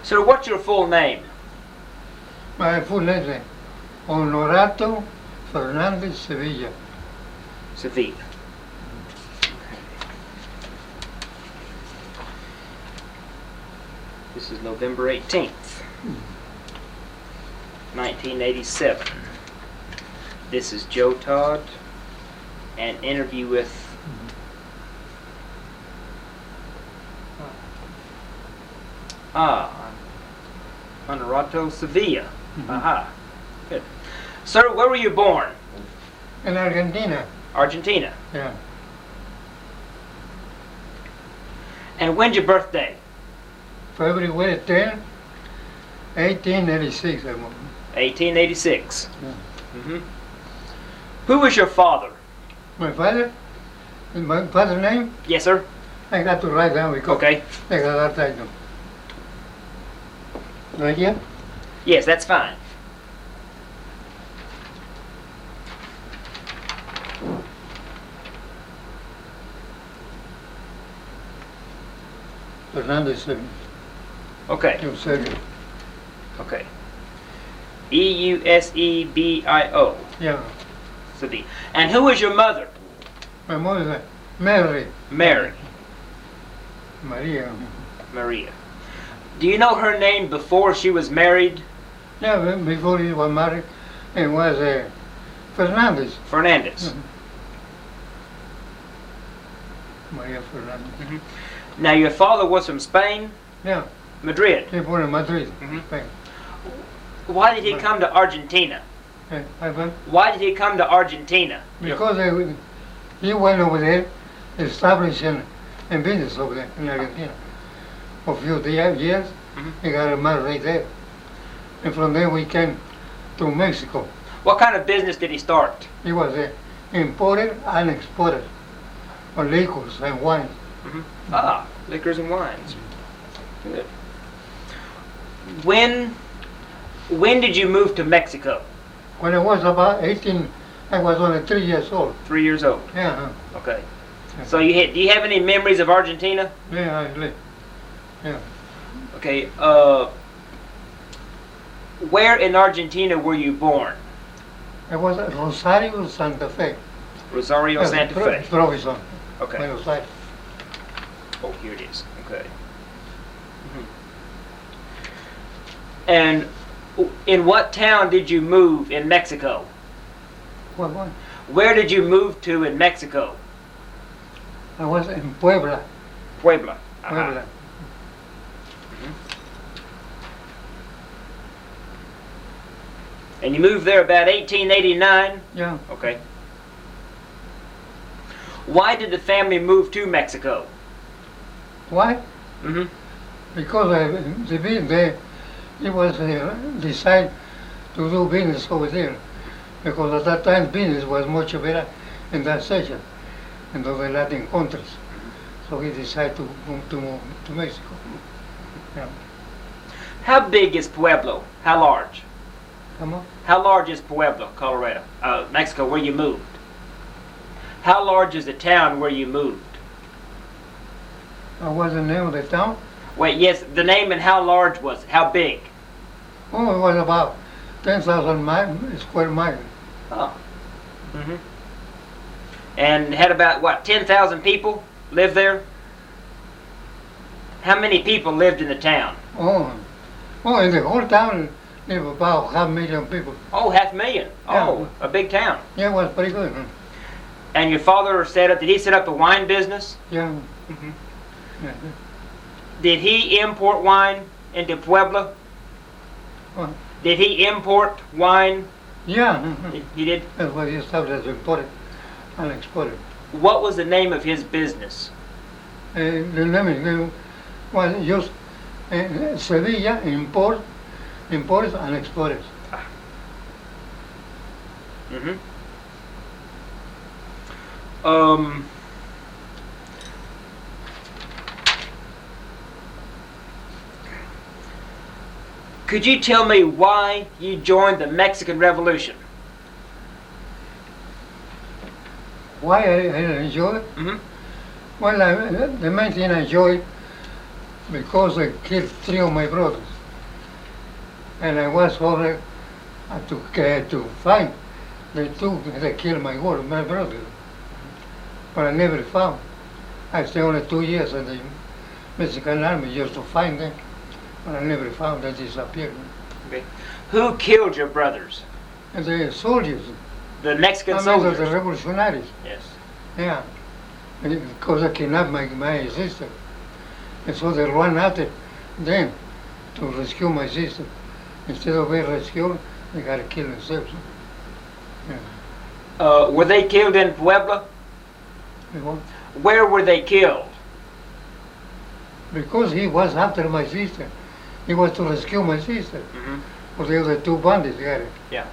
So what's your full name? My full name is Honorato Sevilla. Sevilla. This is November 18th, 1987. This is Joe Todd, an interview with Honorato Sevilla. Aha. Good. Sir, where were you born? In Argentina. Argentina. Yeah. And when's your birthday? February 10, 1886. 1886. Yeah. Mm-hmm. Who was your father? My father? My father's name? Yes, sir. I got to write down because Okay. I got that title. Right here? Yes, that's fine. Fernandez Sevilla. Okay. Sevilla. Okay. Eusebio. Yeah. Sevilla. And who was your mother? My mother is Mary. Mary. Maria. Maria. Do you know her name before she was married? Yeah, before he was married, it was Fernandez. Fernandez. Maria Fernandez. Mm-hmm. Now your father was from Spain? Yeah. Madrid. He born in Madrid, Spain. Why did he come to Argentina? Why did he come to Argentina? Because he went over there, establishing a business over there in Argentina. For a few years, he got married right there. And from there we came to Mexico. What kind of business did he start? He was importer and exporter of liquors and wines. Ah, liquors and wines. Good. When did you move to Mexico? When I was about 18, I was only 3 years old. 3 years old. Yeah. Okay. So do you have any memories of Argentina? Yeah, I live. Yeah. Okay. Where in Argentina were you born? I was at Rosario, Santa Fe. Rosario, Santa Fe. Provision. Okay. Buenos Aires. Oh, here it is. Okay. And in what town did you move in Mexico? What? Where did you move to in Mexico? I was in Puebla. Puebla. Puebla. And you moved there about 1889? Yeah. Okay. Why did the family move to Mexico? Why? Mm-hmm. Because he was decided to do business over there. Because at that time business was much better in that section, in the Latin countries. So he decided to move to Mexico. Yeah. How big is Pueblo? How large? Come on. How large is Pueblo, Colorado? Mexico, where you moved? How large is the town where you moved? What was the name of the town? Wait, yes, the name and how large was it? How big? Oh, it was about 10,000 square miles. Oh. Mm-hmm. And had about, what, 10,000 people live there? How many people lived in the town? Oh, in the whole town, there were about 500,000 people. Oh, 500,000. Yeah. Oh, a big town. Yeah, it was pretty good. And your father did he set up a wine business? Yeah. Mm-hmm. Yeah. Did he import wine into Puebla? What? Did he import wine? Yeah. He did? That's what he established, imported and exported. What was the name of his business? The name was just Sevilla importers and exporters. Mm-hmm. Could you tell me why you joined the Mexican Revolution? Why I enjoy it? Mm-hmm. Well, the main thing I enjoy it because I killed 3 of my brothers. And I was ordered to find. They killed my brother. But I never found. I stayed only 2 years in the Mexican army just to find them. But I never found. They disappeared. Okay. Who killed your brothers? And the soldiers. The Mexican The soldiers? revolutionaries. Yes. Yeah. Because they kidnapped my sister. And so they ran after them to rescue my sister. Instead of being rescued, they got to kill themselves. Yeah. Were they killed in Puebla? Where were they killed? Because he was after my sister. He was to rescue my sister. Mm-hmm. But the other two bandits got it. Yeah.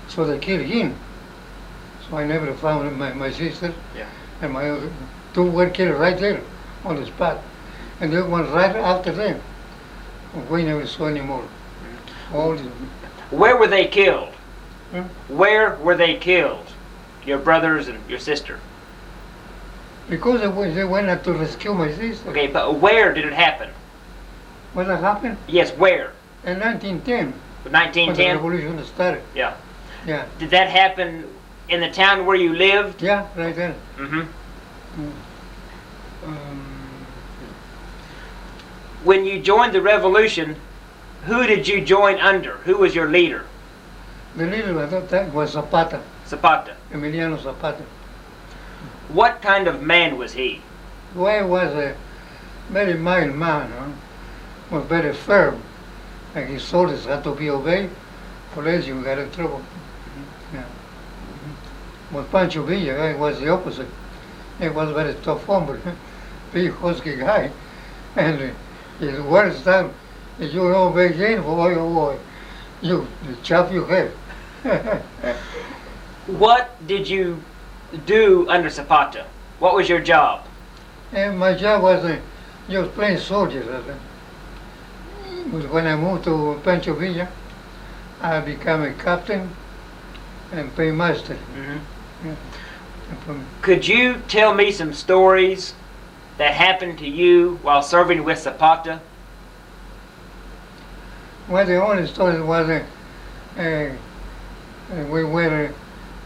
So they killed him. So I never found my sister. Yeah. And my other two were killed right there on the spot. And the other one right after them. We never saw anymore. All the, Where were they killed? Hmm? Where were they killed? Your brothers and your sister? because they went out to rescue my sister. Okay, but where did it happen? What happened? Yes, where? In 1910. When the 1910? revolution started. Yeah. Yeah. Did that happen in the town where you lived? Yeah, right there. Mm-hmm. Mm. When you joined the revolution, who did you join under? Who was your leader? The leader at that time was Zapata, Zapata. Emiliano Zapata. What kind of man was he? He was a very mild man, was very firm, and his orders had to be obeyed, or else you got in trouble. Yeah. But Pancho Villa was the opposite. He was very tough hombre, big husky guy, and his words time, if you don't obey him, boy, you chop your head. What did you do under Zapata? What was your job? And my job was just plain soldier. But when I moved to Pancho Villa, I became a captain and paymaster. Mm-hmm. Yeah. Could you tell me some stories that happened to you while serving with Zapata? Well, the only story was we were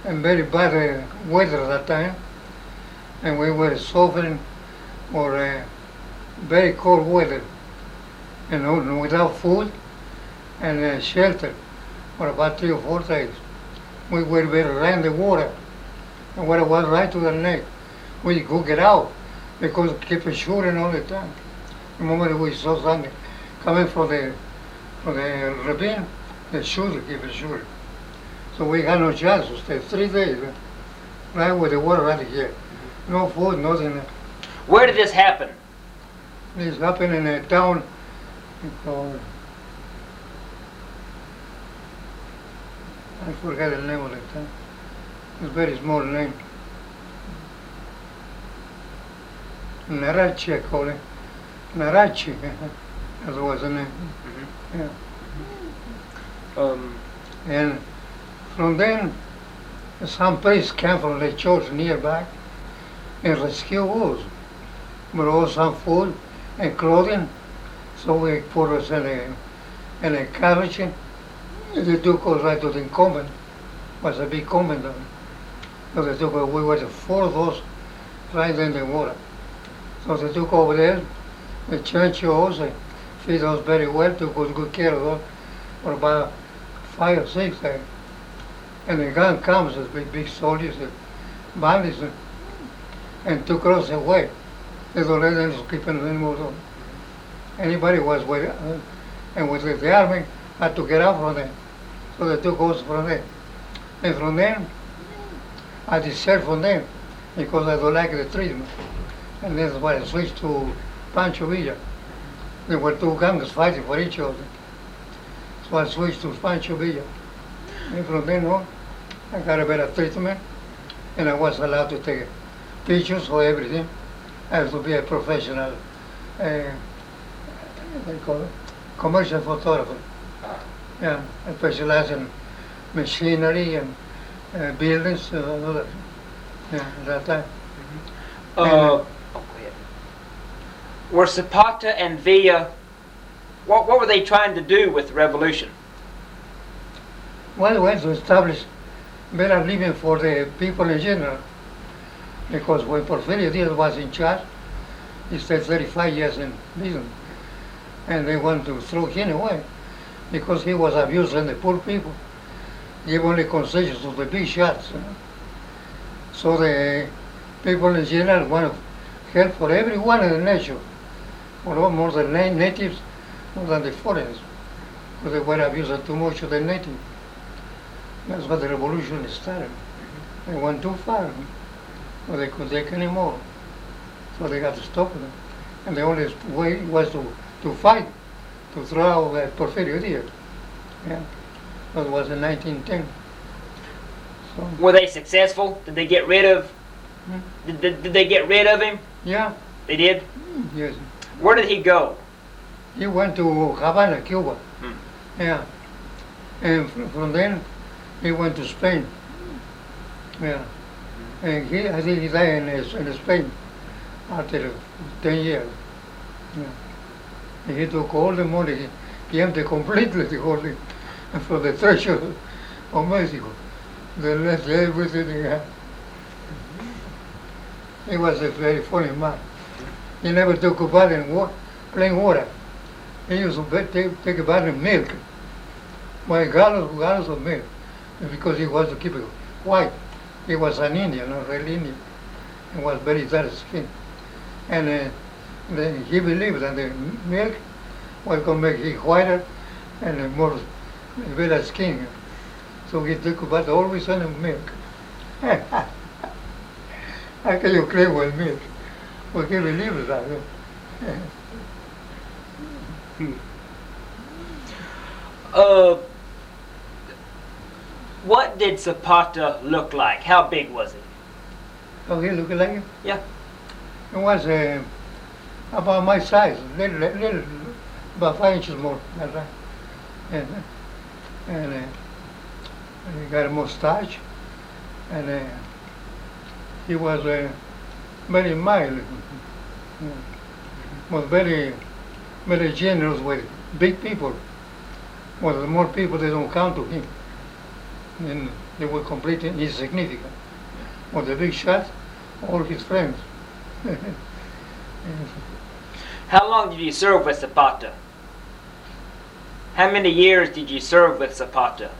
in very bad weather at that time, and we were suffering for very cold weather, and without food and shelter for about 3 or 4 days. We were very around the water, and water was right to the neck. We could get out because it kept shooting all the time. The moment we saw something coming from the ravine, the shooter kept shooting. So we had no chance to stay 3 days right with the water right here. No food, nothing. Where did this happen? This happened in a town called, I forgot the name of the town. It's a very small name. Narachi, I call it. Narachi, that was the name. Mm-hmm. Yeah. And from then, some priest came from the church nearby and rescued us. Brought some food and clothing, so we put us in a carriage. They took us right to the convent. It was a big convent. So they took us, we were the 4 of us right in the water. So they took over there, they changed us, they feed us very well, took good care of us for about 5 or 6 days. And the gun comes with big soldiers, bandits, and took us away. They don't let us keep them anymore. Anybody was with, and with the army had to get out from them. So they took us from there. And from then, I deserted from them because I don't like the treatment. And that's why I switched to Pancho Villa. There were 2 gangs fighting for each other. So I switched to Pancho Villa. And from then on, I got a better treatment, and I was allowed to take pictures for everything. I have to be a professional, they call it, commercial photographer. Yeah, I specialize in machinery and buildings, all that. Yeah, at that time. Go ahead. Were Zapata and Villa, what were they trying to do with the revolution? Well, we went to establish better living for the people in general. Because when Porfirio Diaz was in charge, he stayed 35 years in prison. And they want to throw him away because he was abusing the poor people. Give only concessions to the big shots. So the people in general want help for everyone in the nation, for more than natives, more than the foreigners, because they were abusing too much of the native. That's why the revolution started. They went too far, so they couldn't take any more. So they got to stop them. And the only way was to fight, to throw out Porfirio Diaz. Yeah. That was in 1910. So, Were they successful? Did they get rid of? Did they get rid of him? yeah, They did. yes. Where did he go? He went to Havana, Cuba. Hmm. Yeah. And from then, he went to Spain. Yeah. And I think he died in Spain after 10 years. Yeah. And he took all the money. He emptied completely the whole thing from the treasure of Mexico. They left everything he had. He was a very funny man. He never took a bath in plain water. He used to take a bath in milk. By gallons of milk. Because he was to keep it white. He was an Indian, a real Indian. He was very dark skin. And then he believed that the milk was going to make him whiter and more better skin. So he took a bath always in milk. How can you claim with milk? Well, he believed that. What did Zapata look like? How big was he? So he looked like him? Yeah. It was about my size, little, about 5 inches more. That's right. And he got a mustache, and he was very mild, was very, very generous with big people. Well, the more people they don't count to him, then they were completely insignificant. Well, the big shots, all his friends. How long did you serve with Zapata? How many years did you serve with Zapata?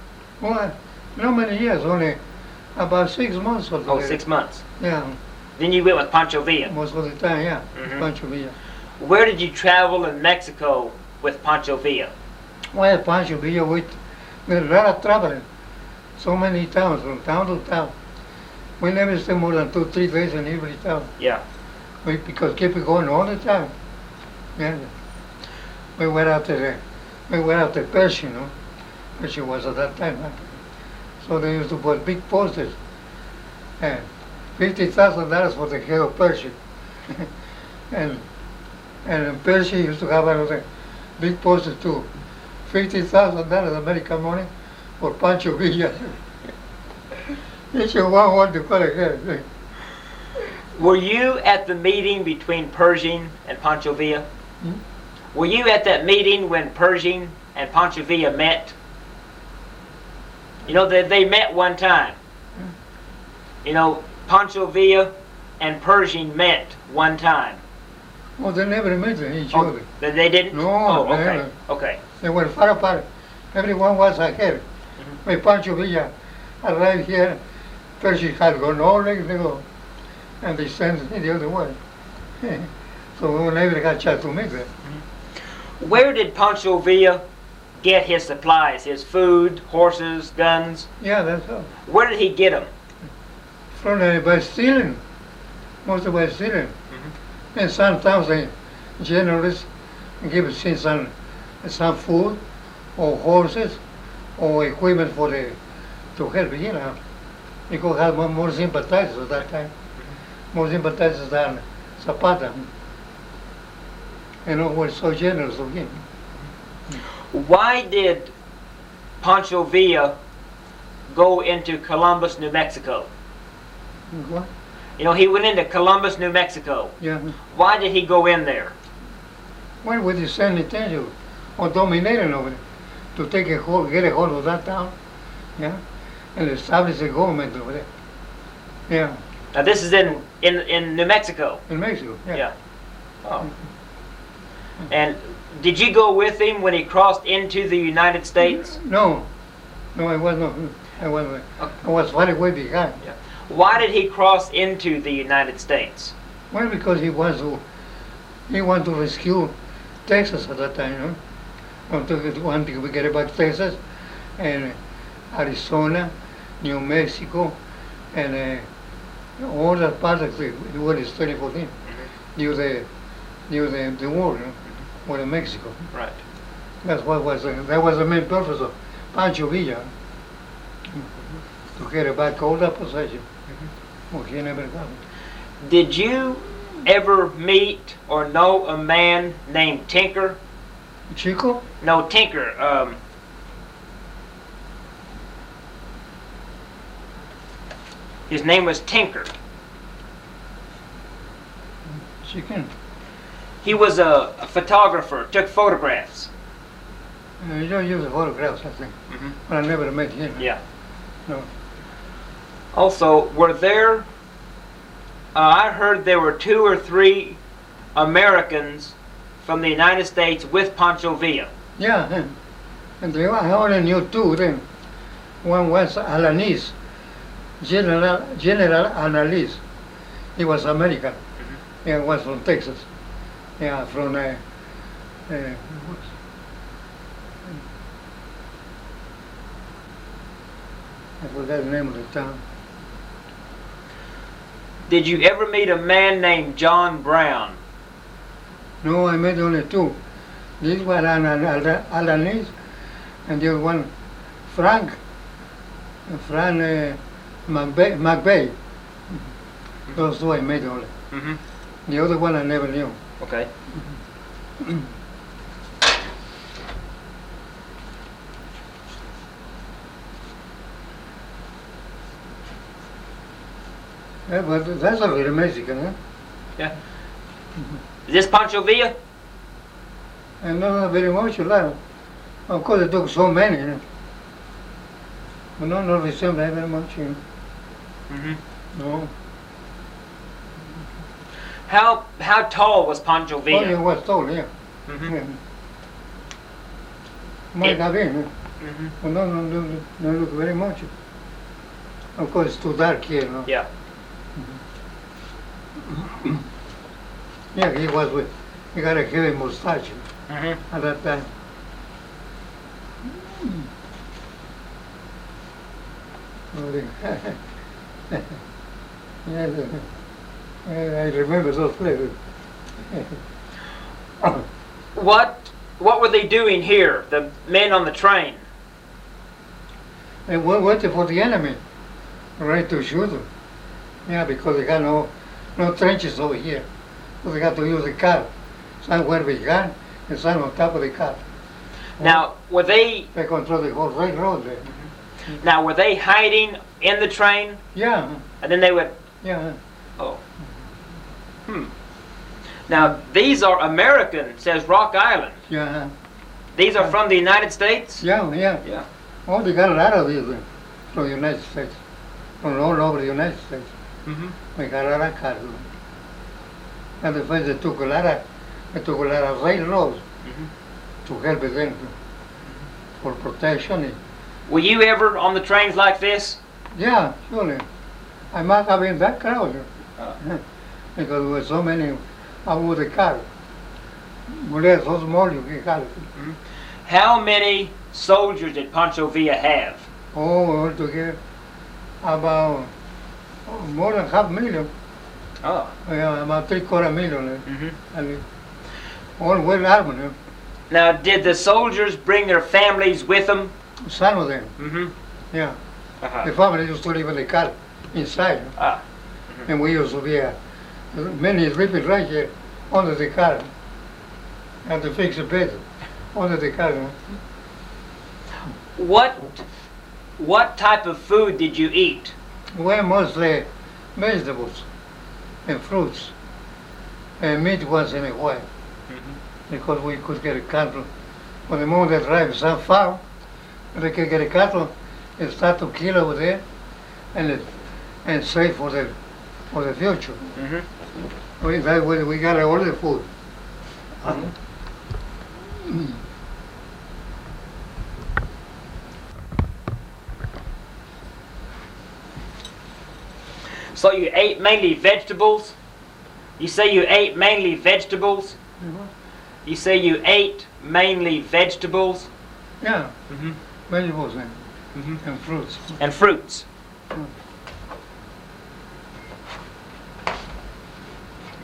Well, not many years, only about 6 months or so. Oh, 6 months. Yeah, Then you went with Pancho Villa. most of the time, yeah. Mhm. Pancho Villa. Where did you travel in Mexico with Pancho Villa? Well, Pancho Villa, we did a lot of traveling. So many towns, from town to town. We never stay more than 2-3 days in every town. Yeah. Because keep it going all the time. Yeah. We went out to Persia, you know. Persia was at that time. Huh? So they used to put big posters. And $50,000 for the head of Persia. and in Persia used to have another big poster too. $50,000 American money for Pancho Villa. Each one wanted to call it head. Were you at the meeting between Pershing and Pancho Villa? Hmm? Were you at that meeting when Pershing and Pancho Villa met? You know, they met one time. You know, Pancho Villa and Pershing met one time. Well, they never met each other. They didn't? No, Oh, okay. never. Okay. They were far apart. Everyone was ahead. When Pancho Villa arrived here, Pershing had gone all the way to go. And they sent it the other way. So we never got a chance to meet them. Where did Pancho Villa get his supplies, his food, horses, guns? Yeah, that's all. Where did he get them? From by stealing. Most of by stealing. And sometimes the generals give us some food or horses or equipment for to help, you know. Because have more sympathizers at that time. More sympathizers than Zapata. You know, were so generous of him. Why did Pancho Villa go into Columbus, New Mexico? What? You know, he went into Columbus, New Mexico. Yeah. Why did he go in there? Well, with the same intention of dominating over it, to get a hold of that town yeah, and established a government over there. Yeah, Now this is in New Mexico. in Mexico. Yeah. Yeah. Oh. And did you go with him when he crossed into the United States? No, I was not. I was far away behind. Yeah. Why did he cross into the United States? Well, because he wanted to rescue Texas at that time, you know. Wanted to get back Texas and Arizona, New Mexico, and all that part of the world is 2014. Near the war, you know, with Mexico. Right. That was the main purpose of Pancho Villa, to get back all that possession. Well, he never got it. Did you ever meet or know a man named Tinker? Chico? No, Tinker. His name was Tinker. Chicken. He was a photographer, took photographs. You don't use the photographs, I think. But I never met him. Yeah. No. Also, were there, I heard there were 2 or 3 Americans from the United States with Pancho Villa. Yeah, and I only knew 2 then. One was Alanis, General Alanis. He was American. Yeah, was from Texas. Yeah, from I forgot the name of the town. Did you ever meet a man named John Brown? No, I met only 2. This one Alanis, and the other one Frank McVeigh. Those 2 I met only. The other one I never knew. Okay. Yeah, but that's a very Mexican, huh? Yeah. Is this Pancho Villa? And not very much, a lot. Of course, it took so many, you know. But not the same very much, you know. No. How tall was Pancho Villa? Oh, he was tall, yeah. Yeah. Might have been, huh? But no look very much. Of course, it's too dark here, no? Yeah. Yeah, he got a heavy mustache at that time. Yeah, I remember those places. What were they doing here, the men on the train? They waited for the enemy, ready to shoot them. Yeah, because they got no trenches over here. So they got to use the car. Some were behind and some on top of the car. Now, were they control the whole railroad there. Now, were they hiding in the train? Yeah. And then they would... Yeah. Oh. Now, these are American, says Rock Island. Yeah. These are from the United States? Yeah. Yeah. Oh, they got a lot of these from the United States. From all over the United States. They got a lot of cars. And the first they took a lot of railroads to help them for protection. Were you ever on the trains like this? Yeah, surely. I must have been that crowd. Because there were so many over the car. But they're so small you can carry. How many soldiers did Pancho Villa have? Oh, altogether about more than 500,000. Oh. Yeah, about 750,000. And all well armed. Now, did the soldiers bring their families with them? Some of them. Yeah. The family used to live in the car inside. And we used to be many sleeping right here under the car. And to fix a bed under the car. What type of food did you eat? Well, mostly vegetables and fruits. And meat once in a while. Because we could get a cattle. For the moment they drive so far, they could get a cattle start to kill over there, and save for the future. That way we got all the food. So you ate mainly vegetables? You say you ate mainly vegetables? You say you ate mainly vegetables? Yeah, vegetables and fruits. And fruits. Let me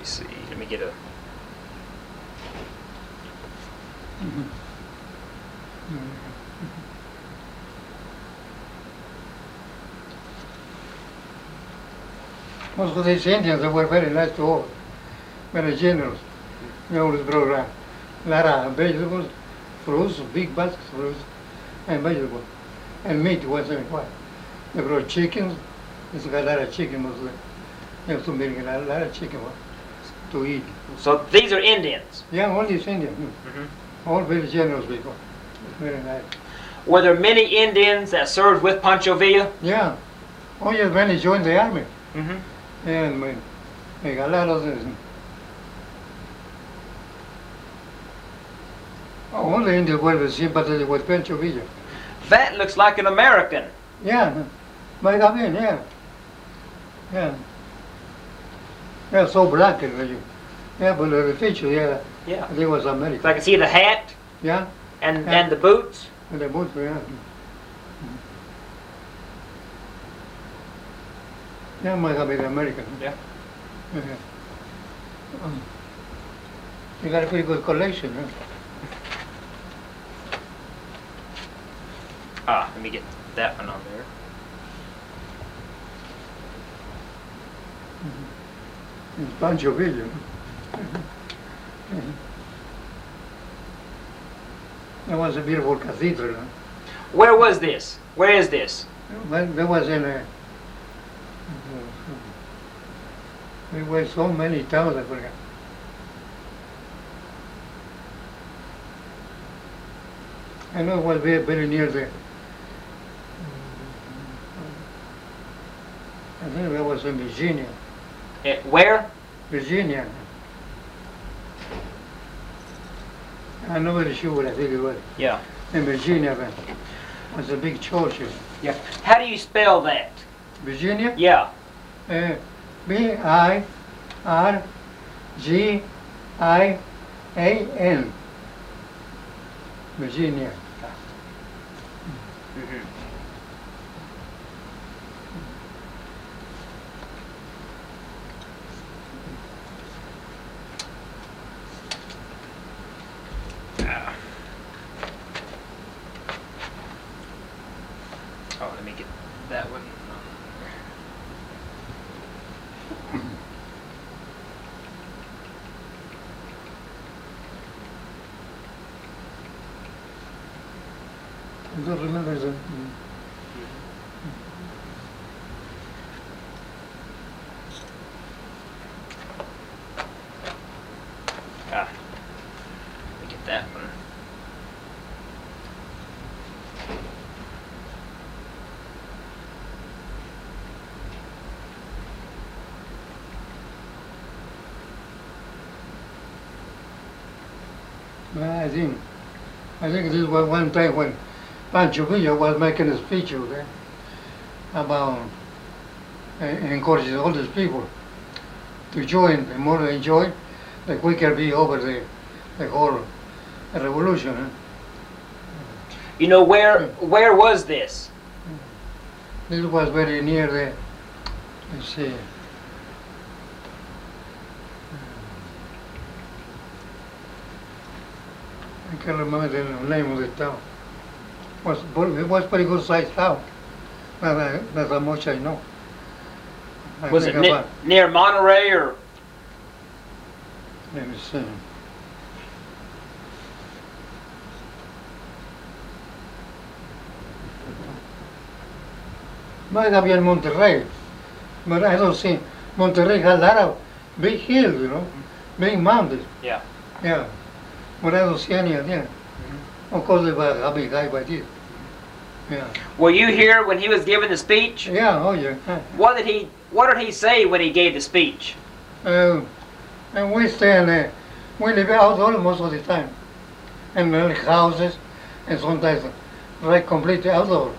see. Let me get a... Most of these Indians, they were very nice to all, very generous. They always brought a lot of vegetables, fruits, big baskets of fruits, and vegetables. And meat once in a while. They brought chickens. It's got a lot of chicken mostly. They have to make a lot of chicken to eat. So these are Indians? Yeah, all these Indians. All very generous people. Very nice. Were there many Indians that served with Pancho Villa? Yeah. Oh, yes, when he joined the army. And we got a lot of this. All the Indians were with sympathy with Pancho Villa. That looks like an American. Yeah, might have been, yeah. Yeah. Yeah, so black, yeah, but the feature, yeah. Yeah. I think it was American. So I can see the hat Yeah, and the boots. and the boots, yeah. Yeah, might have been American. Yeah. You got a pretty good collection, huh? Let me get that one on there. It's Pancho Villa. That was a beautiful cathedral. Huh? Where was this? Where is this? Well, there was in a... There were so many towns, I forgot. I know it was very, very near there. I think that was in Virginia. Where? Virginia. I'm not very sure what I think it was. Yeah. In Virginia, then. Was a big church here. Yeah. How do you spell that? Virginia? Yeah. V-I-R-G-I-A-N. Virginia. Oh, let me get that one. I don't remember the... Let me get that one. I think this was one time when Pancho Villa was making a speech over there about encouraging all these people to join. The more they join, the quicker be over the whole revolution. Huh? You know, where was this? This was very near the, let's see, I can't remember the name of the town. It was pretty good sized town. That's how much I know. Was it near Monterey or? Let me see. Might have been Monterrey, but I don't see. Monterrey has a lot of big hills, you know, big mountains. Yeah. Yeah, but I don't see any of them. Of course, they were a big guy by this. Yeah. Were you here when he was giving the speech? Yeah, oh yeah. What did he say when he gave the speech? And we stay in we live outdoors most of the time. In the houses, and sometimes right completely outdoors.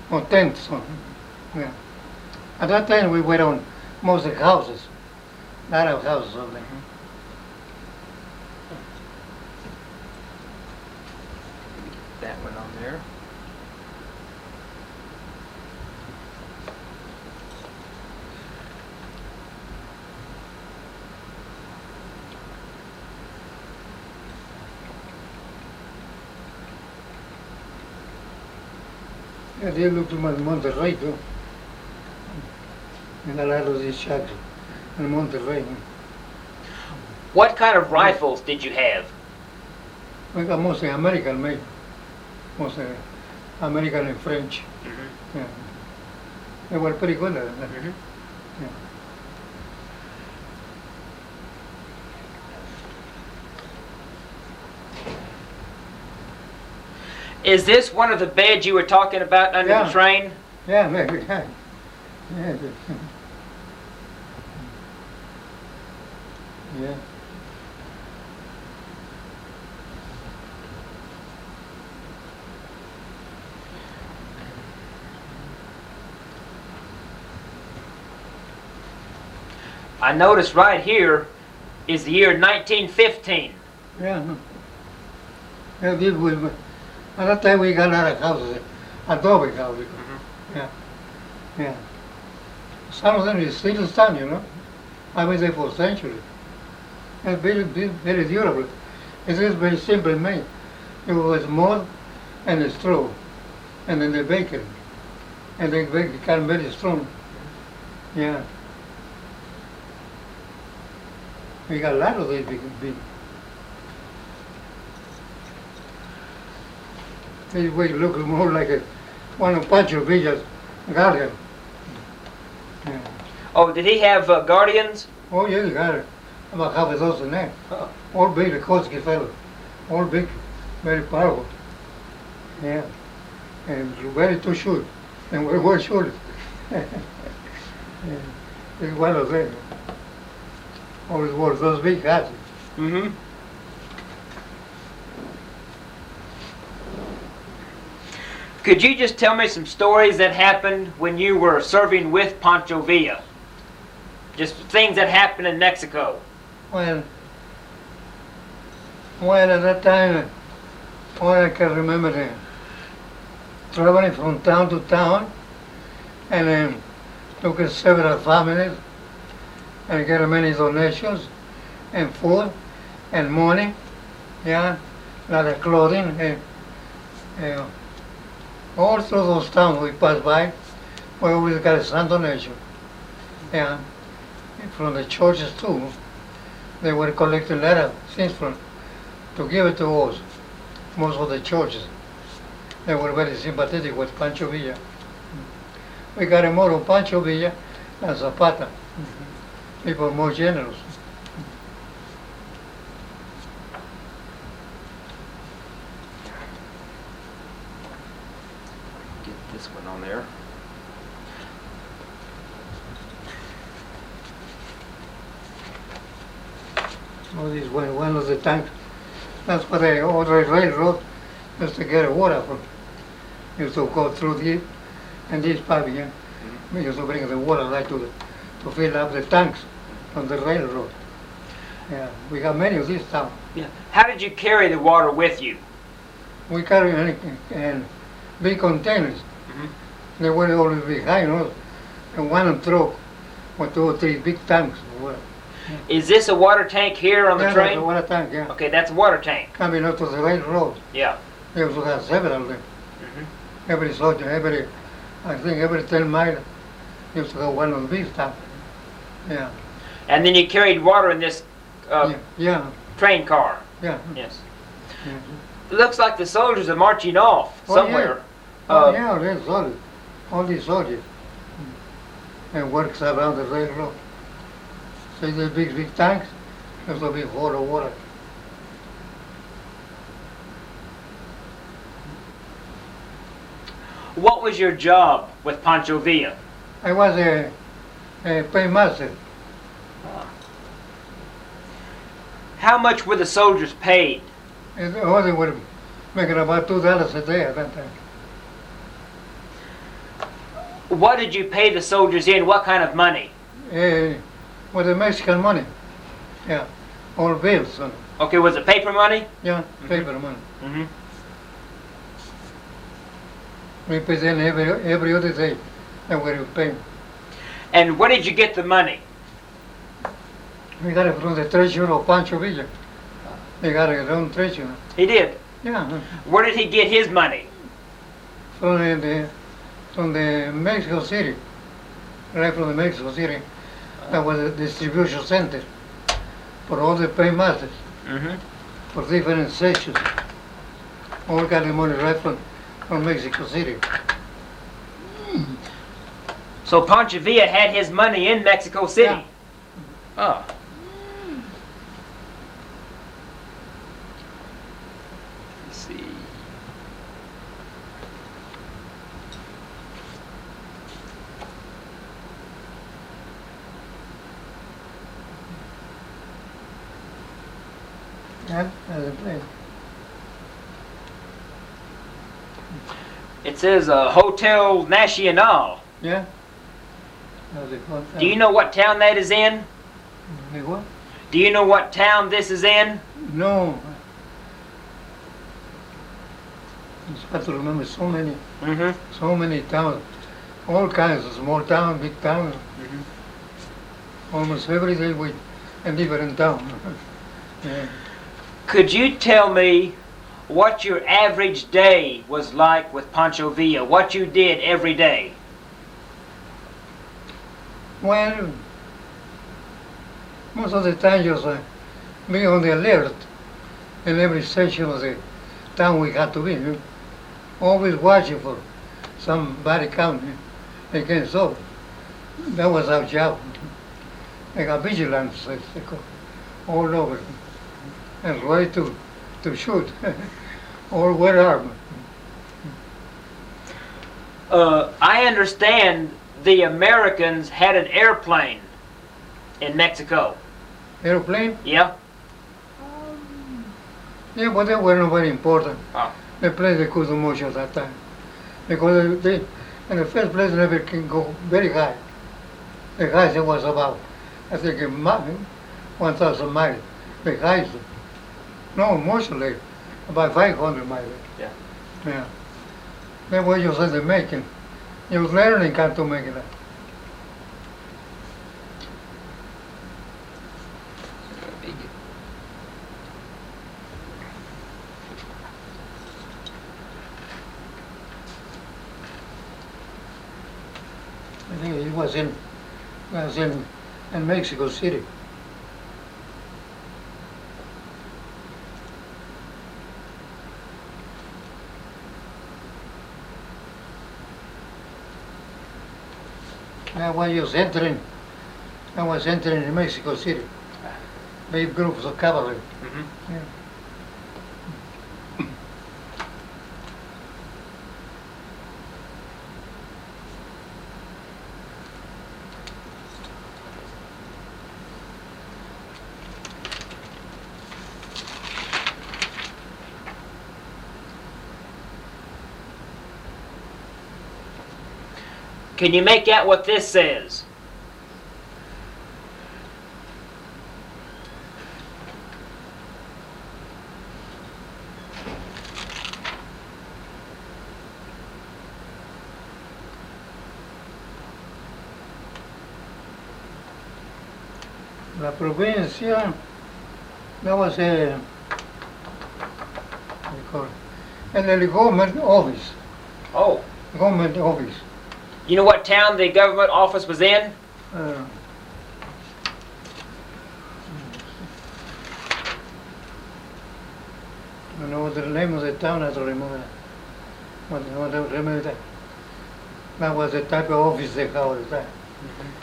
On tents. Yeah. At that time we were on most of the houses. A lot of houses over there. That one on there. Yeah, they look to Monterrey too. And a lot of these shacks in Monterrey. What kind of rifles did you have? We got mostly American made. Mostly American and French. Yeah. They were pretty good at that. Yeah. Is this one of the beds you were talking about under Yeah. the train? Yeah, maybe. Yeah. Yeah. Yeah. I noticed right here is the year 1915. Yeah. Yeah, this was, at that time we got a lot of houses, adobe houses. Yeah. Yeah. Some of them is still stand, you know. I've been there for centuries. And very durable. It is very simple made. It was mud and a straw, and then the bacon. And the bacon became very strong. Yeah. We got a lot of these big. This way look more like one of Pancho Villa's garden. Yeah. Oh, did he have guardians? Oh yeah, you got it. About half a dozen there. All big, the Koski fellow. All big, very powerful. Yeah. And very too short. And we're well short. Yeah. It's one of them. Always wore those big hats. Mm-hmm. Could you just tell me some stories that happened when you were serving with Pancho Villa? Just things that happened in Mexico. Well, at that time, all I can remember traveling from town to town, and then took several families, and get many donations, and food, and money, yeah, a lot of clothing, and all through those towns we passed by, we always got some donation, yeah, from the churches too. They were collecting a lot of things to give it to us, most of the churches. They were very sympathetic with Pancho Villa. We got more of Pancho Villa than Zapata. People more generous. Get this one on there. Oh, this one of the tanks. That's what they ordered railroad just to get water from. Used to go through here and this pipe here. We used to bring the water right to fill up the tanks on the railroad. Yeah, we got many of these towns. Yeah. How did you carry the water with you? We carry in big containers. They were always big high, you know, and one truck with 2 or 3 big tanks of water. Is this a water tank here on the Yeah, train? that's a water tank, yeah. Okay, that's a water tank. Coming out to the railroad. Yeah. They also have several of them. Every soldier, I think every 10 miles, used to have one of these tanks. Yeah. And then you carried water in this Yeah. train car. Yeah. Yes. Yeah. It looks like the soldiers are marching off Oh, somewhere. Oh yeah, there's all these soldiers. And works around the railroad. So the big tanks, there's a big hole of water. What was your job with Pancho Villa? I was a paymaster. How much were the soldiers paid? And all they were making about $2 a day at that time. What did you pay the soldiers in? What kind of money? With the Mexican money. Yeah. All bills. Okay, was it paper money? Yeah, paper money. Mm-hmm. We pay them every other day. And we pay. And where did you get the money? We got it from the treasurer of Pancho Villa. They got his own treasurer. He did. Yeah. Where did he get his money? From the Mexico City. Right from the Mexico City. That was a distribution center for all the paymasters. Mm-hmm. For different sections. All got the money right from Mexico City. So Pancho Villa had his money in Mexico City? Yeah. Oh. Let's see. Yeah, that's the place. It says Hotel Nacional. Yeah? That's the hotel. Do you know what town that is in? The what? Do you know what town this is in? No. It's hard to remember so many towns. All kinds of small town, big town. Almost every day we in different town. Yeah. Could you tell me what your average day was like with Pancho Villa? What you did every day? Well, most of the time just be on the alert in every section of the town we had to be. Always watching for somebody coming against us. That was our job. Like a vigilance, they call, all over. And ready to shoot. Or wear armor. I understand the Americans had an airplane in Mexico. Airplane? Yeah? Yeah, but they weren't very important. Oh. The place they couldn't do much at that time. Because they, in the first place, never can go very high. The highest it was about, I think, 1,000 miles. The highest. No, mostly about 500 miles. Yeah. Yeah. That was just in the making. You was learning how to make it. I think it was in Mexico City. I was entering in Mexico City. Big groups of cavalry. Mm-hmm. Yeah. Can you make out what this says? La provincia, that was a, what do you call it? The government office. Oh. Government office. You know what town the government office was in? I don't know what the name of the town, I don't remember. I don't remember that. That was the type of office they had all the time.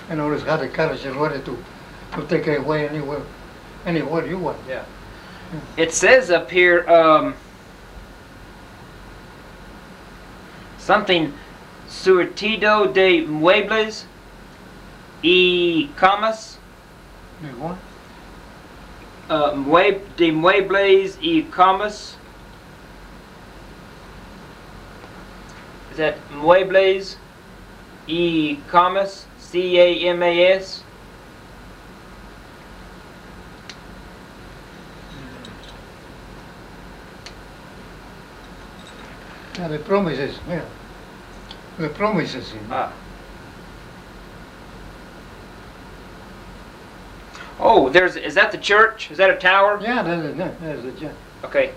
And always had the carriage ready to take it away anywhere you want. Yeah. It says up here, something surtido de muebles y camas. The what? De muebles y camas. Is that muebles y camas? C-A-M-A-S? Yeah, the promises, yeah. The promises. Ah. Oh, is that the church? Is that a tower? Yeah, that's the church. Okay.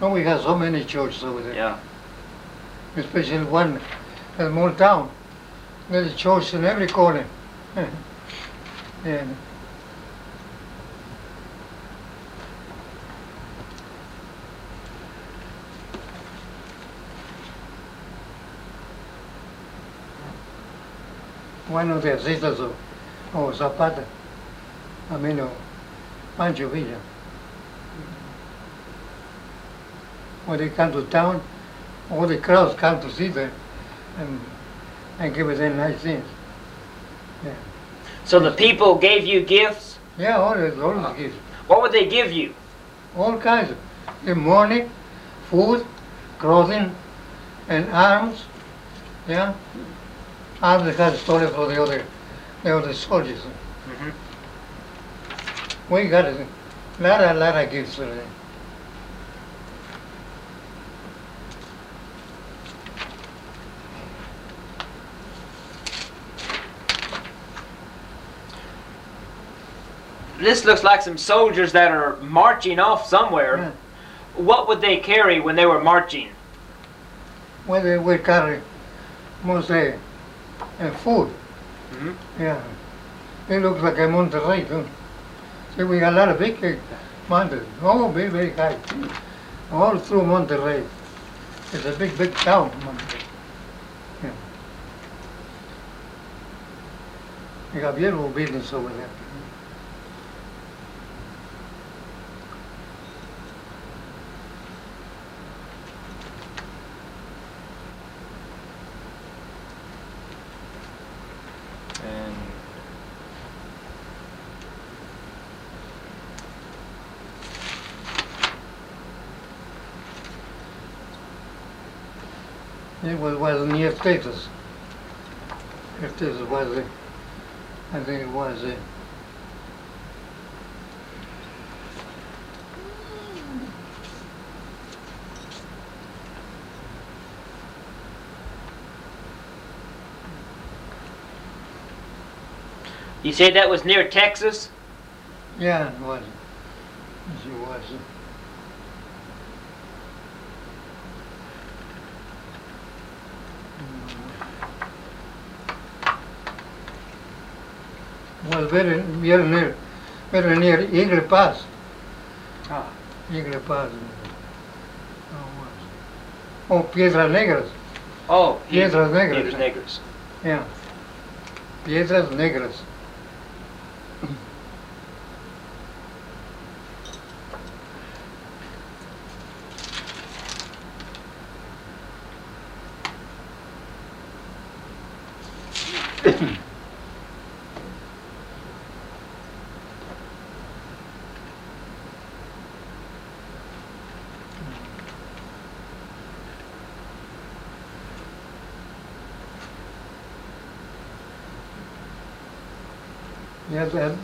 No, we have so many churches over there. Yeah. Especially one in a small town. There's a church in every corner. Yeah. One of the sisters of Zapata, Pancho Villa. When they come to town, all the crowds come to see them and give them nice things. Yeah, So the people gave you gifts? yeah, always gifts. What would they give you? All kinds. The money, food, clothing, and arms. Yeah, arms they got stolen for the other soldiers. Mm-hmm. We got a lot of gifts for them. This looks like some soldiers that are marching off somewhere. Yeah. What would they carry when they were marching? Well, they will carry mostly food. Mm-hmm. Yeah, it looks like a Monterrey too. See, we got a lot of big mountains, all very, very high, all through Monterrey. It's a big town, Monterrey. Yeah. We got beautiful buildings over there. And It was near Texas. Texas was, I think it was. you said that was near Texas? Yeah, it was. It was. Was very near Eagle Pass. Ah. Eagle Pass. Oh, Piedras Negras. Oh, Piedras Negras. Piedras Negras. Yeah. Piedras Negras.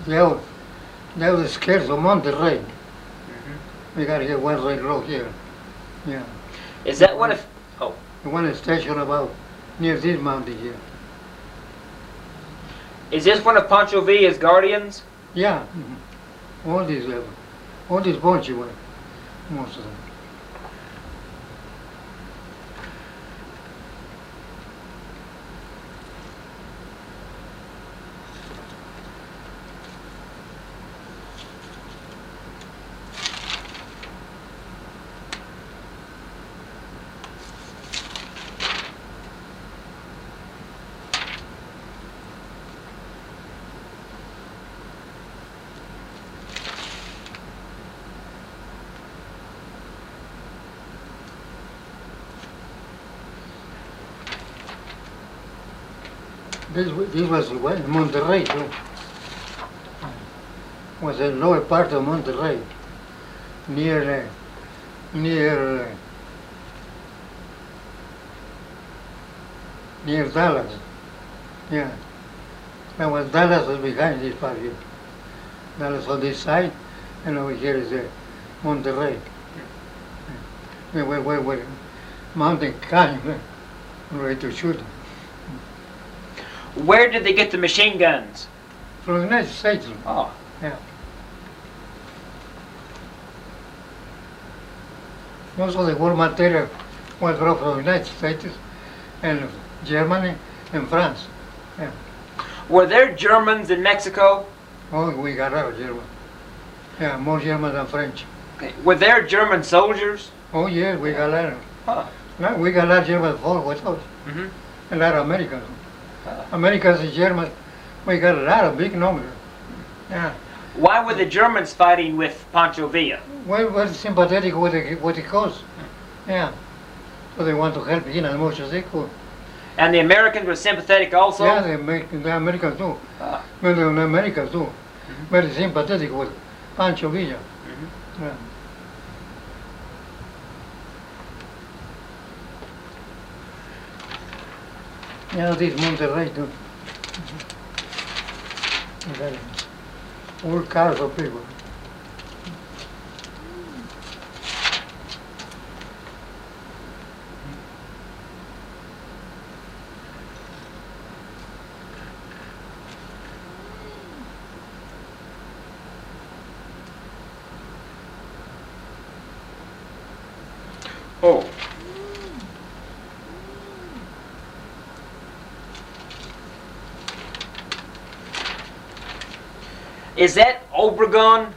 Yeah, that was scared of Monterrey. We got here one railroad here. Yeah. Is that one of... Oh. One station about near this mountain here. Is this one of Pancho Villa's guardians? Yeah. All these bunch of them, most of them. this was in Monterrey too. Was the lower part of Monterrey, near Dallas. Yeah, that was Dallas was behind this part here. Dallas on this side, and over here is Monterrey. Where mountain climb, ready to shoot. Where did they get the machine guns? From the United States. Oh. Yeah. Most of the war material was brought from the United States and Germany and France. Yeah. Were there Germans in Mexico? Oh, we got out of German. Yeah, more German than French. Were there German soldiers? Oh, yes, we got a lot of. Huh. No, we got a lot of German folk with us. Mm-hmm. A lot of Americans. Americans and Germans, we got a lot of big numbers. Yeah. Why were the Germans fighting with Pancho Villa? Well, sympathetic with the cause. Yeah. So they want to help him as much as they could. And the Americans were sympathetic also? Yeah, the Americans too. Ah. Well, the Americans too. Very sympathetic with Pancho Villa. Yeah. Yeah, this Monterrey too. All cars of people. Oh. Is that Obregon?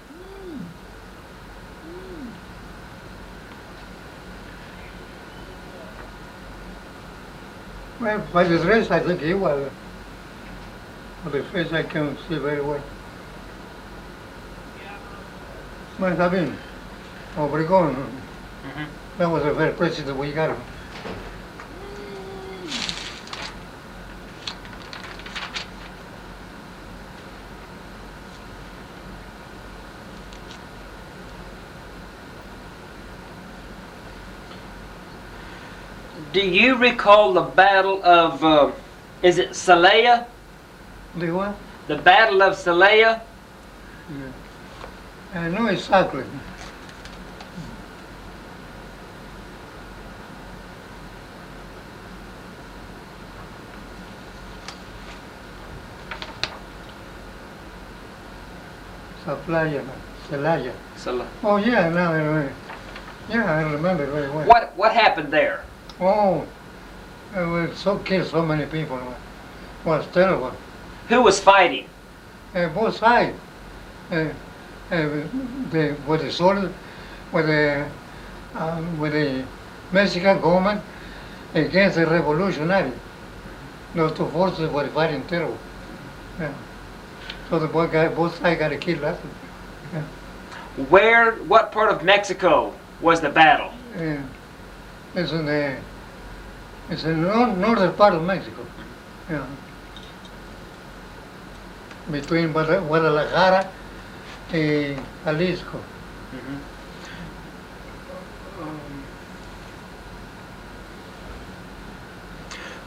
Well, by the dress, I think he was. By the face, I can't see very well. Must have been Obregon. Mm-hmm. That was the first president we got. Do you recall the Battle of, is it Zelaya? The what? The Battle of Zelaya? Yeah. I know exactly. Zelaya. Oh yeah, now I remember. Yeah, I remember very well. What happened there? Oh, we killed so many people. It was terrible. Who was fighting? Both sides. With the soldiers, with the Mexican government against the revolutionary. Those two forces were fighting terrible. Yeah. So both sides got killed. Yeah. What part of Mexico was the battle? It's in the northern part of Mexico. Yeah. Between Guadalajara and Jalisco. Mm-hmm.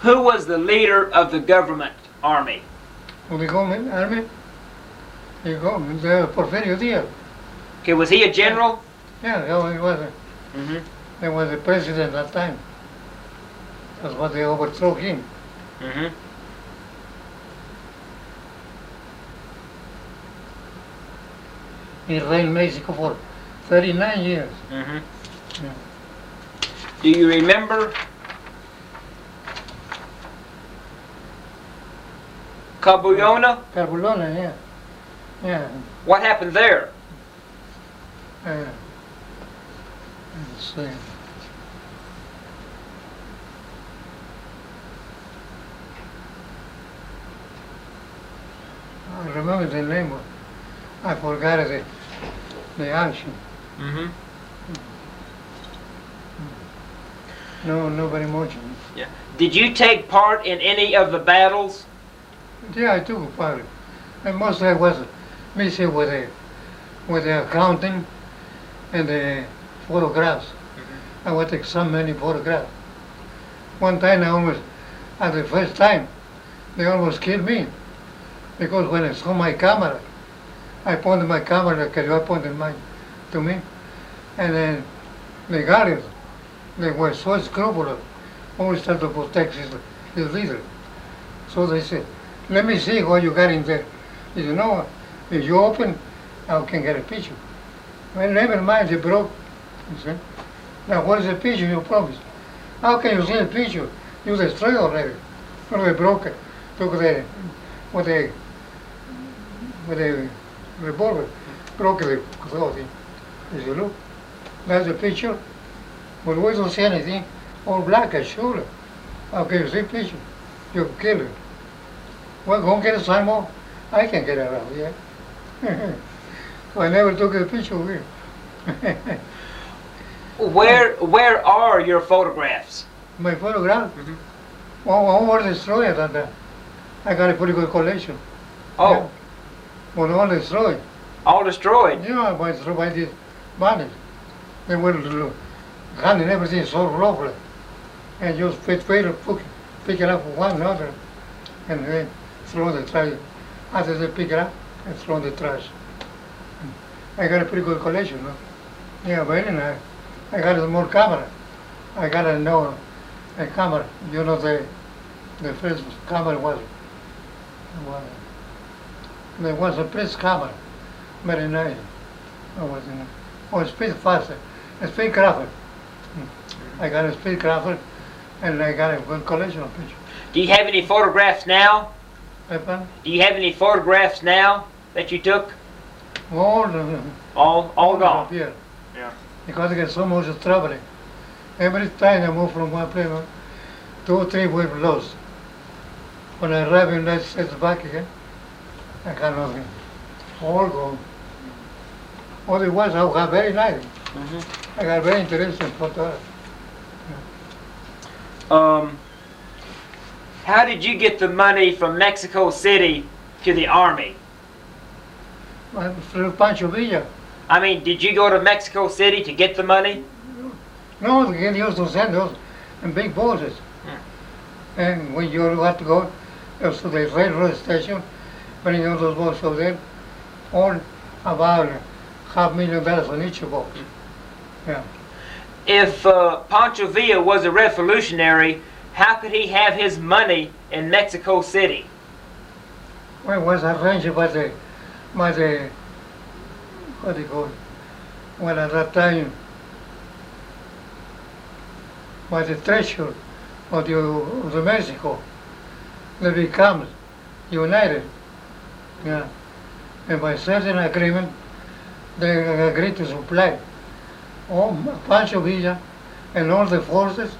Who was the leader of the government army? The government army? The Porfirio Diaz. Okay, was he a general? Yeah, he was. Mm-hmm. He was the president at that time. That's why they overthrew him. Mm-hmm. He reigned Mexico for 39 years. Mm-hmm. Yeah. Do you remember Cabulona? Cabulona, yeah. Yeah. What happened there? Let's see. I remember the name, but I forgot the action. Mm-hmm. No, not very much. Yeah. Did you take part in any of the battles? Yeah, I took a part. And mostly I was busy with the accounting and the photographs. I would take so many photographs. One time I almost, at the first time, they almost killed me. Because when I saw my camera, I pointed my camera, because I pointed mine to me. And then the guardians, they were so scrupulous, always tried to protect his leader. So they said, let me see what you got in there. He said, no, if you open, I can get a picture. Well, never mind, it broke. He said, now what is the picture you promised? How can you see the picture? You destroyed already. Well, they broke it. Took the, with the revolver, broke the cloth. He said, look, that's the picture. But we don't see anything. All black as shoulder. How can you see picture? You kill it. Well, go and get a sign more. I can get it out, yeah. So I never took a picture of it. Where are your photographs? My photograph? All were destroyed at that. I got a pretty good collection. Oh, Yeah. But all destroyed. all destroyed. Yeah, by this money. They were handing everything so roughly. And just pick it up one another and then throw the trash. After they pick it up and throw the trash. I got a pretty good collection, no? Yeah, very nice. I got a small camera. I got a camera. You know, the first camera was there was a press camera. Very nice. Oh, speed faster. A speed grapher. I got a speed grapher and I got a good collection of pictures. Do you have any photographs now? Pardon? Do you have any photographs now that you took? All All gone. Yeah. Yeah. Because I get so much trouble. Every time I move from one place, 2 or 3 were lost. When I arrive in the United States back again, I got nothing. All gone. Otherwise, I got very nice. I got very interesting photos. How did you get the money from Mexico City to the army? Through Pancho Villa. I mean, did you go to Mexico City to get the money? No, they used to send us in big boxes. And when you had to go to the railroad station, bring all those boxes over there, all about $500,000 on each box. Yeah. If Pancho Villa was a revolutionary, how could he have his money in Mexico City? Well, it was arranged by the what do you call it? Well, at that time, by the treasurer of the Mexico, they become united. Yeah. And by certain agreement, they agreed to supply all Pancho Villa and all the forces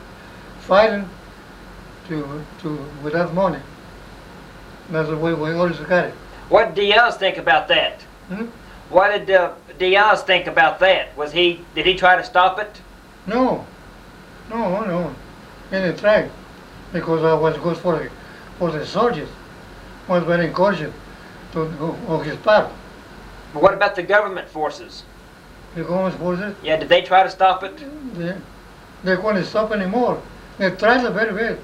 fighting with that money. That's the way we always got it. What did Diaz think about that? What did Diaz think about that? Did he try to stop it? No. He didn't try, because I was good for the soldiers. I was very encouraged of his part. But what about the government forces? The government forces, Yeah, did they try to stop it? they couldn't stop anymore. They tried very well.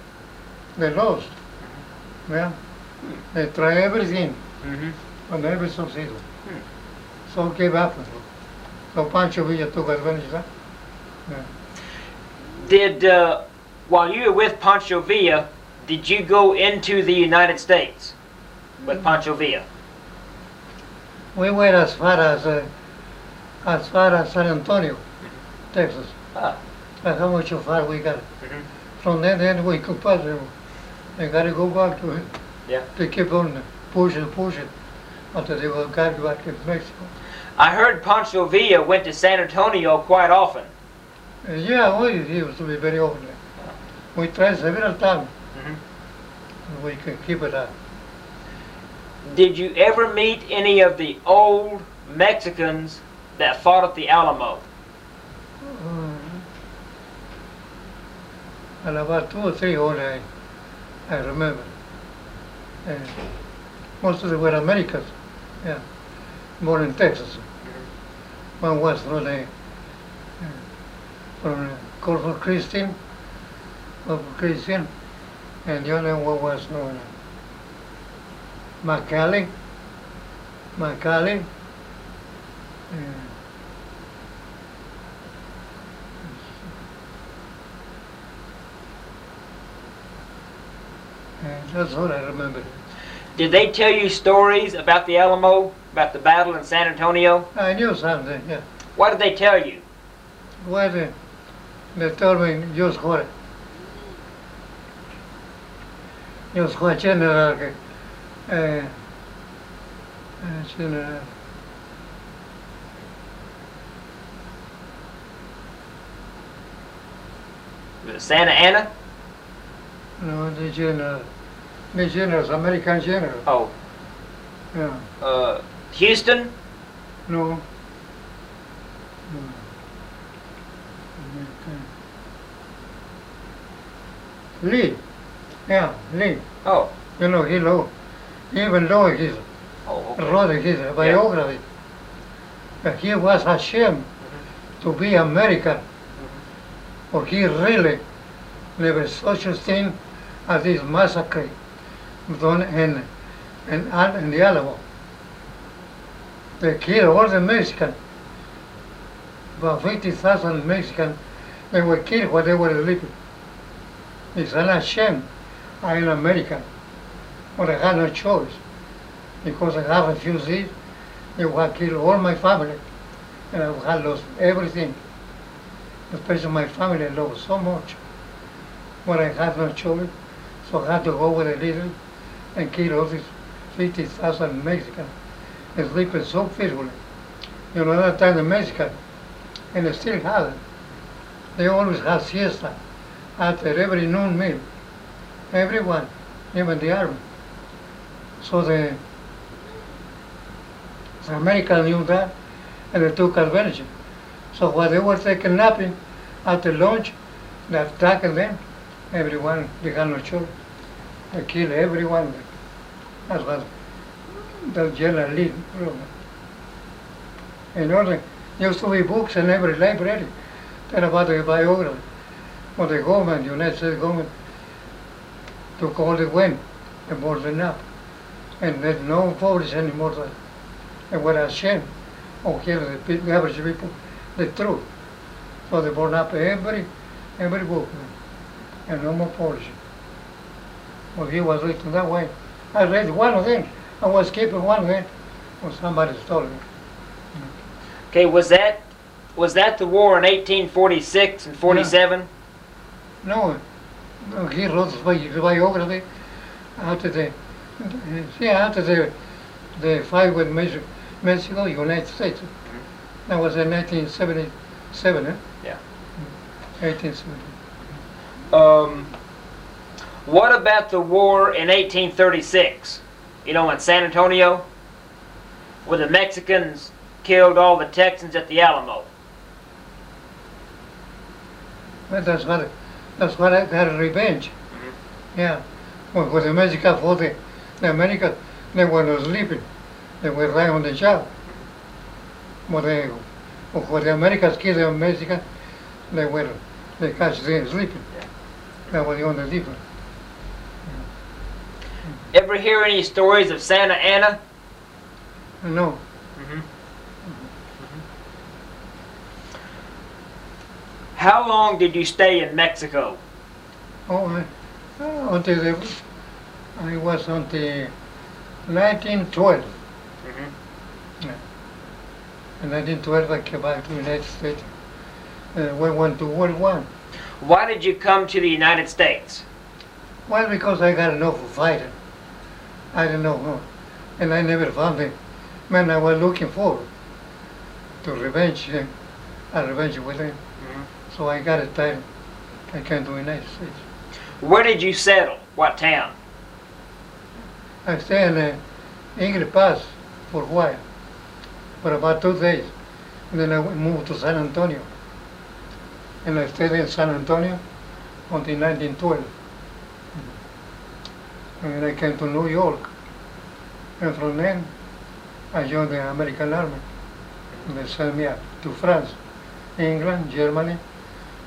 They lost. Yeah. They tried everything, but never succeeded. So gave up. So Pancho Villa took advantage of that. Yeah. Did, while you were with Pancho Villa, did you go into the United States with Pancho Villa? We went as far as San Antonio, Texas. That's how much far we got. From then we could pass it. They got to go back to it. Yeah. They keep on pushing until they got back to Mexico. I heard Pancho Villa went to San Antonio quite often. Yeah, we used to be very often. We tried several times. We can keep it up. Did you ever meet any of the old Mexicans that fought at the Alamo? And about 2 or 3 only I remember. Most of them were Americans. Yeah, born in Texas. One was from Corpus Christian, and the other one was from McAllen. And that's all I remember. Did they tell you stories about the Alamo, about the battle in San Antonio? I knew something, yeah. What did they tell you? Well, they told me just what general general Was it Santa Ana? no, the generals, American general. Oh, Yeah. Houston? No. Lee. Yeah, Lee. Oh, You know, even though he's okay. wrote his biography, he was ashamed to be American, or he really never such a thing as this massacre done in the Alamo. They killed all the Mexicans. About 50,000 Mexicans, they were killed while they were living. It's an shame. I'm an American, but I had no choice. Because I have refugees, they would kill all my family, and I would have lost everything. Especially my family I love so much. But I had no choice, so I had to go with the leader and kill all these 50,000 Mexicans and sleeping so peacefully. You know, that time the Mexicans, and they still have it, they always have siesta after every noon meal. Everyone, even the army. So the Americans knew that, and they took advantage. So while they were taking napping after lunch, they attacked them. Everyone, they had no choice. They killed everyone. That's what the general lead program. And all there used to be books in every library that about the biography. But the government, the United States government, took all the wind and brought them up. And there's no publish anymore. They were ashamed of killing the average people the truth. So they brought up every book and no more publishing. Well, he was written that way. I read one of them. I was keeping one of them. Well, somebody stole it. Okay, was that the war in 1846 and 47? No, he wrote his biography after the fight with Mexico, United States. That was in 1977, eh? Yeah. 1870. What about the war in 1836? You know, in San Antonio, where the Mexicans killed all the Texans at the Alamo. Well, that's what I got revenge. Yeah. When the Mexicans fought the Americans, they were not sleeping. They were right on the job. But when the Americans killed the Mexicans, they catch them sleeping. That was the only difference. Ever hear any stories of Santa Ana? No. How long did you stay in Mexico? Oh, I was until 1912. Yeah. In 1912, I came back to the United States. We went to World War I. Why did you come to the United States? Well, because I got enough of fighting. I don't know. And I never found the man I was looking for to revenge with him. So I got it tired. I came to the United States. Where did you settle? What town? I stayed in Ingrid Pass for a while, for about 2 days. And then I moved to San Antonio. And I stayed in San Antonio until 1912. And then I came to New York And from then, I joined the American Army. And they sent me up to France, England, Germany,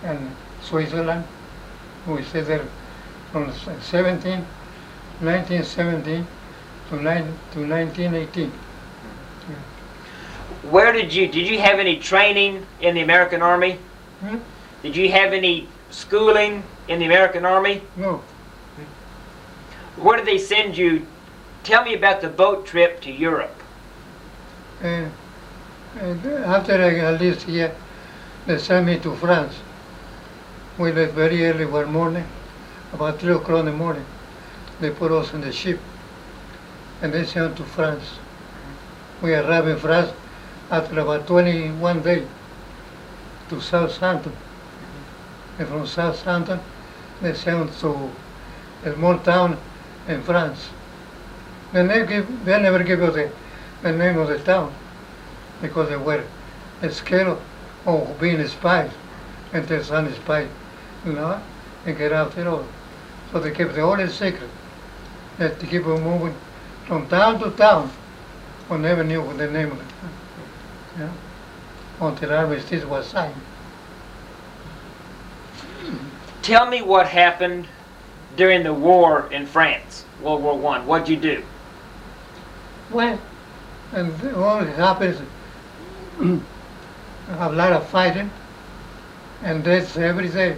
and Switzerland. We stayed there from 1917 to 1918. Where did you have any training in the American Army? Hmm? Did you have any schooling in the American Army? No, Where did they send you? Tell me about the boat trip to Europe. and after I lived here, they sent me to France. We left very early one morning, about 3 o'clock in the morning. They put us in the ship, and they sent us to France. We arrived in France after about 21 days to Southampton. And from Southampton, they sent us to a small town in France. They never give us the name of the town because they were scared of being spies and their son is spy, and get after all. So they kept the only secret that to keep on moving from town to town. We never knew what the name of the town. Until armistice was signed. Tell me what happened during the war in France, World War I. What'd you do? Well, and what happens, a lot of fighting and deaths every day.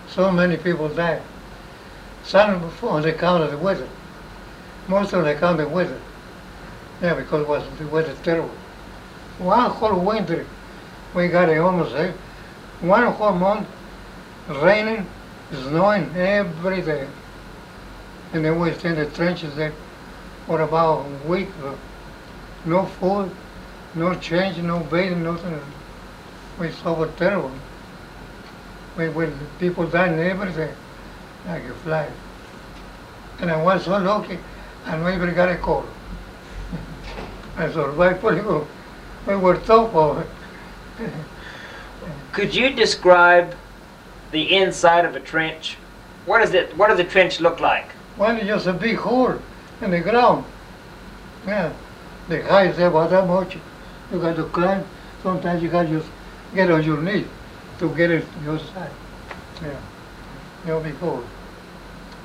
So many people die. Some on account of the weather. Most on account of the weather. Yeah, because the weather terrible. One whole winter, we got almost 1 whole month raining, snowing every day. And then we stay in the trenches there for about a week. No food, no change, no bathing, nothing. We suffered terrible. When people dying every day, like a fly. And I was so lucky, I never got a call. I survived pretty good. We were tough over it. Could you describe the inside of a trench? What does the trench look like? Well, it's just a big hole in the ground. Yeah, the height is about that much. You got to climb. Sometimes you got to just get on your knees to get it to your side. Yeah, you'll be cold.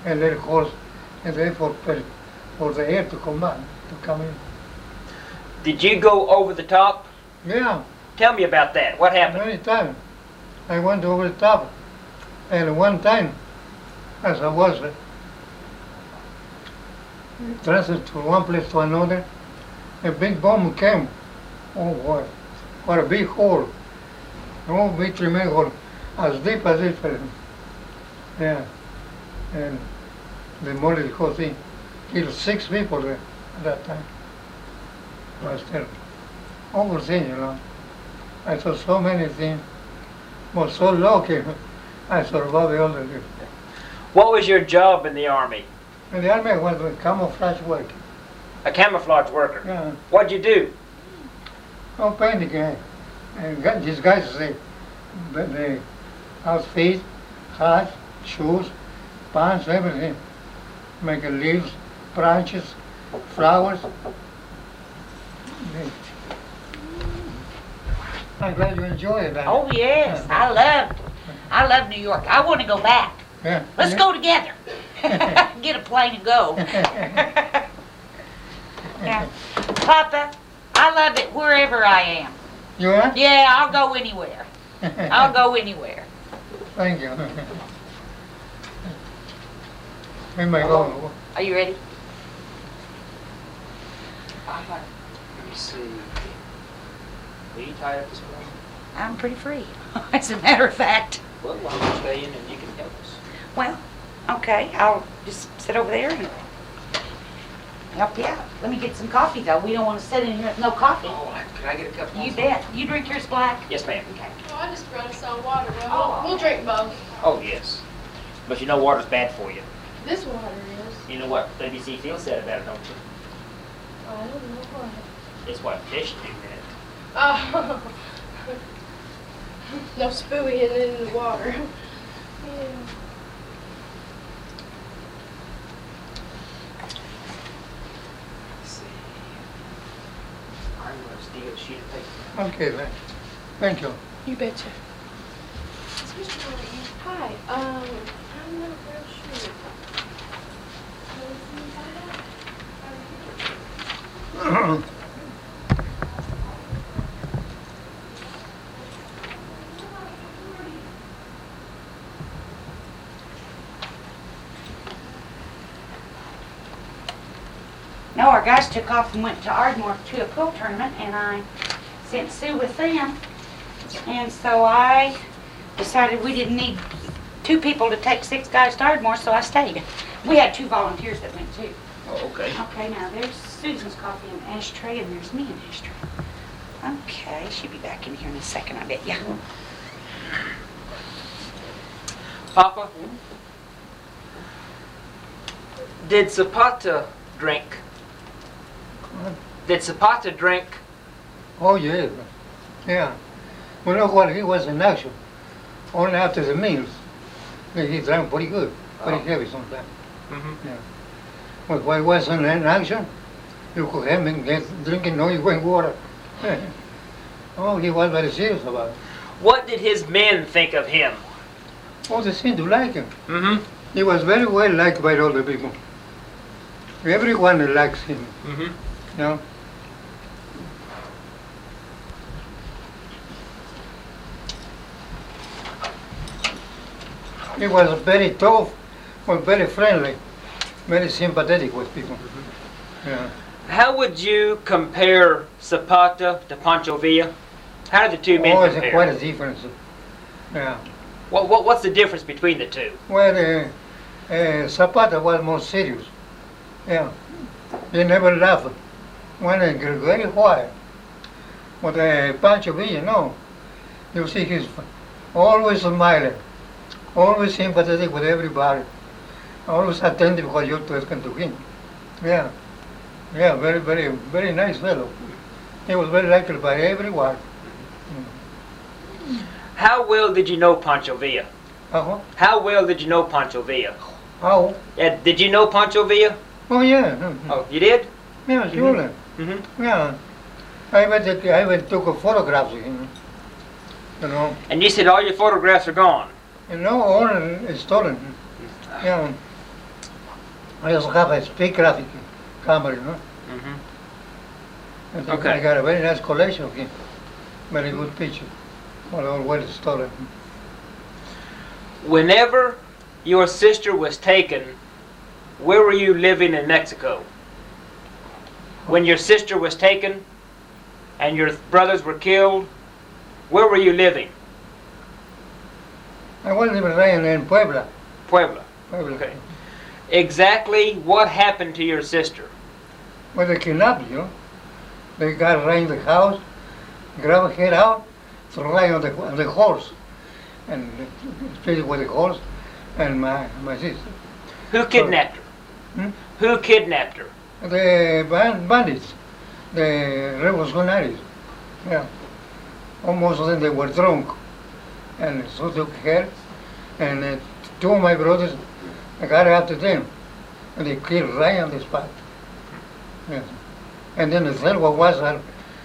And little holes, and then for the air to come in. Did you go over the top? Yeah, Tell me about that. What happened? many times. I went over the top, and one time, as I was transferred from one place to another, a big bomb came. Oh boy, what a big hole. Oh, big tremendous hole, as deep as it fell. Yeah, and the molly whole thing killed 6 people there at that time. It was terrible. Awful thing, I saw so many things. Was so lucky. I survived all of it. What was your job in the Army? In the army, I was a camouflage work. A camouflage worker. Yeah. What'd you do? No panic. And these guys say, the outfit, hats, shoes, pants, everything. Make leaves, branches, flowers. I'm glad you enjoy that. Oh yes, I love New York. I want to go back. Yeah. Let's go together. Get a plane and go. Yeah. Papa, I love it wherever I am. You are? Yeah, I'll go anywhere. I'll go anywhere. Thank you. We may go. Are you ready? Let me see. Are you tied up this morning? I'm pretty free. As a matter of fact. Well, why don't you stay in and you can help us? Well, okay, I'll just sit over there and help you out. Let me get some coffee though. We don't want to sit in here with no coffee. Oh, can I get a cup of You coffee? bet. You drink yours black? Yes, ma'am. Okay. Oh, I just brought us some water, but Oh. we'll drink both. Oh, yes. But you know water's bad for you. This water is. You know what BBC Field said about it, don't you? I don't know what. It's what fish do in it. Oh. No spooey in the water. Yeah. Let's see. steal a sheet of paper. Okay, man. Thank you. You betcha. Hi. I'm not real sure. No, our guys took off and went to Ardmore to a pool tournament, and I sent Sue with them. And so I decided we didn't need 2 people to take 6 guys to Ardmore, so I stayed. We had 2 volunteers that went too. Oh, okay. Okay, now there's Susan's coffee and ashtray, and there's me an ashtray. Okay, she'll be back in here in a second, I bet ya. Papa, did Zapata drink? Did Zapata drink? Oh, yeah. Yeah. Well, no, while he was in action, only after the meals, he drank pretty good, pretty heavy sometimes. Mm-hmm. Yeah. But while he was in action, you could have him get drinking no drink water. Oh, he was very serious about it. What did his men think of him? Oh, they seemed to like him. Mm-hmm. He was very well liked by all the people. Everyone likes him, Mm-hmm. you know. He was very tough, but very friendly, very sympathetic with people. Yeah. How would you compare Zapata to Pancho Villa? How do the 2 men Oh, it's compare? quite a difference. Yeah. What's the difference between the 2? Well, Zapata was more serious. Yeah. He never laughed. When he got very quiet. But Pancho Villa, no. You see, he's always smiling, always sympathetic with everybody, always attentive what you're talking to him. Yeah. Yeah, very, very, very nice fellow. He was very liked by everyone. How well did you know Pancho Villa? Uh-huh. How well did you know Pancho Villa? How? Yeah, did you know Pancho Villa? Oh, yeah. Mhm. Oh, you did? Yeah, sure. Mm-hmm. Yeah. I even took a photographs of him. You know. And you said all your photographs are gone. You know, all is stolen. Yeah. I also have a speed graphic camera, you know. Mm-hmm. And Okay. I got a very nice collection of him. Very good picture. All well stolen. Whenever your sister was taken, where were you living in Mexico? When your sister was taken and your brothers were killed, where were you living? I was living right in Puebla. Puebla. Puebla. Okay. Exactly what happened to your sister? Well, they kidnapped you. They got right in the house, grabbed her out, threw right on the horse, and especially with the horse and my sister. Who kidnapped her? Hmm? Who kidnapped her? The bandits, the revolutionaries, yeah. Almost of them they were drunk, and so took her, and 2 of my brothers, I got after them, and they killed right on the spot. Yes. And then the third one was I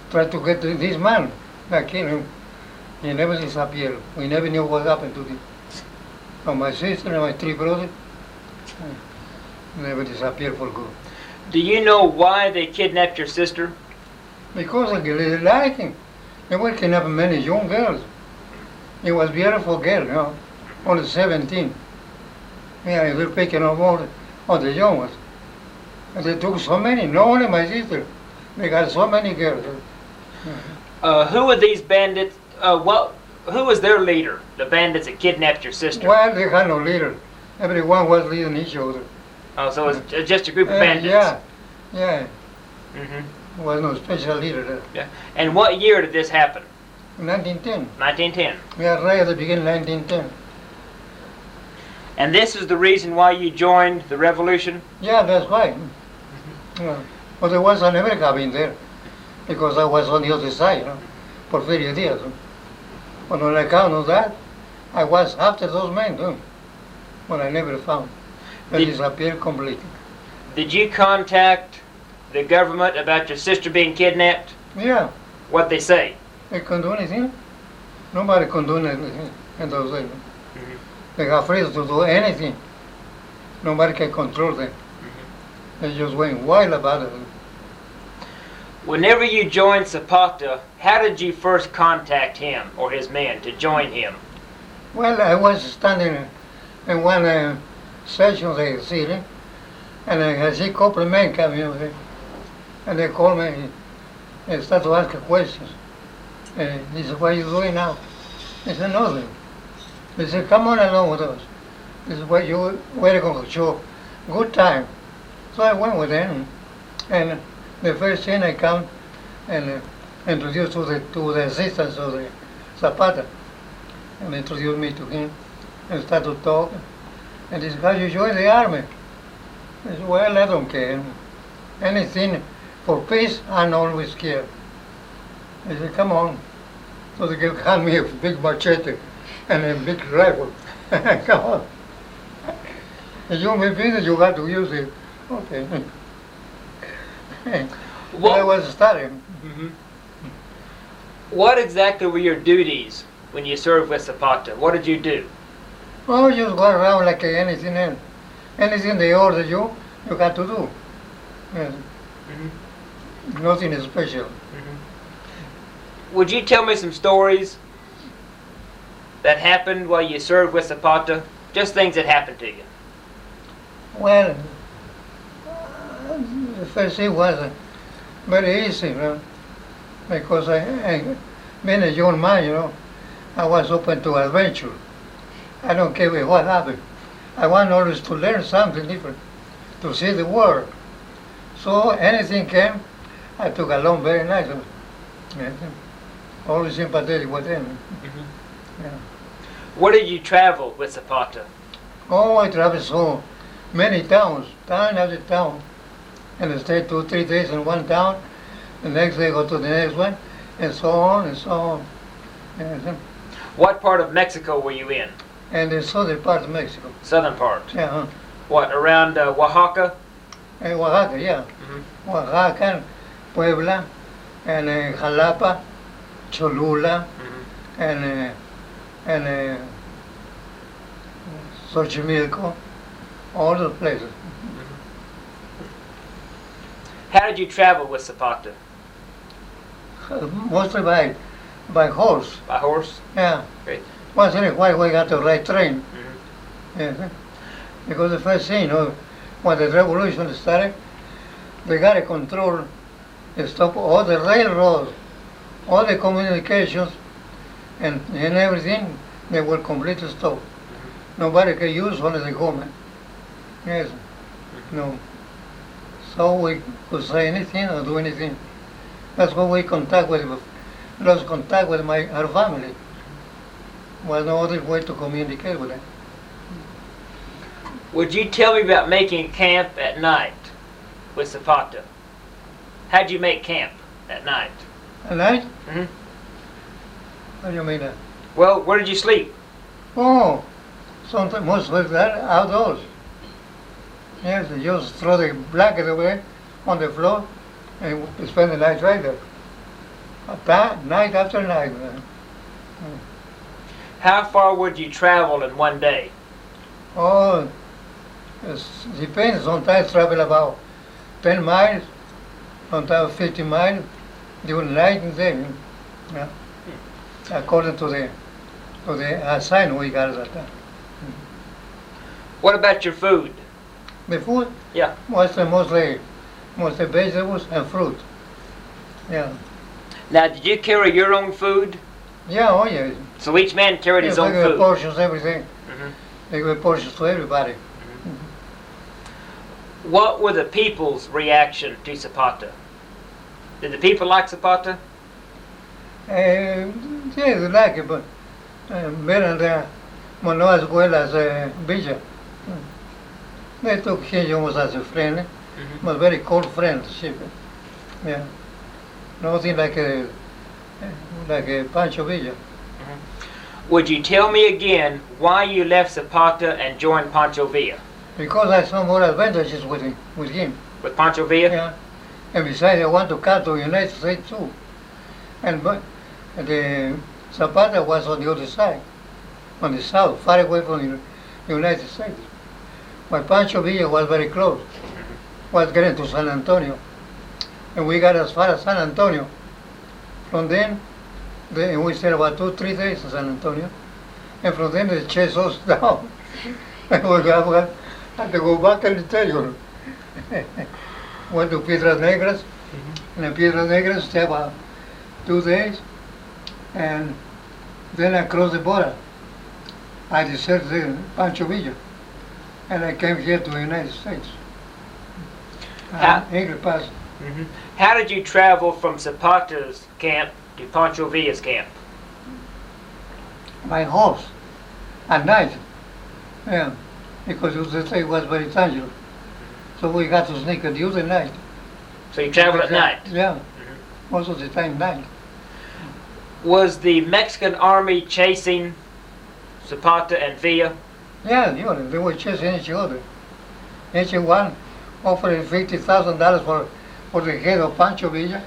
tried to get this man, I killed him. He never disappeared. We never knew what happened to him. So my sister and my 3 brothers never disappeared for good. Do you know why they kidnapped your sister? Because they liked him. They were kidnapping many young girls. He was a beautiful girl, you know, only 17. Yeah, they were picking up all the young ones. And they took so many, not only my sister. They got so many girls. Who were these bandits? Who was their leader? The bandits that kidnapped your sister? Well, they had no leader. Everyone was leading each other. Oh, so it was just a group of bandits. Yeah. Mm-hmm. There was no special leader there. Yeah. And what year did this happen? 1910. 1910. Yeah, right at the beginning, 1910. And this is the reason why you joined the revolution? Yeah, that's right. Yeah. But there was I never been there because I was on the other side, you know, for 30 years. But on account of that, I was after those men, too. But I never found. They disappeared completely. Did you contact the government about your sister being kidnapped? Yeah, What they say? They couldn't do anything. Nobody could do anything in those days. They got free to do anything. Nobody can control them. They just went wild about it. Whenever you joined Zapata, how did you first contact him or his men to join him? Well, I was standing in one section of the city, and I see a couple of men coming in, and they called me and started to ask questions. And he said, "What are you doing now?" I said, "Nothing." They said, "Come on along with us. This is what we're going to show good time." So I went with them, and the first thing I come and introduced to the assistants of the Zapata, and introduced me to him, and started to talk. And he said, "How you join the army?" I said, "Well, I don't care. Anything for peace, I'm always here." I said, "Come on." So they hand me a big machete and a big rifle. Come on. If you may finish, you got to use it. Okay. Well, I was starting. What exactly were your duties when you served with Zapata? What did you do? Oh, you just go around like anything else. Anything they order you, you got to do. Yes. Nothing special. Would you tell me some stories that happened while you served with Zapata? Just things that happened to you. Well, the first thing was very easy, you know, because I being a young man, you know, I was open to adventure. I don't care what happened. I want always to learn something different, to see the world. So anything came, I took along very nicely. Yes. Always sympathetic with them. Yeah. Where did you travel with Zapata? Oh, I traveled so many towns, town after town. And I stayed 2 or 3 days in one town, the next day go to the next one, and so on and so on. Yes. What part of Mexico were you in? And the southern part of Mexico. Southern part. Yeah. What, around Oaxaca? And Oaxaca, yeah. Oaxaca, Puebla, and Jalapa, Cholula, and Xochimilco, all the places. How did you travel with Zapata? Mostly by horse. By horse? Yeah. Great. Once in a while we got the right train. Yes. Because the first thing, you know, when the revolution started, they got to control and stop all the railroads, all the communications, and everything. They were completely stopped. Nobody can use only the government. Yes. No. So we could say anything or do anything. That's why we lost contact with our family. Was no other way to communicate with them. Would you tell me about making camp at night with Zapata? How'd you make camp at night? At night? Mm-hmm. What do you mean that? Well, where did you sleep? Oh, sometimes most of that outdoors. Yes, they just throw the blanket away on the floor and spend the night right there. Night after night. How far would you travel in one day? Oh, it depends. Sometimes travel about 10 miles, sometimes 50 miles during the night and day. Yeah. According to the assignment we got at that time. What about your food? The food? Yeah. Mostly vegetables and fruit. Yeah. Now, did you carry your own food? Yeah, oh yeah. So each man carried his own They give food? portions, everything. They give portions to everybody. What were the people's reaction to Zapata? Did the people like Zapata? Yeah, they like it, but better than no as well as Villa. They took him almost as a friend, but very cold friendship. Yeah. Nothing like a Pancho Villa. Would you tell me again why you left Zapata and joined Pancho Villa? Because I saw more advantages with him. With Pancho Villa? Yeah. And besides, I want to come to the United States too. but the Zapata was on the other side, on the south, far away from the United States. But Pancho Villa was very close, was getting to San Antonio. And we got as far as San Antonio. From then we stayed about 2-3 days in San Antonio. And from then they chased us down. And we had to go back and tell you. Went to Piedras Negras. And in Piedras Negras stayed about 2 days. And then I crossed the border. I deserted Pancho Villa. And I came here to the United States. Ingrid Pass. How did you travel from Zapata's camp to Pancho Villa's camp? By horse, at night. Yeah, because the state was very dangerous. So we had to sneak at the other night. So you traveled at night? Yeah, most of the time night. Was the Mexican army chasing Zapata and Villa? Yeah, they were chasing each other. Each one offering $50,000 for the head of Pancho Villa,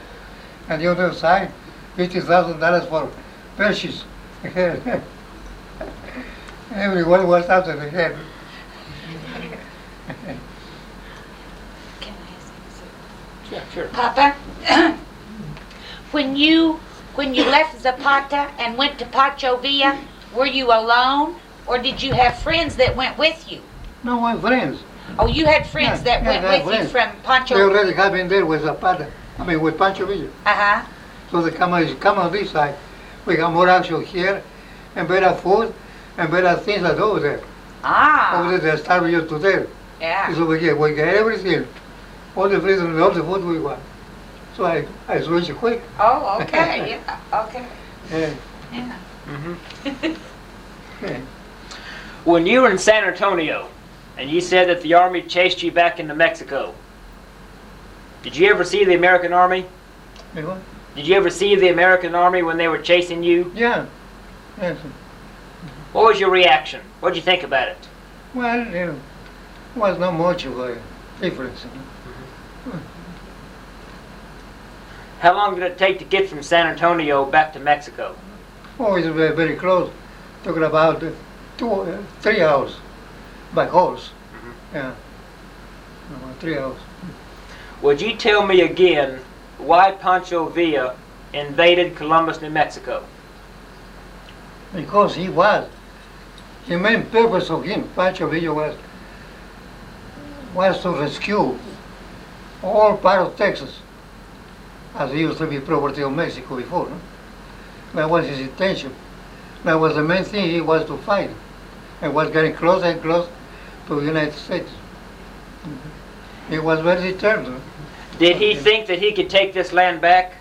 and the other side, $50,000 for purchase. Everyone was after the head. Can I ask you something? Yeah, sure. Papa, when you left Zapata and went to Pancho Villa, were you alone, or did you have friends that went with you? No, my friends. Oh, you had friends that went I had with you friends. from Pancho. They already had been there with Zapata. With Pancho Villa. Uh-huh. So they come on this side. We got more action here, and better food, and better things than over there. Ah. Over there, they starve you to death. Yeah. So we get everything, all the freedom, all the food we want. So I switch quick. Oh, okay. Yeah. Okay. Yeah. Yeah. Yeah. When you were in San Antonio, and you said that the army chased you back into Mexico, did you ever see the American army? You what? Did you ever see the American army when they were chasing you? Yeah. Yes. What was your reaction? What did you think about it? Well, was not much of a difference. How long did it take to get from San Antonio back to Mexico? Oh, it's very, very close. Talking about 3 hours by horse. Yeah. About 3 hours. Would you tell me again why Pancho Villa invaded Columbus, New Mexico? Because he was. The main purpose of him, Pancho Villa, was to rescue all part of Texas, as it used to be property of Mexico before. No? That was his intention. That was the main thing he was to fight, and was getting closer and closer to the United States. He was very determined. Did he think that he could take this land back?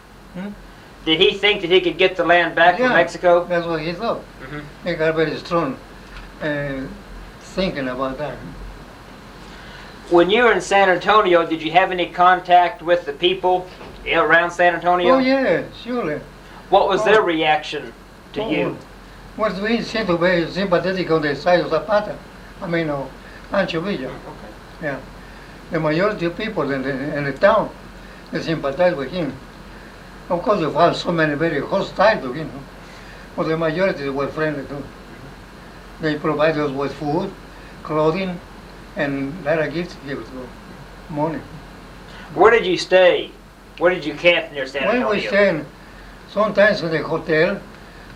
Did he think that he could get the land back from Mexico? That's what he thought. He got very strong thinking about that. When you were in San Antonio, did you have any contact with the people around San Antonio? Oh yeah, surely. What was their reaction to you? Was we seem to be sympathetic on the side of Zapata. Pancho Villa. Yeah. The majority of people in the town, they sympathize with him. Of course, there were so many very hostile to him, but the majority were friendly too. They provided us with food, clothing, and a lot of gifts to give us money. Where did you stay? Where did you camp near San Antonio? Well, we stayed sometimes in the hotel,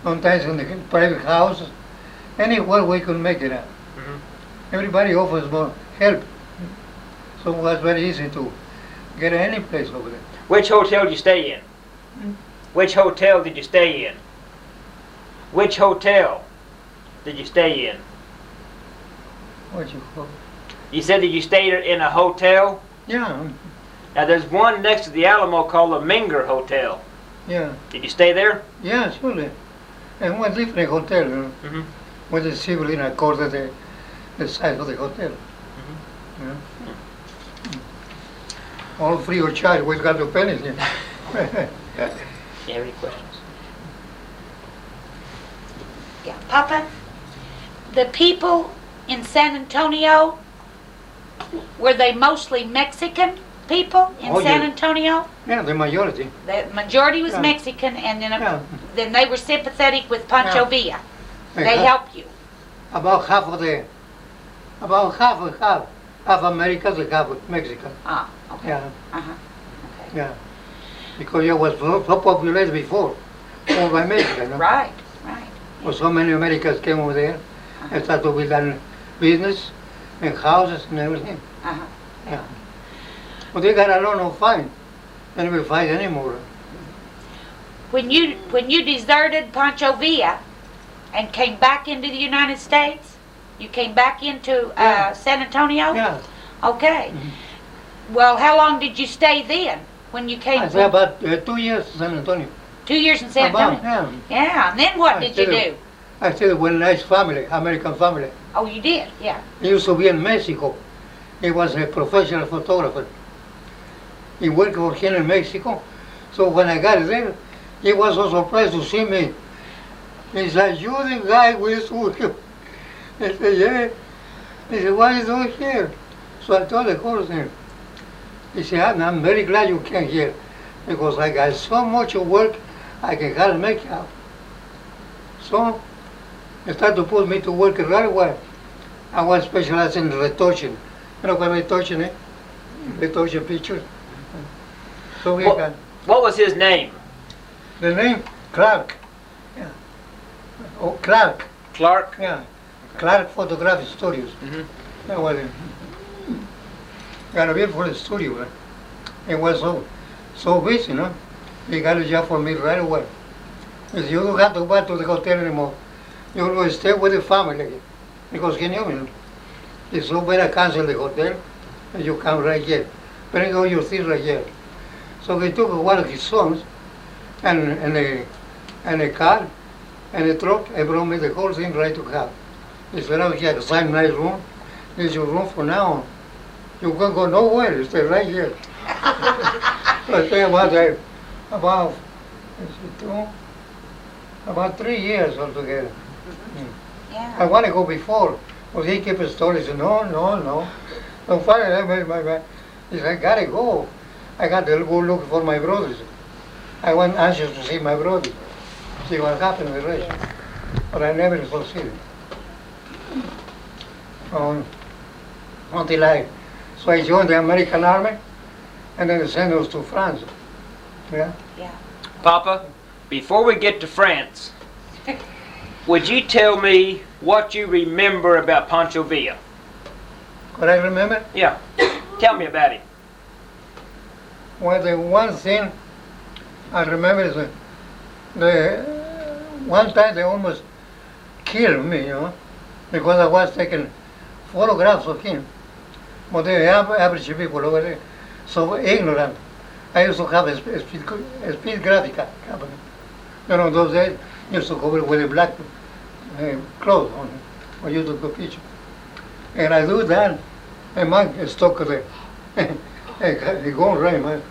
sometimes in the private house, anywhere we could make it out. Everybody offers more help, so it was very easy to get any place over there. Which hotel did you stay in? Which hotel did you stay in? Which hotel did you stay in? What you call? You said that you stayed in a hotel? Yeah, Now there's one next to the Alamo called the Minger Hotel. yeah, Did you stay there? yeah, surely. And one different hotel, with the civil in according to the size of the hotel. Yeah. All free of charge, we got to pay anything. You have any questions? Yeah. Papa, the people in San Antonio, were they mostly Mexican? people in Oh, San yeah. Antonio? Yeah, the majority. The majority was Yeah. Mexican, and then Yeah. then they were sympathetic with Pancho Yeah. Villa. Like They that. helped you. About half and half. Half Americans and half Mexican. Ah, okay. Yeah, Uh-huh. yeah. Because it was so populated before, all by Mexican. No? Right, right. Well, so many Americans came over there and started to build business and houses and everything. Uh-huh. Yeah. But they got along no fine. They never fight anymore. When you deserted Pancho Villa and came back into the United States, you came back into Yeah. San Antonio? Yeah. Okay. Well, how long did you stay then when you came? I stayed about 2 years in San Antonio. 2 years in San About, Antonio? yeah. Yeah, and then what I did you stayed- do? I stayed with a nice family, American family. Oh, you did? Yeah. He used to be in Mexico. He was a professional photographer. He worked for him in Mexico. So when I got there, he was so surprised to see me. He said, "You the guy we used to work with?" I said, "Yeah." He said, "What are you doing here?" So I told the whole thing. He said, I'm very glad you came here because I got so much work I can hardly make it out." So he started to put me to work right away. I was specialized in retouching. You know what retouching is? Retouching pictures. So we got What was his name? the name Clark. Yeah. Oh, Clark. Clark? Yeah. Clark Photography Studios. Mhm. That was it. Got a beautiful studio. It was so busy, no? He got a job for me right away. He said, "You don't have to go back to the hotel anymore. You will stay with the family." Because he knew me. He said, "So better cancel the hotel and you come right here. Bring all your things right here." So he took one of his sons and a car and a truck and brought me the whole thing right to have. He said, "Oh, here, it's a nice room. This is your room for now. You can't go nowhere. You stay right here." So I stayed about 3 years altogether. I Yeah. want to go before, but he kept a story. He said, no. So finally, he said, "I gotta go. I got to go look for my brothers. I went anxious to see my brothers, see what happened with the rest. But I never succeeded. So I joined the American Army, and then they sent us to France. Yeah. Yeah. Papa, before we get to France, would you tell me what you remember about Pancho Villa? Could I remember? Yeah. Tell me about him. Well, the one thing I remember is the one time they almost killed me, because I was taking photographs of him. But the average people over there, so ignorant. I used to have a speed graphic company. Those days, used to cover with a black clothes on when you took a picture. And I do that, and man stuck there. He going right, man.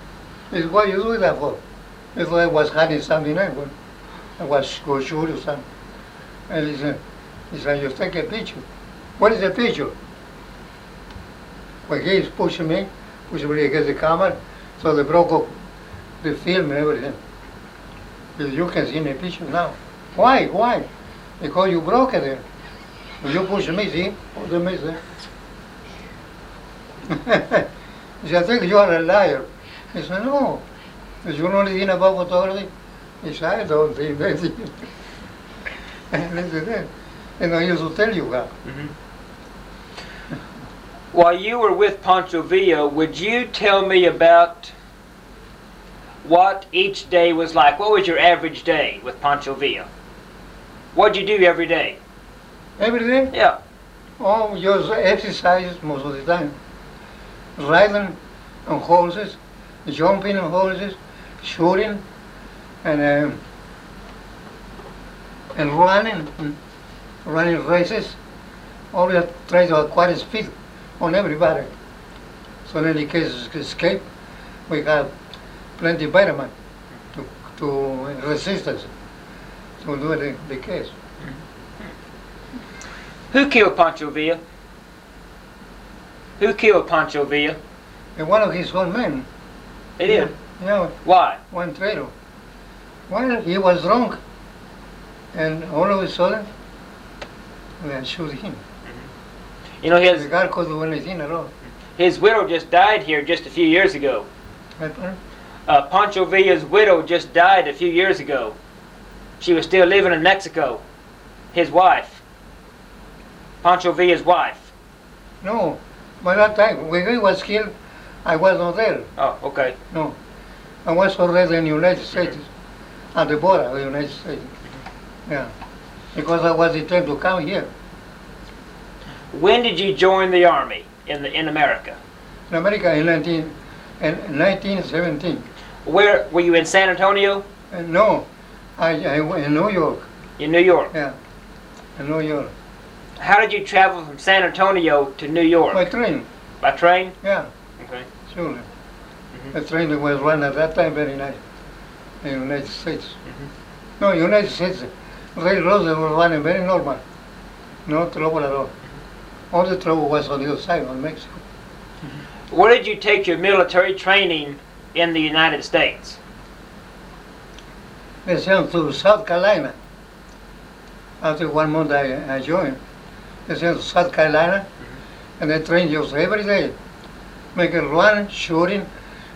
He said, "What you do that for?" He thought I was hiding something else. I was going to shoot or something. And he said, "You take a picture." "What is the picture?" When he's pushing me against the camera, so they broke up the film and everything. He said, "You can see the picture now." Why? Because you broke it there. When you push me, see? What's the mess there? He said, "I think you are a liar." He said, "No. You know anything about photography?" He said, "I don't think that." And I used to tell you that. While you were with Pancho Villa, would you tell me about what each day was like? What was your average day with Pancho Villa? What'd you do every day? Every day? Yeah. Oh, just exercises most of the time. Riding on horses, jumping on horses, shooting, and running races. Always try to acquire speed on everybody. So in any case escape, we have plenty of vitamin to resist us, to do the case. Who killed Pancho Villa? Who killed Pancho Villa? And one of his own men. They did. Yeah, Why? one traitor. Well, he was drunk, and all of a sudden, they shoot him. You know, The guy couldn't do anything at all. his widow just died here just a few years ago. Right, huh? Pancho Villa's widow just died a few years ago. She was still living in Mexico. His wife. Pancho Villa's wife. No, by that time, when he was killed, I was not there. Oh, okay. No, I was already in the United States, at the border of the United States. Yeah, because I was determined to come here. When did you join the army in America? In America in 1917. Where were you, in San Antonio? No, I went in New York. In New York. Yeah, in New York. How did you travel from San Antonio to New York? By train. By train? Yeah, Okay. sure. The train that was run at that time very nice in the United States. No, United States railroads were running very normal. No trouble at all. All the trouble was on the other side, on Mexico. Where did you take your military training in the United States? They sent to South Carolina. After 1 month I joined. They sent to South Carolina, and they trained us every day. Making run, shooting,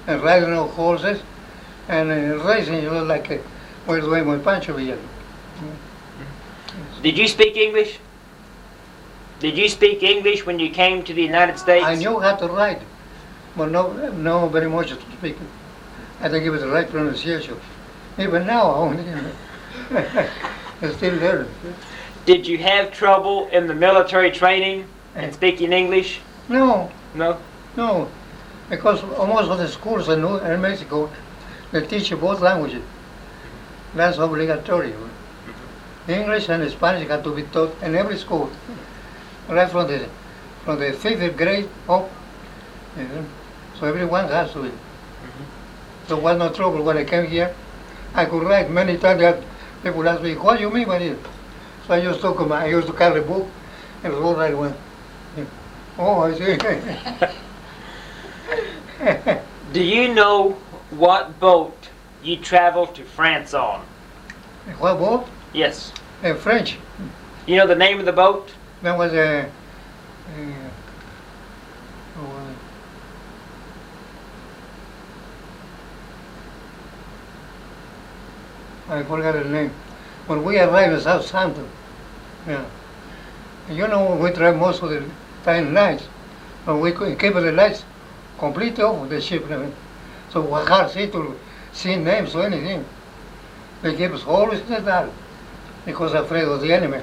and riding on horses, and racing, like we're doing with Pancho Villa. Did you speak English? Did you speak English when you came to the United States? I knew how to ride, but no very much to speak. I think it was the right pronunciation. Even now, I only I still learn. Did you have trouble in the military training and speaking English? No, No? no, because almost all the schools in Mexico, they teach both languages. That's obligatory. English and Spanish got to be taught in every school, right from the 5th grade up. So everyone has to. So was no trouble when I came here. I could write many times. That people ask me, "What do you mean by it?" So I used to carry a book and wrote right away. Oh, I see. Do you know what boat you traveled to France on? What boat? Yes. French. You know the name of the boat? That was I forgot the name. When we arrived in Southampton, yeah. You know, we drive most of the time nights, but we could keep the lights completely off the ship. So we hard to see names or anything. They keep us always in the dark because afraid of the enemy.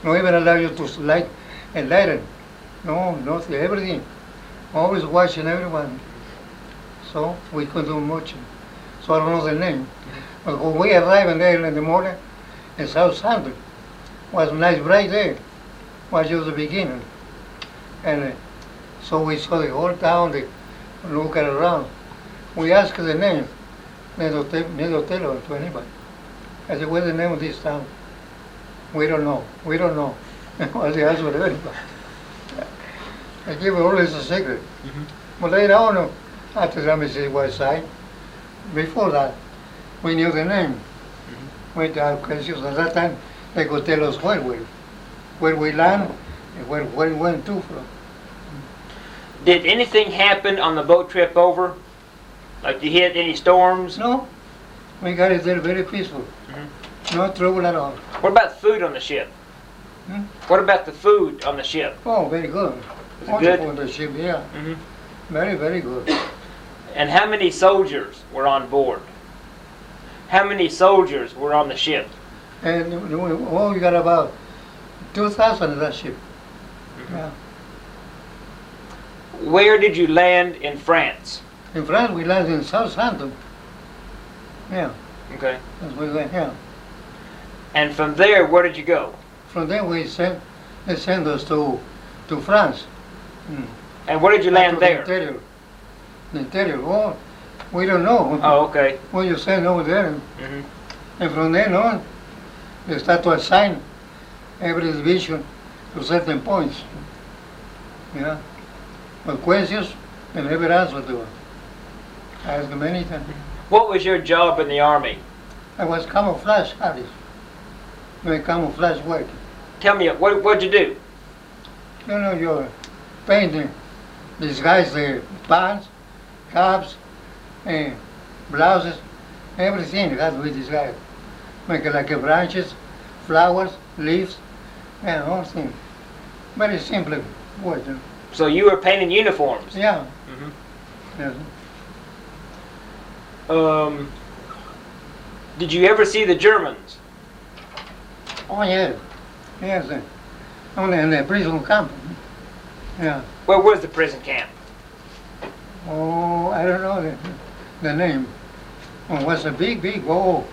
No even allow you to light and lighten. No, nothing, everything. Always watching everyone. So we couldn't do much. So I don't know the name. But when we arrived there in the morning in Southampton, was a nice bright day. Was just the beginning. And so we saw the whole town, they look around. We asked the name. They don't tell it to anybody. I said, what's the name of this town? We don't know. We don't know. Was the answer to anybody. I give it always a secret. But later on, after that, we said, what side? Before that, we knew the name. We had questions at that time. They could tell us where we land, and where we went to from. Did anything happen on the boat trip over? Like you hit any storms? No, we got it there very peaceful. No trouble at all. What about food on the ship? Hmm? What about the food on the ship? Oh, very good. Was it good? On the ship, yeah. Very, very good. And how many soldiers were on board? How many soldiers were on the ship? And we got about 2,000 in that ship. Yeah. Where did you land in France? In France, we landed in Southampton. Yeah, Okay. that's where we went. Yeah. And from there, where did you go? From there, they sent us to France. And where did you land To there? The interior. Oh, we don't know. Oh, okay. Well, you send over there, and from then on, they start to assign every division to certain points. Yeah. But questions, and never answered to her. I asked him many times. What was your job in the Army? I was camouflage artist, doing camouflage work. Tell me, what'd you do? You know, you're painting, disguise the pants, caps, and blouses, everything has to be disguised. Make it like branches, flowers, leaves, and all things. Very simple work. You know. So you were painting uniforms? Yeah. Mhm. Yes. Did you ever see the Germans? Oh, yes. Yes. Only in the prison camp. Yeah. Where was the prison camp? Oh, I don't know the name. It was a big wall.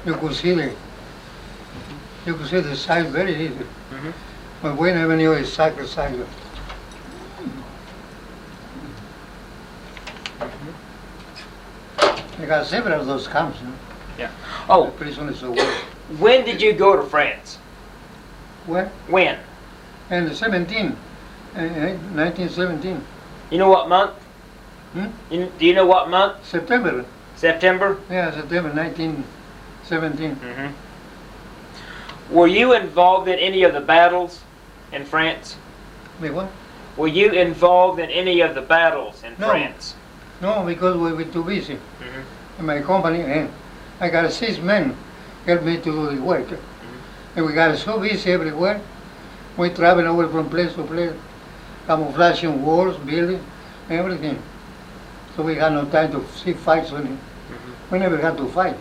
You could see the size very easy. Mhm. But we never knew exactly size. They got several of those camps, you know. Yeah. The Oh, prison is so well. when did you go to France? Well, When? in the 1917, You know what month? Hmm? Do you know what month? September. September? Yeah, September 1917. Mm-hmm. Were you involved in any of the battles in France? The what? Were you involved in any of the battles in No. France? No, because we were too busy. Mm-hmm. In my company, and I got 6 men help me to do the work. And we got so busy everywhere. We travel over from place to place, camouflaging walls, buildings, everything. So we had no time to see fights on it. We never had to fight.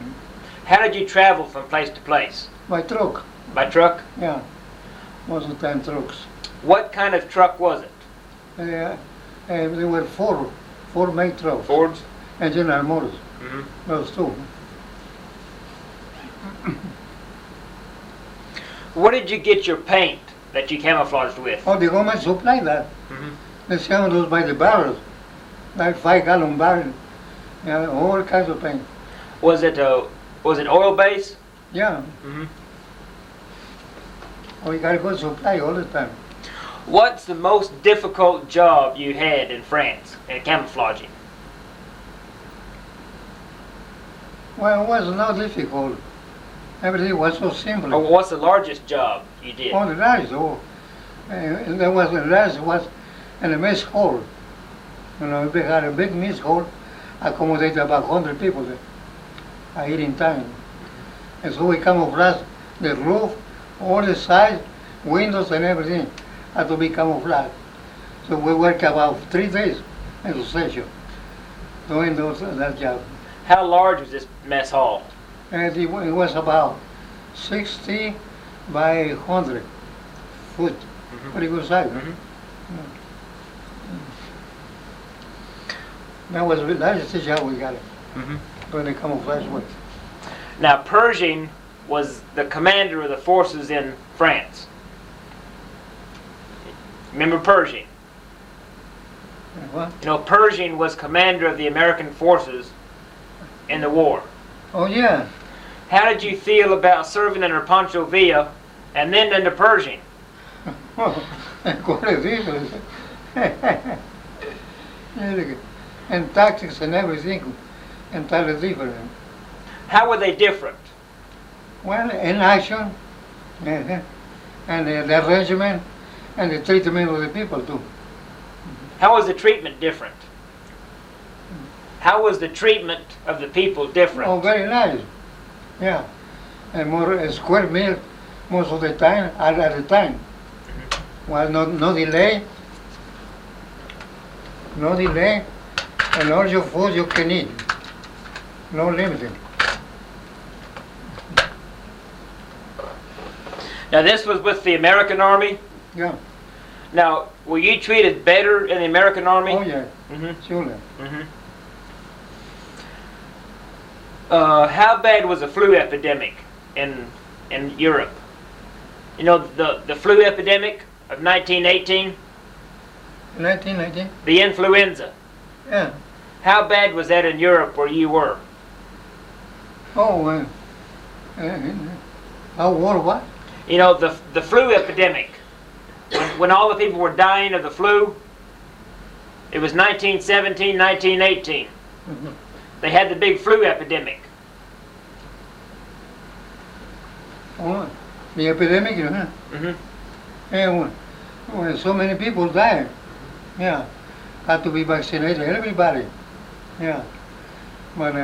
How did you travel from place to place? By truck, By truck? yeah. Most of the time trucks. What kind of truck was it? There were four main trucks. Fords? And General Motors, Mm-hmm. those two. Where did you get your paint that you camouflaged with? Oh, the government supplied that. Mm-hmm. They sell those by the barrels, like 5-gallon barrel, yeah, all kinds of paint. Was it oil base? Yeah, Mm-hmm. we got a good supply all the time. What's the most difficult job you had in France in camouflaging? Well, it was not difficult. Everything was so simple. Or what's the largest job you did? Oh, the rice, there was the rice was in a mess hall. You know, we had a big mess hall, accommodated about 100 people there, eating time. And so we camouflaged the roof, all the sides, windows and everything had to be camouflaged. So we worked about 3 days in the session doing that job. How large was this mess hall? And it was about 60 by 100 foot. Pretty good size. Mhm. That was the largest job we got Mm-hmm. doing the camouflage work. Now, Pershing was the commander of the forces in France. Remember Pershing? What? You know, Pershing was commander of the American forces in the war. Oh yeah. How did you feel about serving under Pancho Villa and then under Pershing? Oh, quite different. And tactics and everything entirely different. How were they different? Well, in action, and the arrangement and the treatment of the people too. How was the treatment different? How was the treatment of the people different? Oh, very nice. Yeah. And more square meal most of the time, at a time. Well, no delay. No delay. And all your food you can eat. No limiting. Now, this was with the American Army. Yeah. Now, were you treated better in the American Army? Oh, yeah. Mm-hmm. Sure. Mm-hmm. How bad was the flu epidemic in Europe? You know, the flu epidemic of 1918? 1919? The influenza. Yeah. How bad was that in Europe where you were? Oh, how war what? You know, the flu epidemic. When all the people were dying of the flu, It was 1917, 1918. Mhm. They had the big flu epidemic. Oh, the epidemic, you know. Hmm. And when so many people died, yeah, had to be vaccinated, everybody, yeah. But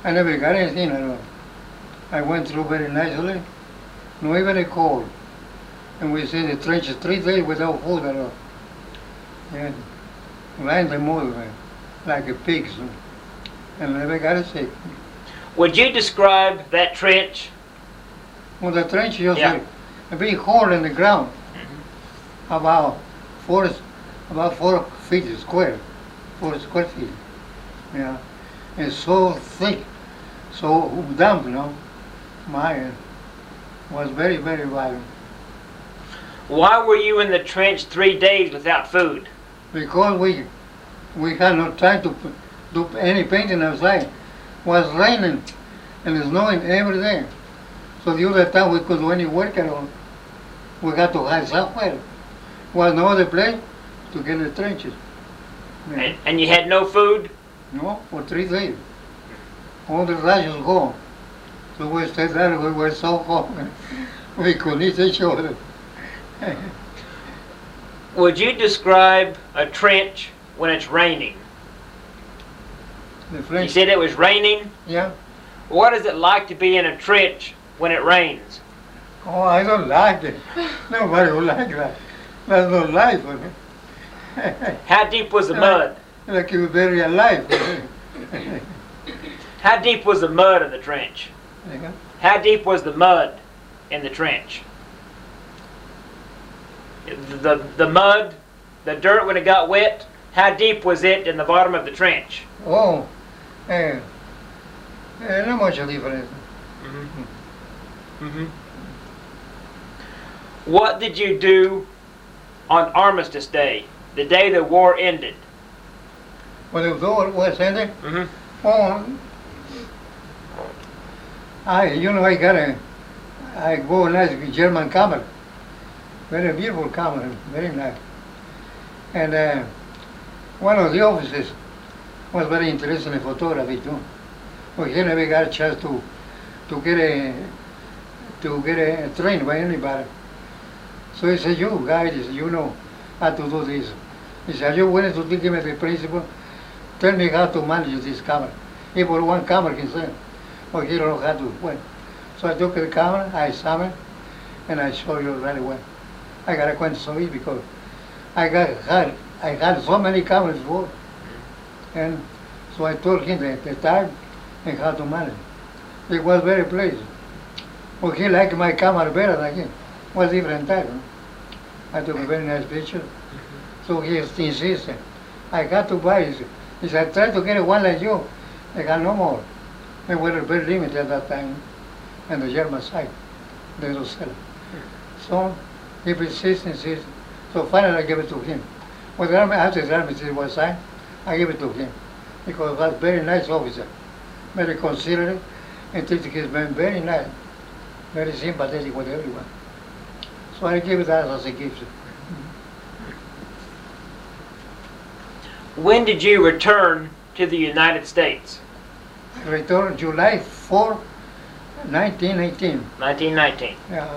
I never got anything at all. I went through very nicely, no even a cold. And we stayed in the trenches 3 days without food at all. And lying the mud like a pig, so, and never got sick. Would you describe that trench? Well, the trench is Yeah. a big hole in the ground, about 4 feet square, 4 square feet. Yeah, it's so thick, so damp, you know. Mine was very, very violent Why were you in the trench 3 days without food? because we had no time to do any painting outside. It was raining and snowing every day. So the other time we could do any work at all. We had to hide somewhere. Was no other place to get in the trenches. Yeah. And you had no food? No, for 3 days. All the rations gone. So we stayed there, we were so hot. We couldn't eat each other. Would you describe a trench when it's raining? The You French, said it was raining. yeah. What is it like to be in a trench when it rains? Oh, I don't like it. Nobody would like that. That's not life. How deep was the mud? Like you were very alive. How deep was the mud in the trench? How deep was the mud in the trench? The mud, the dirt when it got wet, how deep was it in the bottom of the trench? Oh, not much difference. Mm-hmm. What did you do on Armistice Day, the day the war ended? When the door was ended, Mm-hmm. oh, I go nice German camera, very beautiful camera, very nice. And one of the officers was very interested in photography too. Well, he never got a chance to get trained by anybody. So he said, "You guys, you know how to do this." He said, "You willing to give me the principle? Tell me how to manage this camera." He bought one camera himself, but he don't know how to. Well, so I took the camera, I examined, and I show you really well. I got acquainted with it because I had so many cameras before, and so I told him the time and how to manage. It was very pleasant. Well, he liked my camera better than him. It was different time. No? I took a very nice picture. So he insisted. I got to buy it. He said, "I tried to get one like you." I got no more. They were very limited at that time. And the German side, they don't sell it. So he insisted. So finally I gave it to him. When the army, after the army was signed, I gave it to him. Because he was a very nice officer, very considerate, and treated his men very nice, very sympathetic with everyone. So I gave it as a gift. When did you return to the United States? I returned July 4, 1918. 1919. Yeah.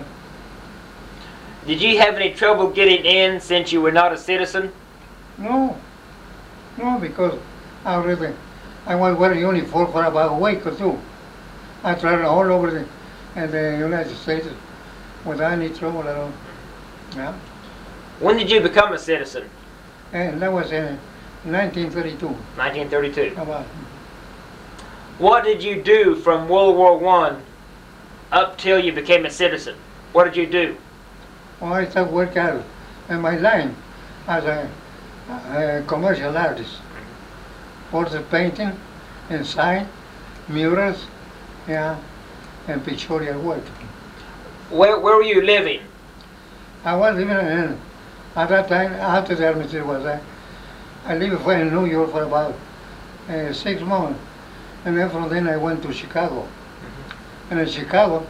Did you have any trouble getting in since you were not a citizen? No, because I was wearing uniform for about a week or two. I traveled all over the United States without any trouble at all. Yeah. When did you become a citizen? And that was in 1932. 1932. About. What did you do from World War I up till you became a citizen? What did you do? Well, I started working out in my line as a commercial artist. Portrait painting, and sign, murals, yeah, and pictorial work. Where were you living? I was living at that time, after the armistice was there, I lived in New York for about 6 months. And then from then I went to Chicago. And in Chicago,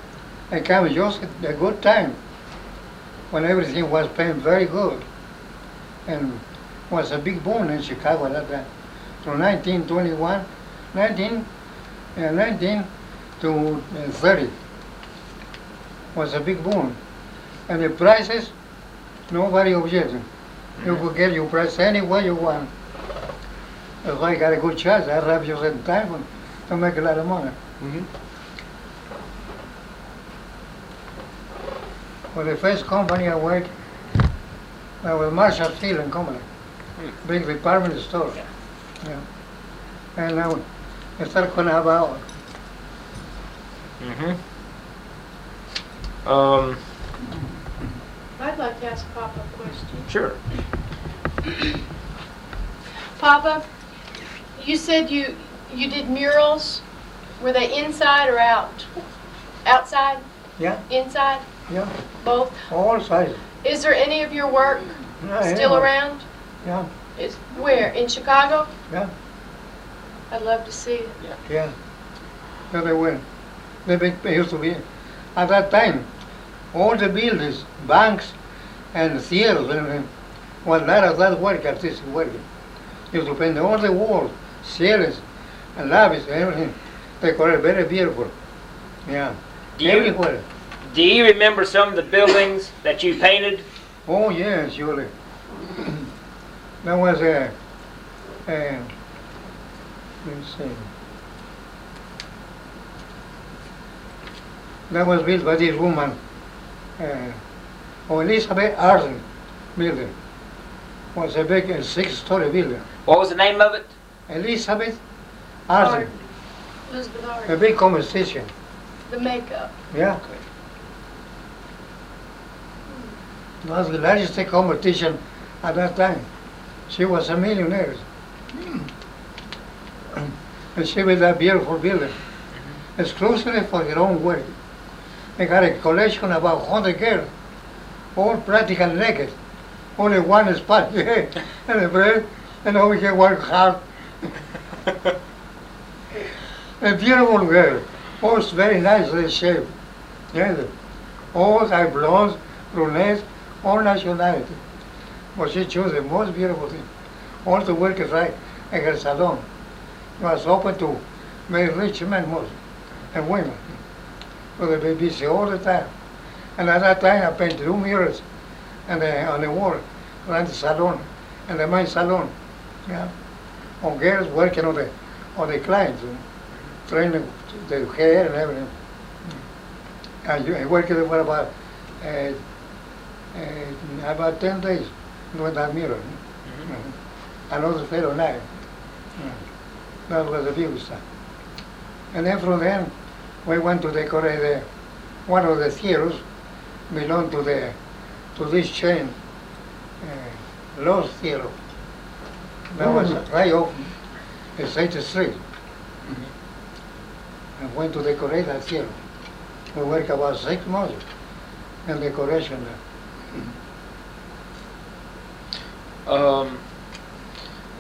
I came just at a good time, when everything was paying very good. And was a big boom in Chicago at that time. From 1921, 19 to 30 was a big boom. And the prices, nobody objected. You could get your price any way you want. If I got a good chance, I have just in time to make a lot of money. For the first company I worked, that was Marshall Steel and Company, big department store. Yeah. And I started going about. I'd like to ask Papa a question. Sure. Papa, you said you did murals. Were they inside or out? Outside? Yeah, Inside? yeah, Both? all sizes. Is there any of your work Yeah, still yeah. around? Yeah, Is where? In Chicago? yeah, I'd love to see it. yeah. So they went. They used to be, at that time, all the buildings, banks, and theaters, and everything, was a lot of that work, artistic work. Used to paint all the walls, ceilings, and lobbies, and everything. They call it very beautiful. Yeah, Do you, everywhere. do you remember some of the buildings that you painted? Oh, yeah, surely. That was let's see. That was built by this woman, Elizabeth Arden building. Was a big 6-story building. What was the name of it? Elizabeth Arden, Elizabeth a Arden. big conversation. The makeup. Yeah. It was the largest competition at that time. She was a millionaire. And she built that beautiful building, exclusively for her own work. They got a collection of about 100 girls, all practically naked. Only one spot here, and the bread, and over here work hard. A beautiful girl, all very nicely shaped. Yes. All are blondes, brunettes, all nationality. But she chose the most beautiful thing. All the work is right in her salon. It was open to very rich men most, and women. So they were busy all the time. And at that time I painted 2 murals and on the wall around the salon and the main salon. Yeah. On girls working on the clients, training the hair and everything. And I worked there for about 10 days doing that mural. Another fellow night. That was a beautiful stuff. And then from then, we went to decorate one of the theaters belonged to this chain, Lowe's Theater. That was right off the 8th Street. I went to decorate that theater. We worked about 6 months in decoration there.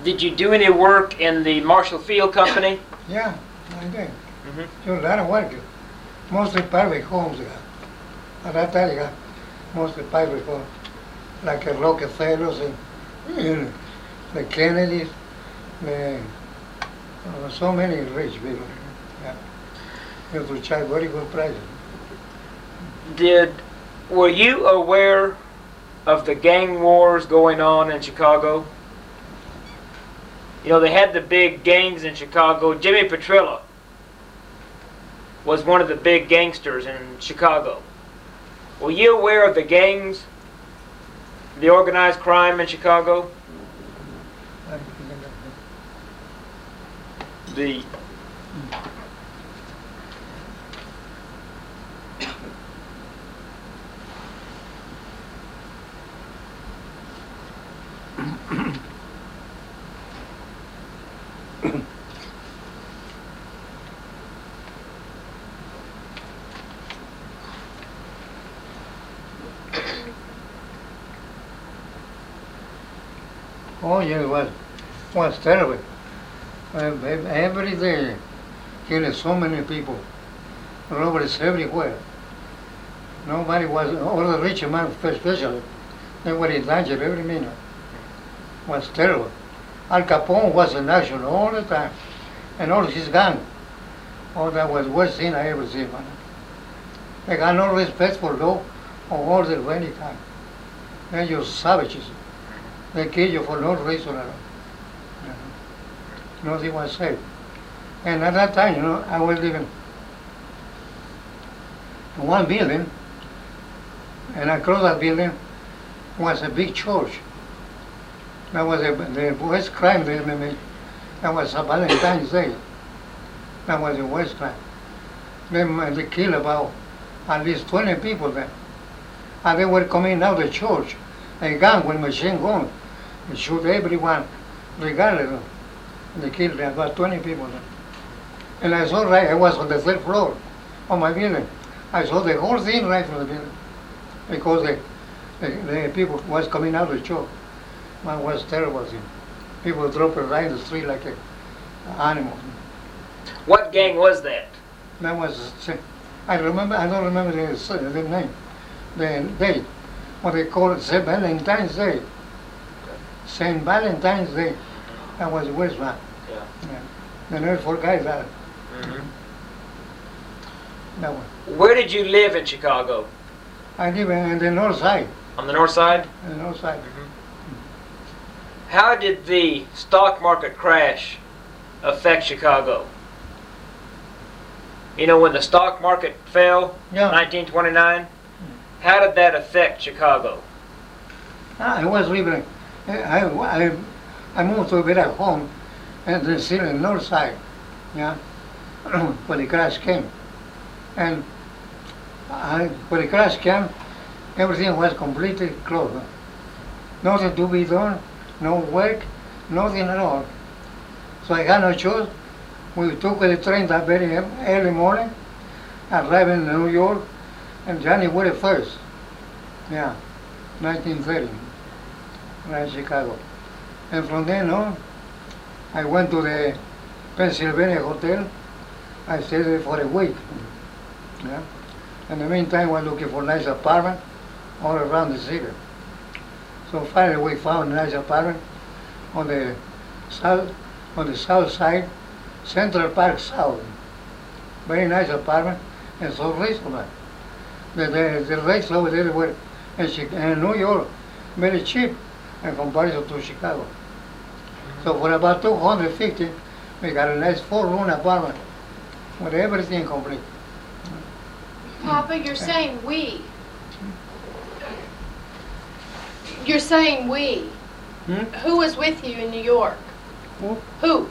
Did you do any work in the Marshall Field Company? Yeah, I did. A lot of work. Mostly private homes. At that time, you got mostly private homes, like the Rockefellers and the Kennedys, so many rich people. Yeah. You have to charge very good prices. Were you aware of the gang wars going on in Chicago? You know, they had the big gangs in Chicago. Jimmy Petrilla was one of the big gangsters in Chicago. Were you aware of the gangs, the organized crime in Chicago? The Oh, yeah, it was terrible. Every day, killing so many people. Robberies everywhere. Nobody was, all the rich men especially, they were in danger every minute. was terrible. Al Capone was in action all the time, and all his gang. Oh, that was the worst thing I ever seen, man. They got no respect for law or order of any kind. They're just savages. They kill you for no reason at all. Nothing was safe. And at that time, I was living in one building, and across that building was a big church. That was the worst crime they ever made. That was a Valentine's Day. That was the worst crime. They killed about at least 20 people there. And they were coming out of the church, a gun with machine gun, and shoot everyone, regardless. They killed about 20 people there. And I saw I was on the third floor of my building. I saw the whole thing right from the building. Because the people was coming out of the church. Man, was terrible thing. People dropped right in the street like animals. What gang was that? That was, I don't remember the name, the date. What they call it, St. Valentine's Day. St. Valentine's Day. That was the worst one. Yeah. I never forgot that. Mm-hmm. That one. Where did you live in Chicago? I live in the north side. On the north side? The north side. How did the stock market crash affect Chicago? When the stock market fell in 1929, how did that affect Chicago? I was living, I moved to a better home, and then still in the north side, when the crash came. And when the crash came, everything was completely closed. Nothing to be done, no work, nothing at all. So I had no choice. We took the train that very early morning, arrived in New York, on January 1st, 1930, right in Chicago. And from then on, I went to the Pennsylvania Hotel. I stayed there for a week. In the meantime, I was looking for a nice apartment all around the city. So finally, we found a nice apartment on the south side, Central Park South. Very nice apartment and so reasonable. The rates over there were in New York very cheap in comparison to Chicago. So for about $250, we got a nice 4-room apartment with everything complete. Papa, you're saying we. You're saying we. Who was with you in New York? Who? Who?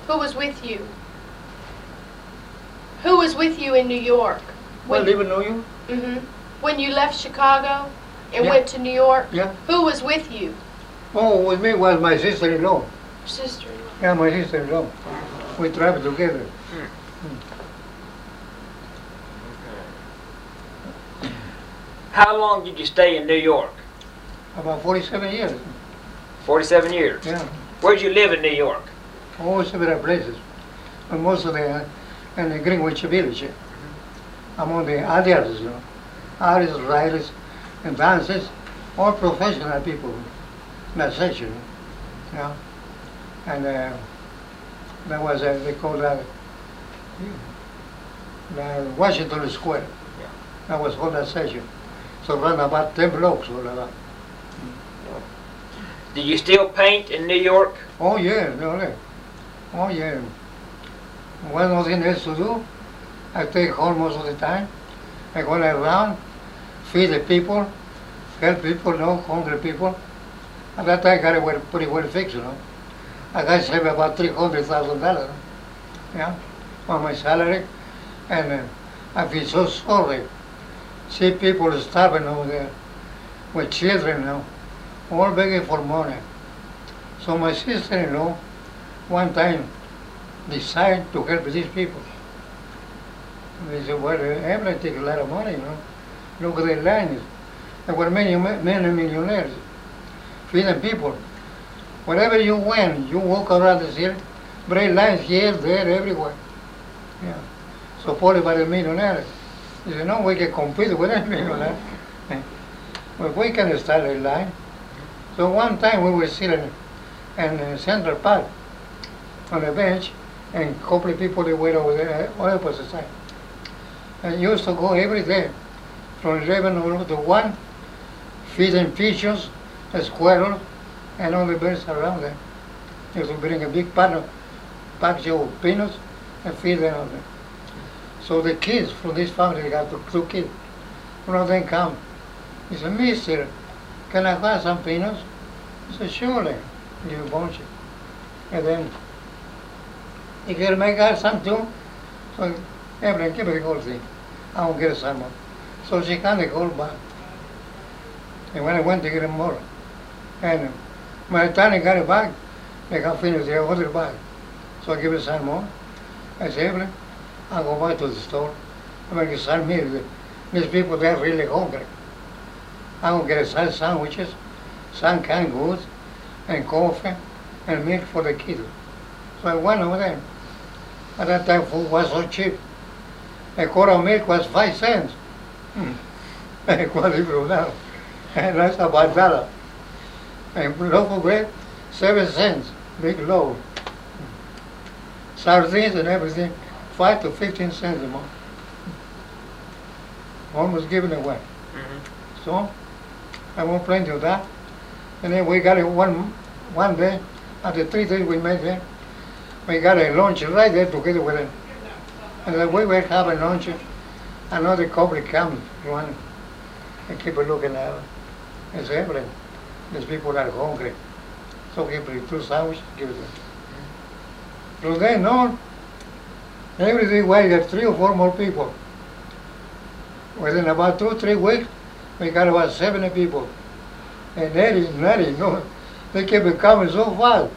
Who was with you? Who was with you in New York? Well, live in New York? Mm-hmm. When you left Chicago and Yeah. went to New York? Yeah. Who was with you? Oh, with me was my sister-in-law. Sister-in-law. Yeah, my sister-in-law. We traveled together. How long did you stay in New York? About 47 years. 47 years. Yeah. Where'd you live in New York? All several places. And most of them in the Greenwich Village. Among the artists, artists, writers, and dancers, all professional people in that section. And that was, they called that the Washington Square. That was all that section. So around about 10 blocks all about. Did you still paint in New York? Oh yeah, oh yeah. When nothing else to do, I stay home most of the time. I go around, feed the people, help people, hungry people. At that time, I got it pretty well fixed, I got saved about $300,000, on my salary, and I feel so sorry. See people starving over there, with children all begging for money. So my sister-in-law, one time, decided to help these people. They said, well, everything takes a lot of money, Look at the lines. There were many millionaires feeding people. Wherever you went, you walk around the city, break lines here, there, everywhere. Supported by the millionaires. They said, no, we can compete with a millionaire. Well, we can start a line. So one time we were sitting and Central Park on the bench, and a couple of people that were over there on the opposite side. And used to go every day from 11 to 1, feeding pigeons, squirrels, and all the birds around there. Used to bring a big pack of peanuts and feed them on them. So the kids from this family got two kids. One of them come. He said, "Mister, can I have some peanuts?" I said, "Surely." Give a bunch. And then he said, "May I have some too?" So Evelyn, give me the whole thing. I will get some more. So she got the whole bag. And when I went to get him more, and by the time I got it back, they got finished the other bag. So I give her some more. I said, "Evelyn, I'll go back to the store. I'm going to get some meat. These people, they're really hungry. I will get some sandwiches, some canned goods, and coffee, and milk for the kids." So I went over there. At that time, food was so cheap. A quart of milk was 5 cents. A quadruple now. And that's about $1. And loaf of bread, 7 cents, big loaf. Sardines and everything, 5 to 15 cents a month. Almost given away. So I won't plenty of that. And then we got it one day, after 3 days we made there, we got a lunch right there together with them. And then we were having lunch, another couple comes running and keep looking at it. I said, "Evelyn, these people are hungry." So give them 2 sandwiches, give them. From then on, every day we got 3 or 4 more people. Within about 2 or 3 weeks, we got about 70 people. And 90, no, they kept coming so fast.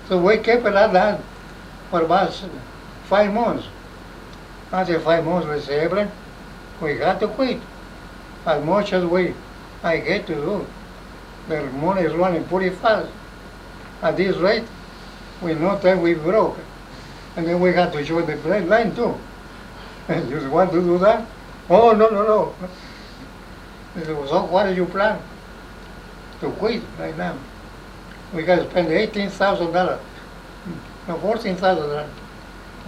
So we kept it like that for about 5 months. After 5 months, we said, "Evelyn, we got to quit. As much as I get to do, the money is running pretty fast. At this rate, we know that we broke. And then we got to join the plane line too." "And you want to do that?" "Oh, no. I said, "So what do you plan?" "To quit right now. We got to spend $18,000. No, $14,000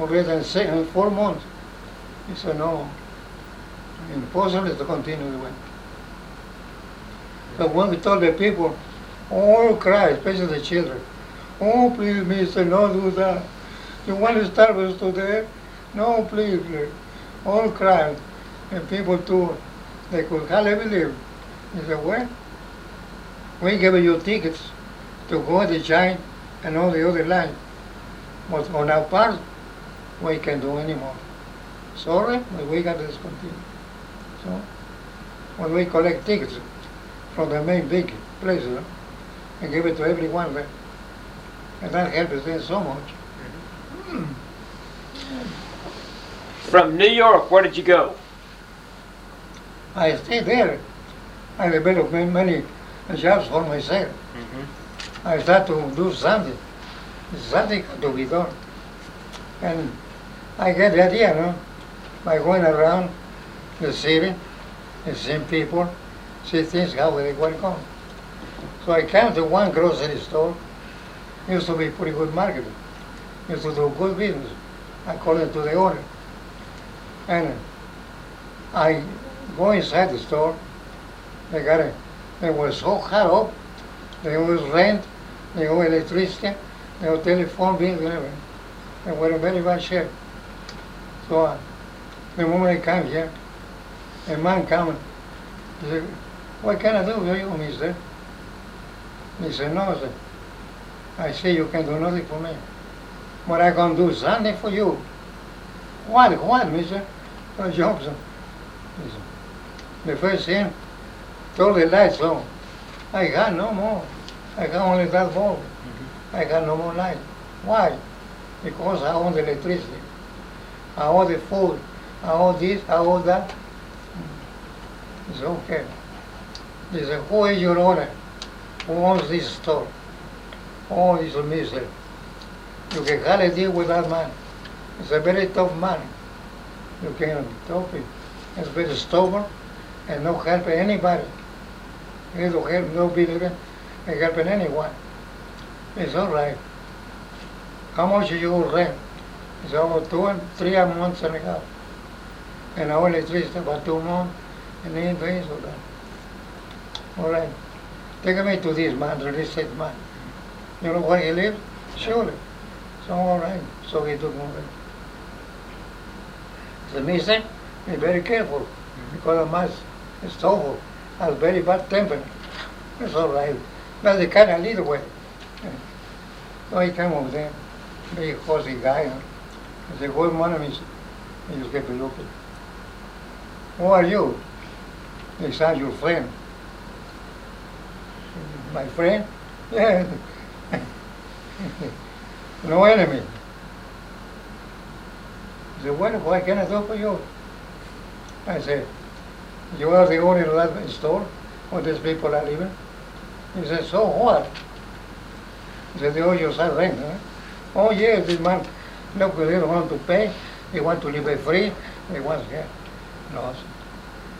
already in 4 months. He said, "No, impossible to continue the way." So when we told the people, all cry, especially the children, "Oh, please, mister, no do that. You want to starve us to death? No, please." All cried. And people too, they could hardly believe. He said, "Well, we give you tickets to go to the giant and all the other lines. But on our part, we can't do anymore. Sorry, but we got to discontinue." So when we collect tickets from the main big places and give it to everyone there, and that helps them so much. From New York, where did you go? I stayed there. I developed many jobs for myself. I started to do something. Something had to be done. And I get the idea, no? By going around the city and seeing people, see things how they work on. So I came to one grocery store. Used to be pretty good marketing. Used to do good business, according to the owner. And I go inside the store. They were so hard up. They always rent, they owe electricity, they owe telephone bills and everything. They were in very bad shape. So the moment I came here, a man came. He said, "What can I do for you, mister?" He said, "No, sir. I say you can do nothing for me. But I can do something for you." What, mister?" "A job, sir." He said, "The first thing, turn the lights on. I got no more. I got only that bulb. I got no more light." "Why?" "Because I own the electricity. I own the food. I own this, I own that." He said, "Okay." He said, "Who is your owner? Who owns this store?" "Oh," he said, "mister, you can hardly deal with that man. He's a very tough man. You can talk to him. He's very stubborn and not help anybody. He don't help nobody. ain't helping anyone. It's all right. How much you will rent? It's about 3 months and a half. And I only traced about 2 months, and then things so that. All right. Take me to this man, the estate man. You know where he lives? Sure. So all right. So he took me away. So me said, be very careful, because I it's awful. I was very bad tempered. It's all right. That's the kind of little way. So he came over there, very horsey guy. I said, good morning, Miss. He just kept looking. Who are you? They said, your friend. My friend? Yeah. No enemy. I said, what can I do for you? I said, you are the owner of that store where these people are living? He said, so what? He said, they owe you some rent, huh? Oh yes, this man, look, they don't want to pay, they want to live free, they want, yeah. No,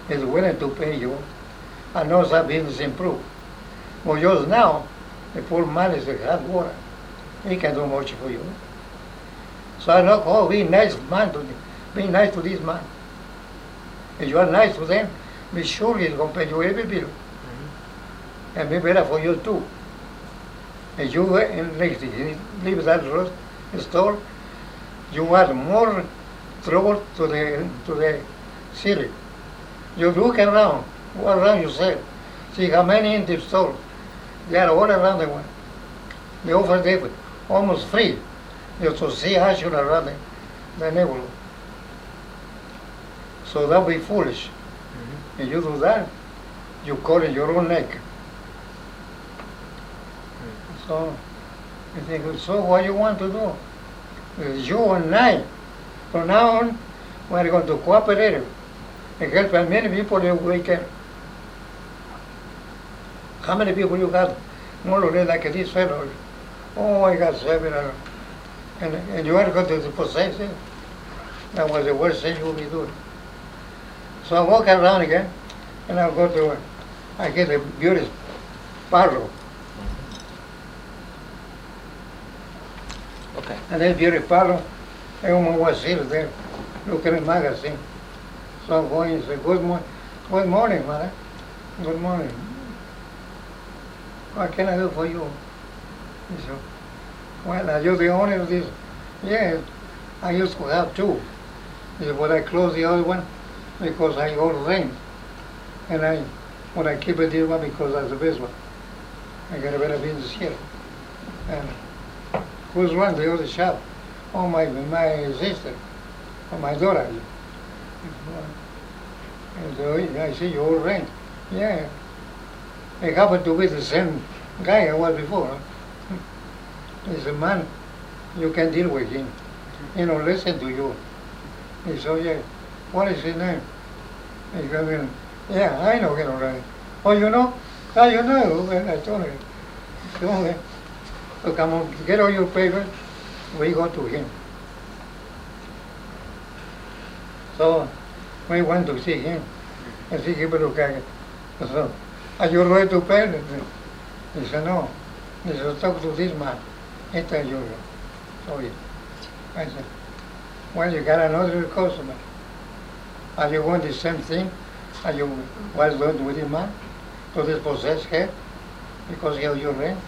he's willing to pay you. I know that business improve. Well, just now, the poor man is a hot water. He can do much for you. So I know, oh, be nice man to be nice to this man. If you are nice to them, be sure he's going to pay you every bill. And be better for you too. If you leave that store, you add more trouble to the city. You look around, go around yourself, see how many empty stores. They are all around the world. They offer them almost free, just to see how should around the neighborhood. So that would be foolish. If you do that, you cut in your own neck. So you think, so what you want to do? It's you and I. From now on, we're going to cooperate and help as many people as we can. How many people you got? More or less like this fellow. Oh, I got several. And you are going to possess it. That was the worst thing you would be doing. So I walk around again, and I get a beautiful parlor. Okay. And that beautiful parlor, everyone was sitting there, looking at the magazine. So I'm going and say, good morning, mother. Good morning. What can I do for you? He said, well, are you the owner of this? Yes, I used to have two. He said, well, I closed the other one because I owe rent. And I keep it this one because that's the best one. I got a better business here. And who's running the other shop? Oh, my sister, or my daughter. And so I see you owe rent. Yeah. It happened to be the same guy I was before. He said, man, you can deal with him. You know, listen to you. He said, yeah, what is his name? He goes, yeah, I know him already. Oh, you know? How you know? Well, I told him. So come on, get all your papers. We go to him. So we went to see him. And he gave a look at it. So, are you ready to pay? He said, no. He said, talk to this man. He tell you. So I said, well, you got another customer. Are you going the same thing? Are you was doing with him, man? To dispossess her because he owes you rent?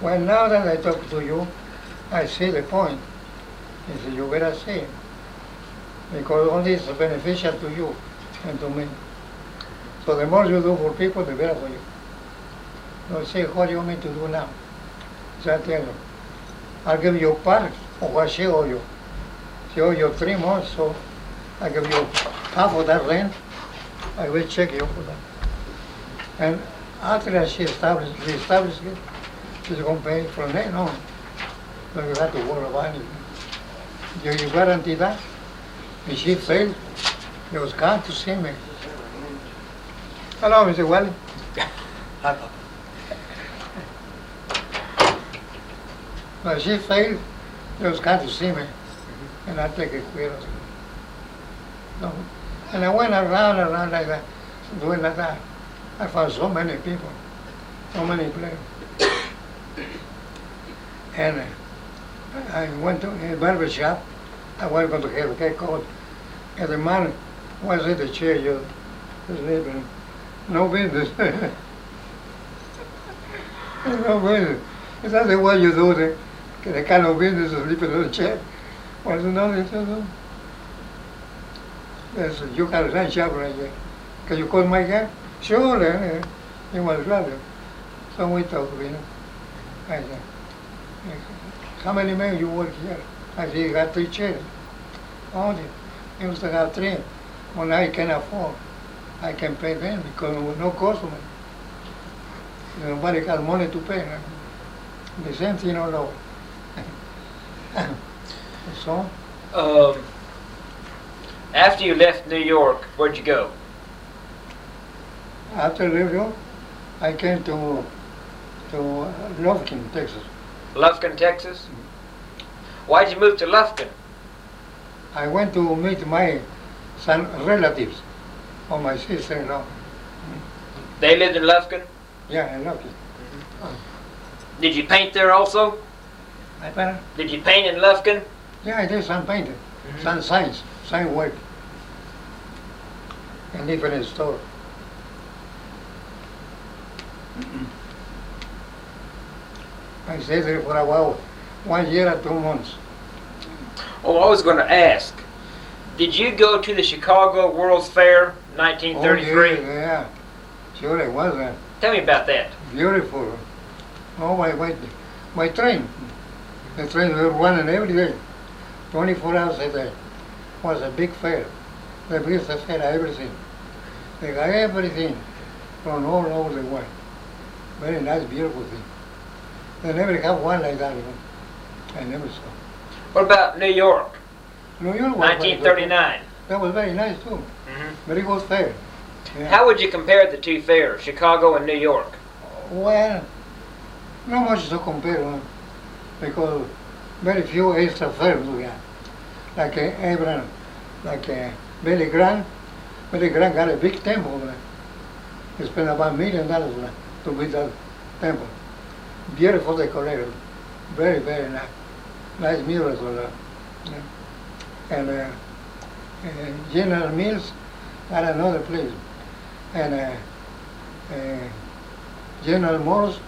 Well, now that I talk to you, I see the point. He said, you better see it. Because all this is beneficial to you and to me. So the more you do for people, the better for you. Don't say, what do you want me to do now? So I tell you, I'll give you part of what she owe you. She owe you 3 months, so I give you half of that rent. I will check you for that. And after she reestablished it, she's going to pay from then on. So you have to worry about it. Do you guarantee that? If she fails, you was come to see me. Hello, Mr. Wally. But she failed, you was come to see me. And I take it care of it. So, and I went around like that, doing like that. I found so many people. so many places. And I went to a barber shop. I was going to have a haircut. And the man was in the chair, just sleeping. No business. No business. Is that the way you do the kind of business of sleeping in the chair? Was nothing to do. Yes, you got a nice job right here. Can you call my guy? Sure. He was glad. So we talked, you know. I said, how many men you work here? I said, you got 3 chairs. Oh, he used to have 3. Well, now I can afford. I can pay them because with no customer. Nobody got money to pay. The same thing all over. So? After you left New York, where'd you go? After New York, I came to Lufkin, Texas. Lufkin, Texas? Why'd you move to Lufkin? I went to meet my son relatives or my sister-in-law. They lived in Lufkin? Yeah, in Lufkin. Did you paint there also? I better. Did you paint in Lufkin? Yeah, I did some painting, some signs, sign work in different stores. I stayed there for about 1 year and 2 months. Oh, I was going to ask, did you go to the Chicago World's Fair, 1933? Oh, yeah. Sure, it was Tell me about that. beautiful. Oh, my train. The train were running every day, 24 hours a day. It was a big fair. The biggest fair I ever seen. They got everything from all over the world. Very nice, beautiful thing. They never have one like that, you know. I never saw. What about New York, New York was 1939? that was very nice too. Very good fair. Yeah. How would you compare the two fairs, Chicago and New York? Well, not much to compare, huh? Because very few extra fairs we have. Like Abraham, like Billy Grant. Billy Grant got a big temple. He spent about $1 million to build that temple. Beautiful decorated, very, very nice. Nice murals on that. Yeah. And General Mills got another place. And General Motors,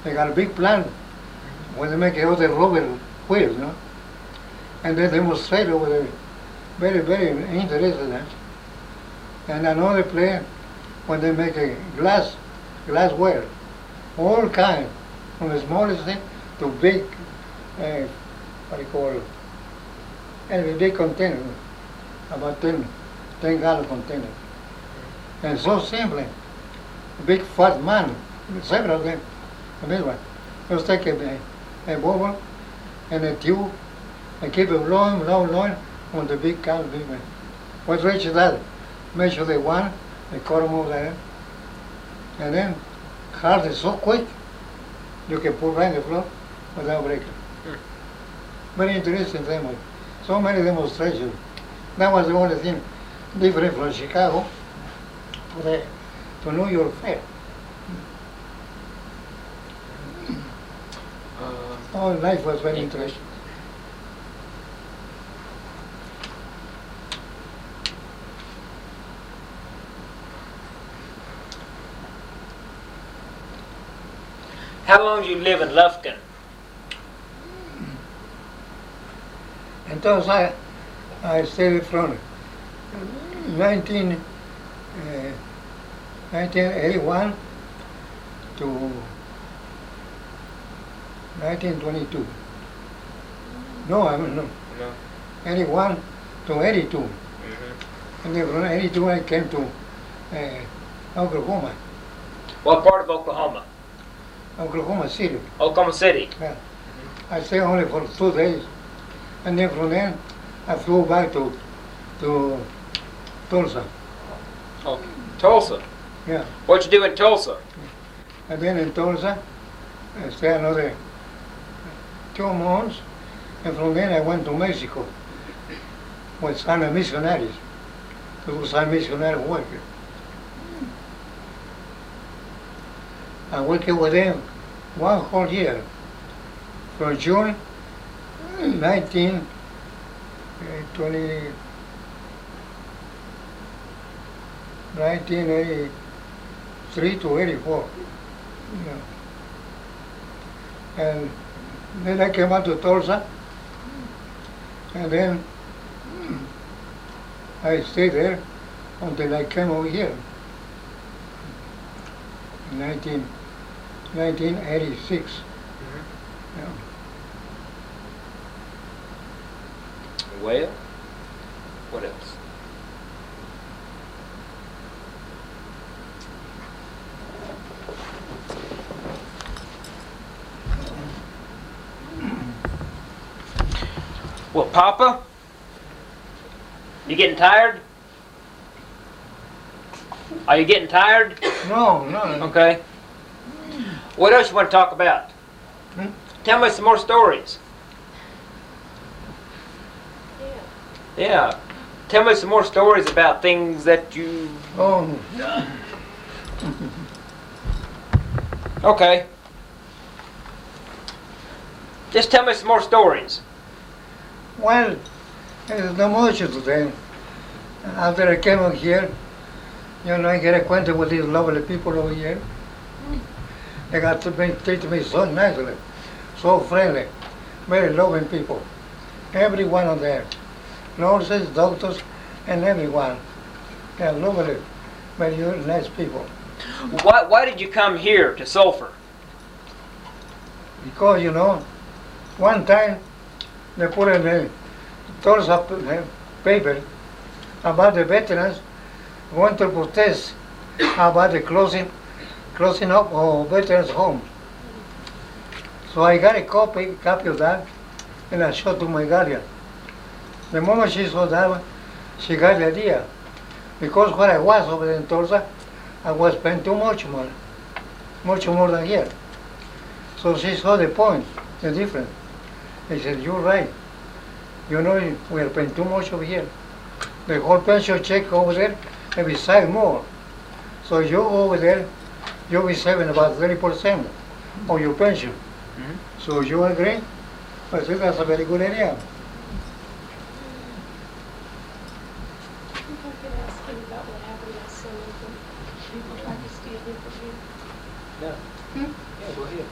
they got a big plant where they make all the rubber wheels, you know. And they demonstrate over there. Very, very interesting. Huh? And another place when they make a glassware, all kinds, from the smallest thing to big, what do you call it, a big container, about 10-gallon container. And so simple, a big fat man, several of them, a big one, just take a bubble and a tube and keep it blowing on the big can, big one. What reaches that? Measure the one, the column over there, and then hard is so quick, you can put right in the floor without breaking. Very interesting demo. So many demonstrations. That was the only thing different from Chicago to New York Fair. Oh, life was very interesting. How long did you live in Lufkin? Entonces I stayed from 1981 to 1922. No, I mean, no. 81 to 82. And then from 82 I came to Oklahoma. What part of Oklahoma? Oklahoma City. Oklahoma City. Yeah. I stayed only for 2 days. And then from there, I flew back to Tulsa. Oh, Tulsa. Yeah. What'd you do in Tulsa? And then in Tulsa, I stayed another 2 months. And from there, I went to Mexico with some missionaries to do some missionary work. I worked with them one whole year, from June 1983 to 84. Yeah. And then I came out to Tulsa, and then I stayed there until I came over here in 1986. Yeah. Well, what else? Well, Papa, you getting tired? Are you getting tired? No. Okay. What else you want to talk about? Tell me some more stories. Yeah. Tell me some more stories about things that you... Oh, Okay. Just tell me some more stories. well, there's not much to them. After I came over here, I get acquainted with these lovely people over here. They got to treat me so nicely, so friendly, very loving people. Everyone on there, nurses, doctors, and everyone. They're lovely, very nice people. Why did you come here to Sulphur? Because, one time they put in the Tulsa paper about the veterans going to protest about the closing up of veterans' homes. So I got a copy of that, and I showed to my guardian. The moment she saw that, she got the idea. Because where I was over in Tulsa, I was paying too much more than here. So she saw the point, the difference. I said, you're right. We are paying too much over here. The whole pension check over there, and beside more. So you go over there, you'll be saving about 30% of your pension. So you agree? I said, that's a very good idea. I could ask him about what happened last summer when people tried to steal him from him. Yeah, go ahead.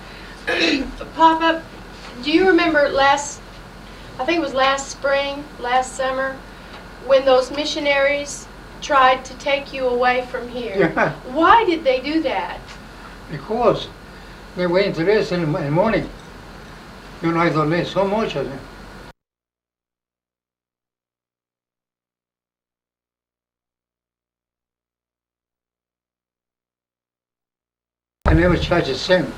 Papa, do you remember I think it was last spring, last summer, when those missionaries tried to take you away from here? Yeah. Why did they do that? Because they were interested in money. I donate so much of them. I never charged a cent.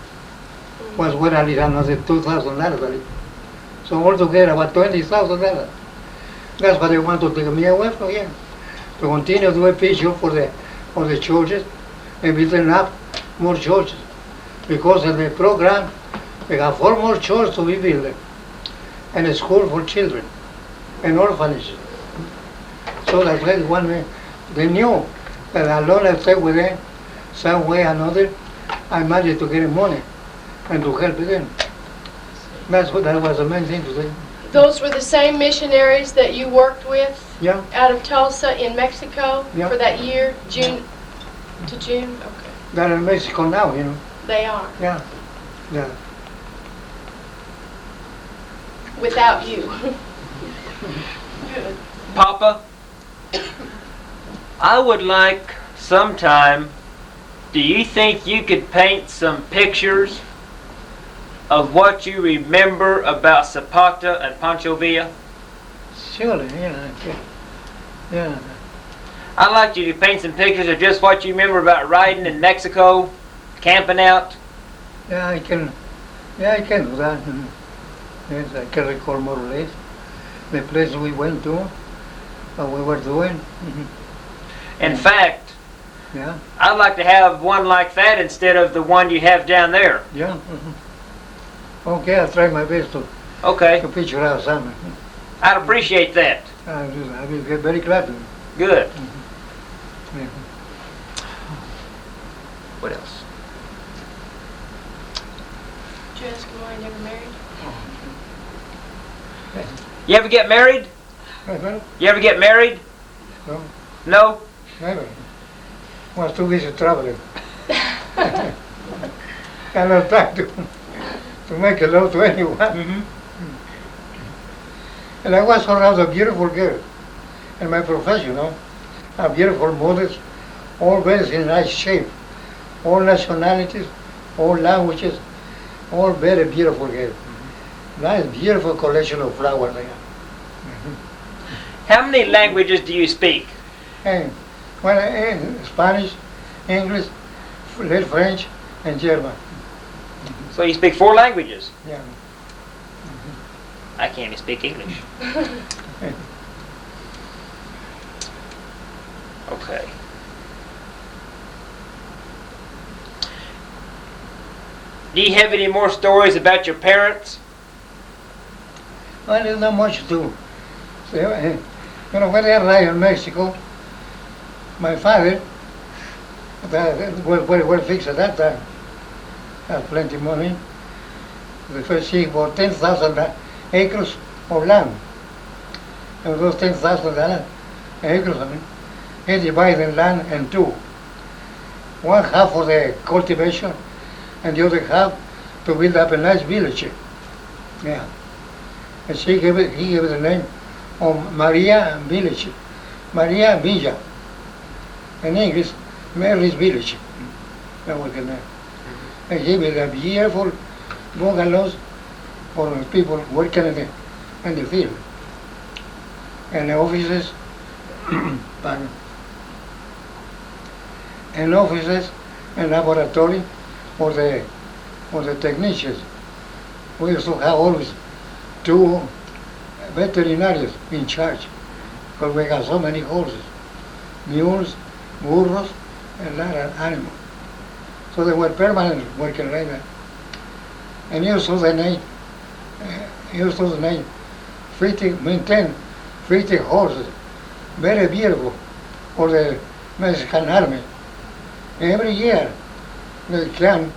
Was what I did another $2,000. So altogether about $20,000. That's why they want to take me away from here. To continue to do a picture for the churches and building up more churches. Because in the program they have 4 more churches to be built and a school for children and orphanages. So that's why they knew that as long as I stay with them, some way or another, I managed to get money and to help them. That was the main thing to say. Those were the same missionaries that you worked with Yeah, out of Tulsa in Mexico Yeah. for that year, June to June? Okay. they're in Mexico now, They are, Yeah. without you. Papa, I would like sometime, do you think you could paint some pictures of what you remember about Zapata and Pancho Villa? Surely, yeah. I'd like you to paint some pictures of just what you remember about riding in Mexico, camping out. Yeah, I can do that. Yes, I can recall more or less the place we went to, what we were doing. In fact, Yeah, I'd like to have one like that instead of the one you have down there. yeah. Okay, I'll try my best to Okay, picture out something. I'd appreciate that. I will get very glad to. Good. Yeah. What else? You ever get married? Well, You ever get married? no, No? never. Was too busy traveling. Cannot try to make a love to anyone. Mm-hmm. And I was around a beautiful girl in my profession, a beautiful models, all very in nice shape, all nationalities, all languages, all very beautiful girl. Nice, beautiful collection of flowers there. How many languages do you speak? And well, Spanish, English, little French, and German. So you speak 4 languages. Yeah. I can't even speak English. Okay. Do you have any more stories about your parents? Well, there's not much to do. So, when I arrived in Mexico, my father, well fixed at that time, had plenty of money. The first he bought 10,000 acres of land. And those 10,000 acres, he divided land in 2. One half for the cultivation, and the other half to build up a nice village. Yeah. And he gave it the name of Maria Village, Maria Villa. In English, Mary's Village. That was the name. And he built a beautiful bungalows for people working in the field. And the offices, pardon, and offices and laboratory for the technicians. We used to have always 2 veterinarians in charge because we got so many horses, mules, burros, and other animals. So they were permanent working like that. And he used to maintain 50 horses, very beautiful, for the Mexican army. Every year they come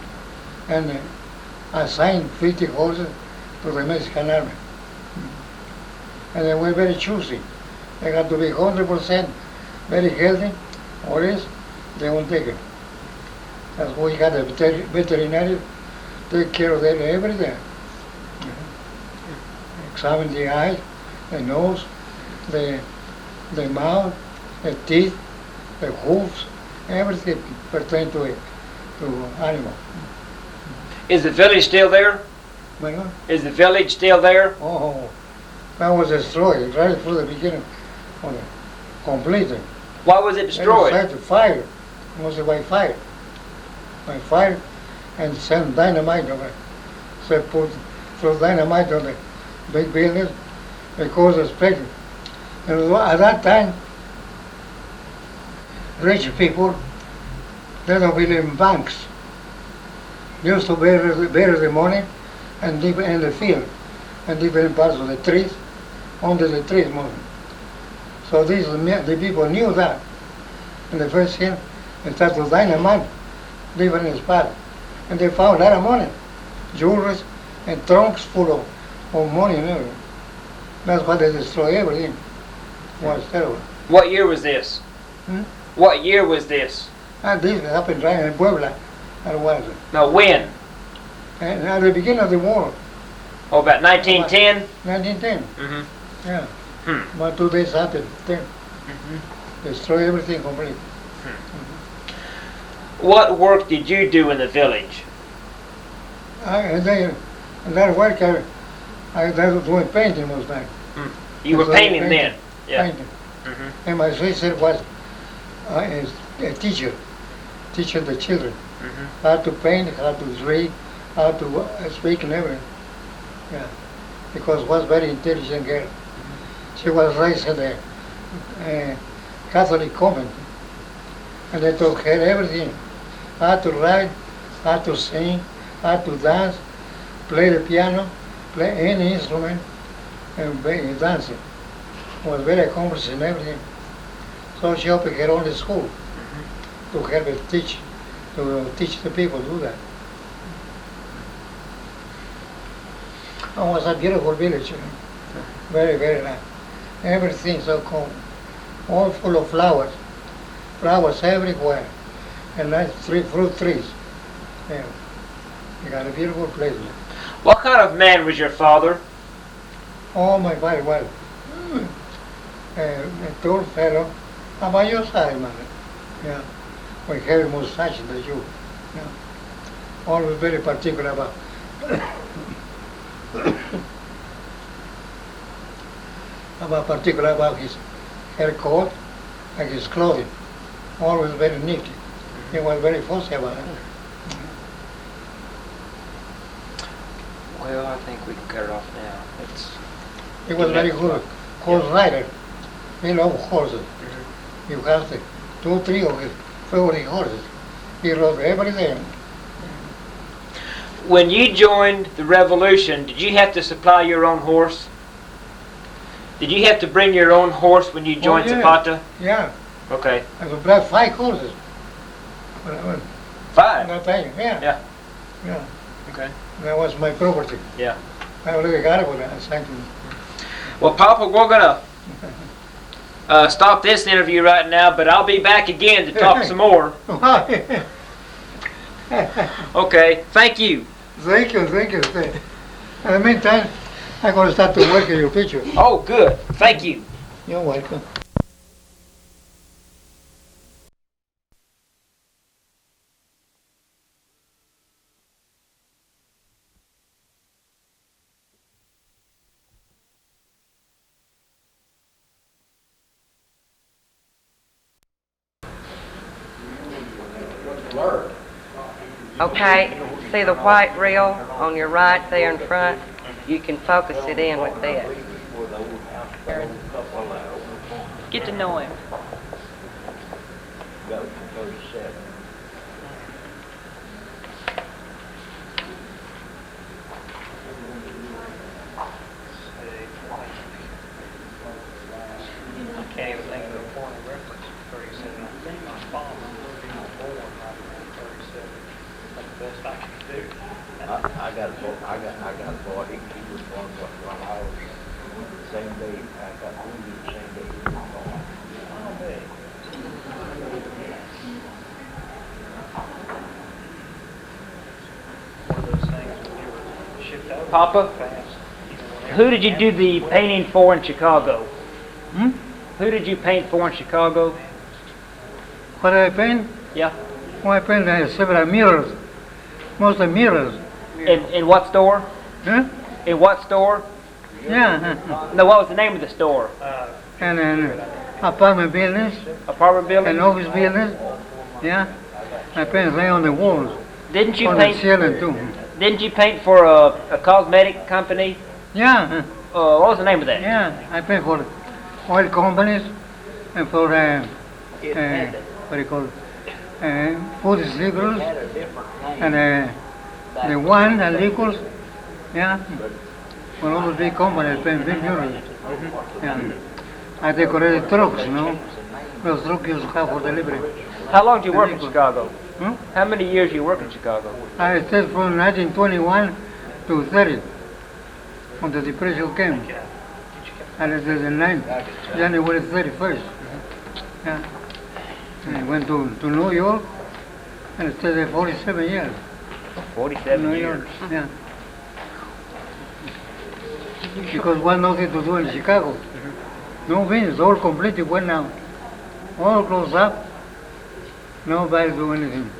and assign 50 horses to the Mexican army. And they were very choosy. They got to be 100% very healthy, or else they won't take it. That's why we got a veterinary take care of them every day. Examine the eyes, the nose, the mouth, the teeth, the hoofs, everything pertaining to animal. Is the village still there? Well, Is the village still there? oh, that was destroyed right from the beginning, completely. Why was it They destroyed? decided to fire, mostly by fire. By fire, and send dynamite on it. So throw dynamite on the big buildings because of spectrum. And at that time, rich people, they don't believe in banks. They used to bury the money and leave it in the field and different parts of the trees, under the trees mostly. So the people knew that. And the first thing, they started to dynamite different spots. And they found a lot of money, jewelry and trunks full of money and everything. That's why they destroyed everything. It was terrible. What year was this? Hmm? What year was this? And this happened right in Puebla. That was it. No, when? And at the beginning of the war, Oh, about 1910? 1910. Mm-hmm. Yeah. Hmm. But 2 days after, then Mm-hmm. destroy everything completely. What work did you do in the village? And that work, I was doing painting most time. You were That's what painting then? Yeah. Painting. Mm-hmm. And my sister was a teacher, teaching the children Mm-hmm. how to paint, how to read, how to speak and everything. Yeah, because was very intelligent girl. She was raised in a Catholic convent, and they taught her everything: how to write, how to sing, how to dance, play the piano, play any instrument, and dancing. Was very accomplished in everything. So she opened her own school to help her teach the people to do that. It was a beautiful village. Very, very nice. Everything so cool. All full of flowers. Flowers everywhere. And nice fruit trees. Yeah. You got a beautiful place. What kind of man was your father? Oh, my very well. A tall fellow. About your size, man. Yeah. With heavy mustache that you. Yeah. Always very particular about about his haircut and his clothing. Always very neat. He was very fussy about it. Well, I think we can cut it off now. He was very good horse rider. He loved horses. You have the 2 or 3 of his favorite horses. He rode every day. When you joined the revolution, did you have to supply your own horse? Did you have to bring your own horse when you joined yeah. Zapata? Yeah. Okay. I could drive 5 horses. When I went 5? that time, yeah. Yeah. Yeah. Okay. That was my property. Yeah. I already got it when I signed to Well, Papa, we're gonna stop this interview right now, but I'll be back again to talk some more. Okay. Thank you. Thank you. In the meantime, I'm going to start to work in your picture. Oh, good. Thank you. You're welcome. Okay, see the white rail on your right there in front? You can focus it in with that. Get to know him. I can't even think of the point of reference for 37. I think my father was born right around 37. That's the best I can do. I got a boy. He was born while I was the same day. I got wounded the same day he was born. Oh, man. One of those things when you were shipped out Papa? fast. Who did you do the painting for in Chicago? Hmm? Who did you paint for in Chicago? What I paint? Yeah. Well, I paint several mirrors. Mostly mirrors. In what store? Huh? In what store? Yeah. No, what was the name of the store? And apartment buildings Apartment building? and office buildings. Yeah. I paint right on the walls. Didn't you On the paint? ceiling too. Didn't you paint for a cosmetic company? Yeah. What was the name of that? Yeah. I paint for oil companies and for what do you call it? Food distributors and the wine and liquors. Yeah. For all the big companies paint big murals. Yeah. I decorated trucks, you know. Those trucks used to have for delivery. How long did you work in Chicago? Hmm? How many years you work in Chicago? I stayed from 1921 to 30 when the Depression came. And it is the 9th, January 31st. Yeah. And I went to New York and stayed there 47 years. 47 New years. York, yeah. Because one nothing to do in Chicago. No business, all completely went now. All closed up. Nobody do anything.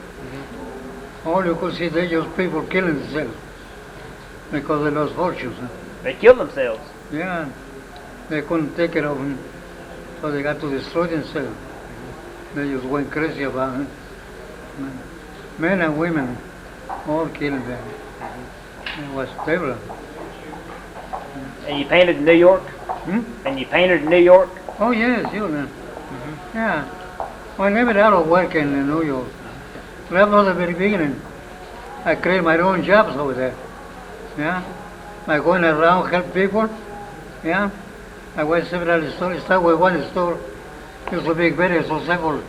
All you could see there just people killing themselves because they lost fortunes. Huh? They killed themselves. Yeah, they couldn't take care of them, so they got to destroy themselves. They just went crazy about it. Men and women, all killed them. It was terrible. And you painted in New York? Hmm? And you painted in New York? Oh yes, you know. Yeah. I never out of work in New York. That was the very beginning. I created my own jobs over there. Yeah. I going around help people. Yeah. I went several stores. Start with one store. Used to be very successful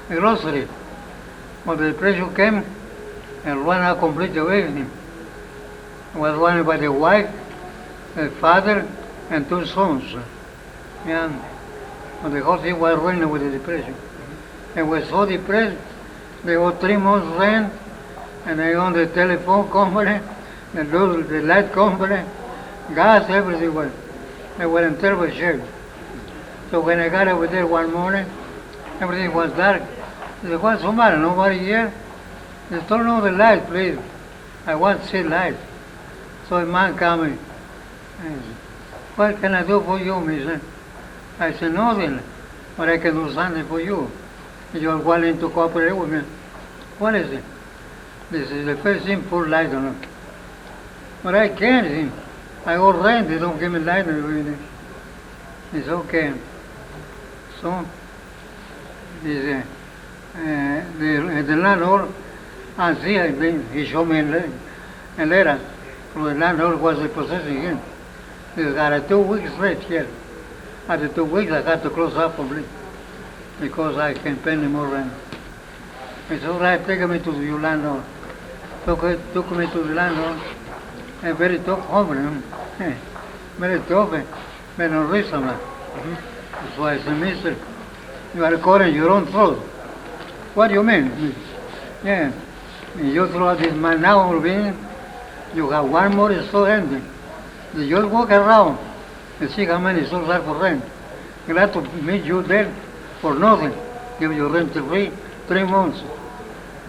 grocery. When the depression came and ran out completely away. It was run by the wife, the father, and 2 sons. Yeah. And the whole thing was running with the depression. I was so depressed, they got 3 months rent, and I owned the telephone company, the light company, gas, everything was. They were in terrible shape. So when I got over there one morning, everything was dark. I said, what's the matter? Nobody here? They turn on the light, please. I want to see light. So a man came in. I said, what can I do for you, mister? I said, nothing, but I can do something for you. You're willing to cooperate with me. What is it? This is the first thing, put light on it. But I can't see. I got rent, they don't give me light or anything. It's okay. So, the landlord, and see, he showed me a letter from the landlord was repossessing him. He's got a 2 weeks rent here. After 2 weeks, I got to close up completely because I can't pay any more rent. It's all right, take me to your landlord. Took me to the landlord, and very tough hombre, very tough, but unreasonable. So I said, mister, you are cutting your own throat. What do you mean? Yeah, you throw out this man now, you have 1 more store empty. You just walk around and see how many stores are for rent. Glad to meet you there for nothing. Give you rent free 3 months.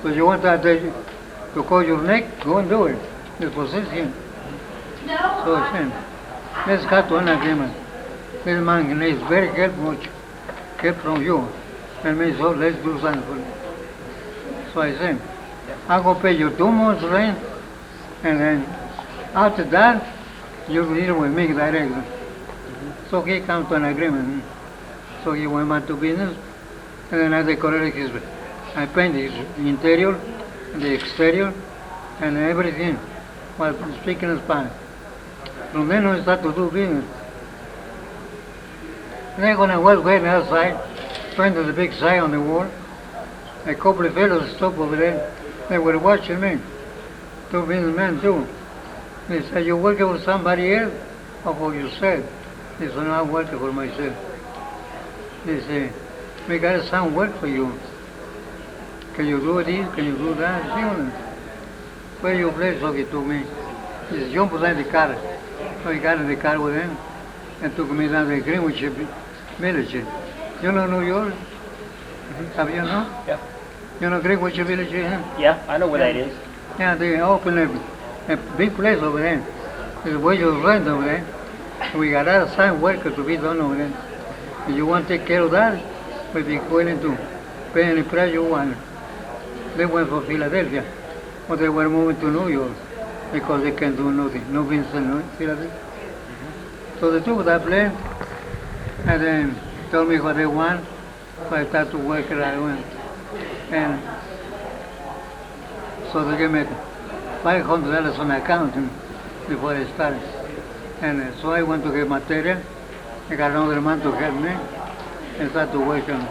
So you want to call your neck, go and do it. Dispossess him. So I said, let's cut to an agreement. This man needs very much help from you. And me, so let's do something for you. So I said, I'm going to pay you 2 months rent, and then after that, you deal with me directly. So he came to an agreement. So he went back to business, and then I decorated I painted his interior, the exterior, and everything while speaking Spanish. From then on, I started to do business. Then when I was waiting outside, painted the big sign on the wall, a couple of fellows stopped over there. They were watching me. 2 businessmen too. They said, you working for somebody else or for yourself? They said, no, I'm working for myself. They said, we got some work for you. Can you do this? Can you do that? Where you place? So he took me. He said, jump inside the car. So he got in the car with him and took me down the Greenwich Village. You know New York? Have you know? Yeah. You know Greenwich Village? Yeah, I know where that is. Yeah, they opened a big place over there. There's where you rent over there. We got a lot of sign work to be done over there. If you want to take care of that, we'll be willing to pay any price you want. They went for Philadelphia, but they were moving to New York because they can do nothing, no business in Philadelphia. So they took that place and then told me what they want. So I started to work it out. And so they gave me $500 on account before I started. And so I went to get material. I got another man to help me and started to work on it.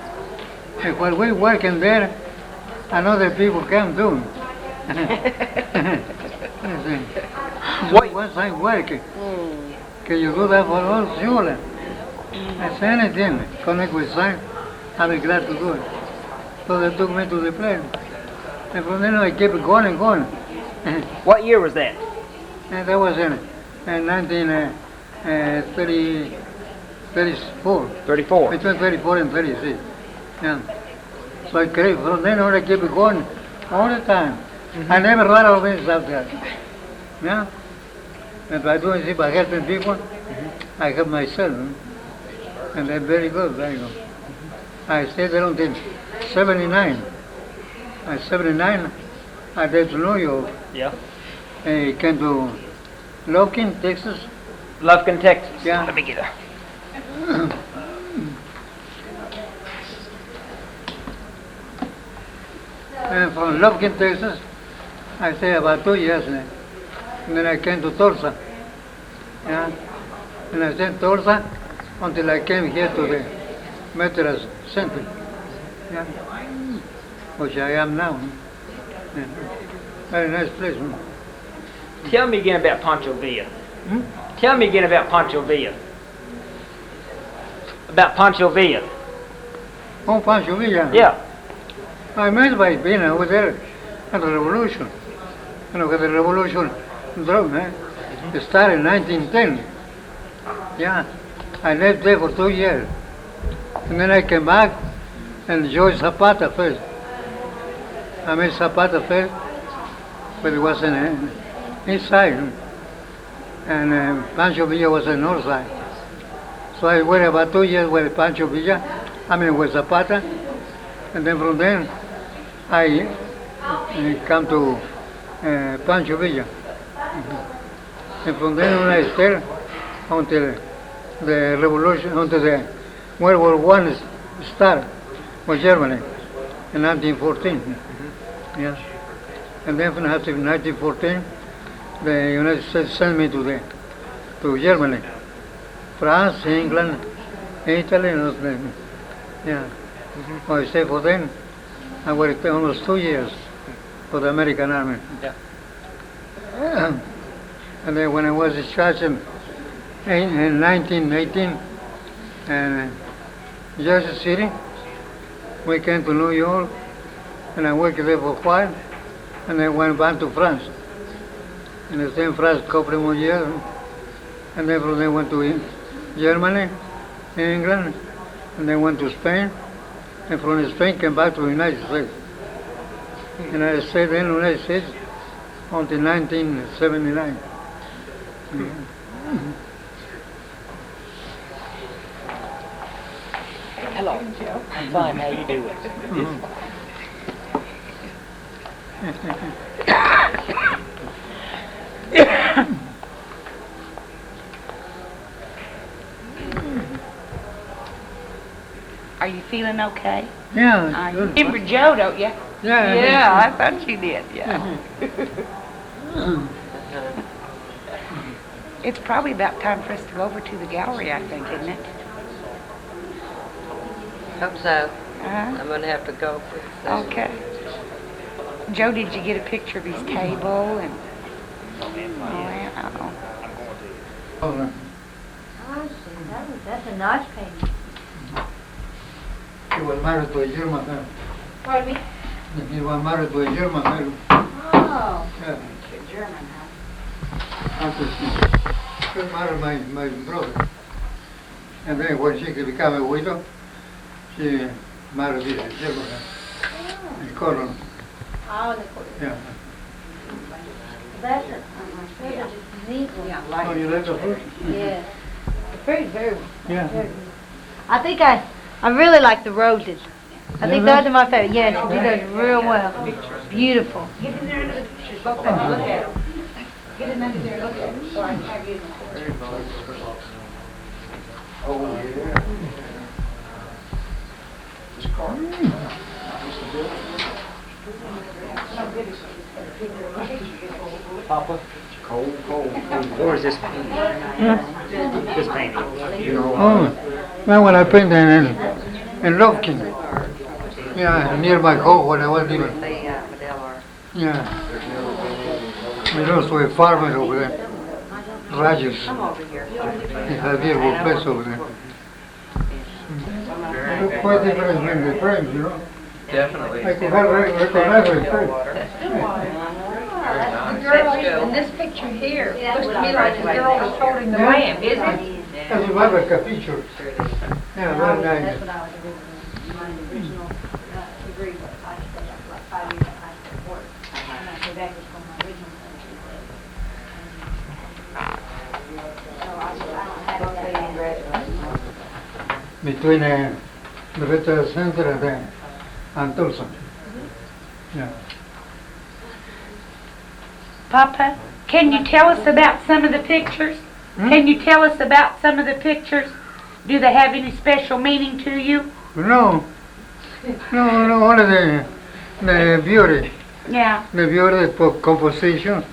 And while we working there, another people came too. So once I'm working, can you do that for us? Sure. I said anything, connect with sign, I'll be glad to do it. So they took me to the place. And from then I kept going and going. What year was that? And that was in 1934. 34. Between 34 and 36. Yeah. So I created, from then on I kept going all the time. I never run out of business after that. Yeah. And by doing this, by helping people, I help myself. And they're very good, very good. I stayed there until 79. At 79, I went to New York. Yeah. I came to Lufkin, Texas. Lufkin, Texas. Yeah. Let me get her. And from Lufkin, Texas, I stayed about 2 years there. And then I came to Tulsa. Yeah. And I stayed in Tulsa until I came here to the Methodist Center. Yeah. Which I am now. Yeah. Very nice place. Tell me again about Pancho Villa. Tell me again about Pancho Villa. about Pancho Villa. Oh, Pancho Villa. Yeah. I met by being over there at the revolution. You know, the revolution it started in 1910. Yeah. I lived there for 2 years. And then I came back and joined Zapata first. I met Zapata first, but it was in east side. And Pancho Villa was in north side. So I went about 2 years with Pancho Villa, with Zapata. And then from then, I come to Pancho Villa. And from then on I stayed until the revolution, until the World War I started with Germany in 1914. Yes. And then after 1914, the United States sent me to Germany, France, England, Italy, and yeah. I stayed for them. I worked almost 2 years for the American Army. Yeah. And then when I was discharged in 1918, and Jersey City, we came to New York, and I worked there for a while, and then went back to France. And I stayed in France a couple more years, and then from there went to Germany, England, and then went to Spain, and from Spain came back to the United States. And I stayed in the United States until 1979. Hello. I'm fine. How you doing? Are you feeling okay? Yeah, You good. remember Joe, don't you? Yeah, Yeah, I thought you did, yeah. It's probably about time for us to go over to the gallery, I think, isn't it? Hope so. Uh-huh. I'm gonna have to go for a second. Okay. Joe, did you get a picture of his table and? Oh, Oh, That's a nice painting. he was married to a German girl. Pardon me? He was married to a German girl. Oh, Yeah. German, huh? After she married my brother. And then when she became a widow, she married this German guy. In Cologne. Oh, the court. Yeah. That's a neat one. Oh, you like the fruit? Yeah. Very, very, Yeah. very. I think I really like the roses. I think those are my favorite. Yes, you did those real well. Beautiful. Get in there and look at the pictures. Both of them, look at them. Get in under there, look at them, so I can have you. Papa? Cold. Where is this painting? This painting. You know, Oh, man, when I painted in Lufkin. Yeah, near my home when I was living. Yeah. We also a farmer over there. Rogers. Come over here. He had a beautiful place over there. It's quite different than the frames, you know. Definitely. I could recognize the frame. The girl in this picture here looks to me like the girl was holding the lamp, isn't it? That's a Rebecca picture. Yeah, very nice. That's what I was originally, my original degree was. I stayed up like 5 years at high school work. And I came back from my original country. So I don't have that. Between the Veteran Center and Tulsa. Yeah. Papa, can you tell us about some of the pictures? Can you tell us about some of the pictures? Do they have any special meaning to you? No, only the beauty. Yeah. The beauty for composition.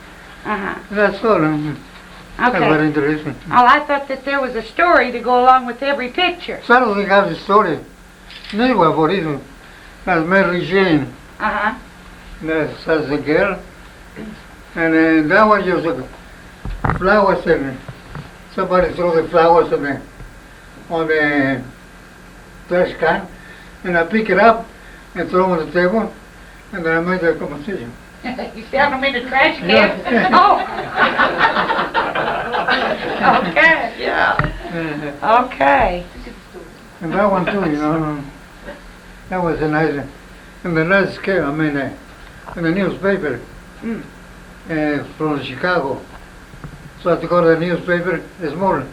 Uh-huh. That's all. That's very Okay. interesting. Oh, I thought that there was a story to go along with every picture. Some of them have a story. This one, for instance, that's Mary Jane. Uh-huh. That's a girl. And that one just flowers and somebody threw the flowers on trash can, and I pick it up and throw them on the table, and then I make the composition. You found them in the trash can? Yeah. Oh. Okay, yeah. Okay. And that one too, you know, that was a nice, and the last scale, I mean, in the newspaper from Chicago. So I had to go to the newspaper this morning,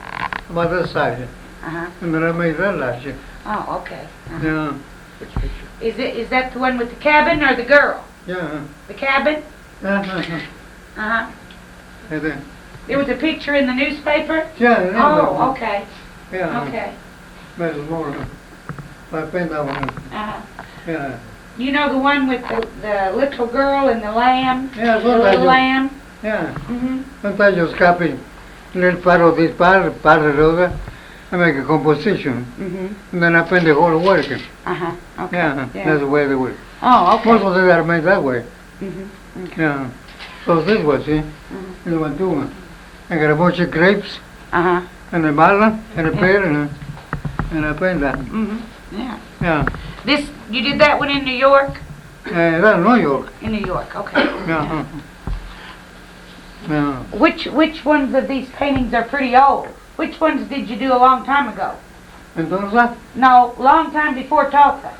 about this size, Uh-huh. and then I made that last year. Oh, okay. Uh-huh. Yeah, Is that the one with the cabin or the girl? yeah, The cabin? yeah, Uh-huh. and then, There was a picture in the newspaper? yeah, Oh, okay, yeah, okay. That's more, I paint that one, Uh-huh. yeah. You know the one with the little girl and the lamb? Yeah, The sometimes little you, lamb? yeah, Mm-hmm. sometimes you copy little part of this part of the other, I make a composition, Mm-hmm. and then I paint the whole work. Uh-huh, okay. Yeah, that's the way they work. Oh, okay. Most of them are made that way. Mm-hmm. Okay. Yeah. So this was, see, this one too. I got a bunch of grapes Uh-huh. and a melon and a pear and I paint that. Mm-hmm. Yeah. Yeah. You did that one in New York? That's New York. In New York, okay. Yeah. Yeah. Which ones of these paintings are pretty old? Which ones did you do a long time ago? And Tulsa? No, long time before Tulsa.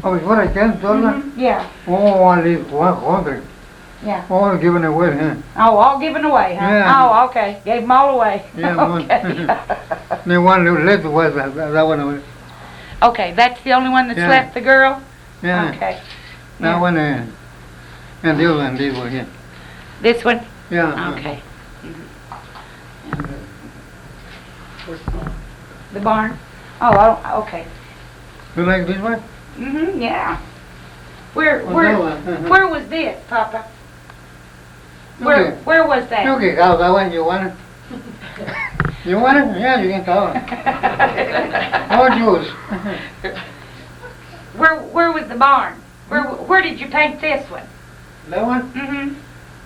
Oh, before I came to Tulsa? Mhm, yeah, Oh, at least 100. yeah. All given away, huh? Oh, all given away, huh? Yeah. Oh, okay. Gave them all away. Yeah, Okay. The one who left was that one. Okay, that's the only one that's Yeah. left, the girl? Yeah. Okay. That Yeah. one and the other one, this one here. This one? Yeah. Okay. The barn? Oh, okay. You like this one? Mm-hmm, yeah. Where Oh, that one. where was this, Papa? Okay. Where was that? You can have that one, you want it? You want it? Yeah, you can have it. All yours. Where was the barn? Where did you paint this one? That one? Mm-hmm.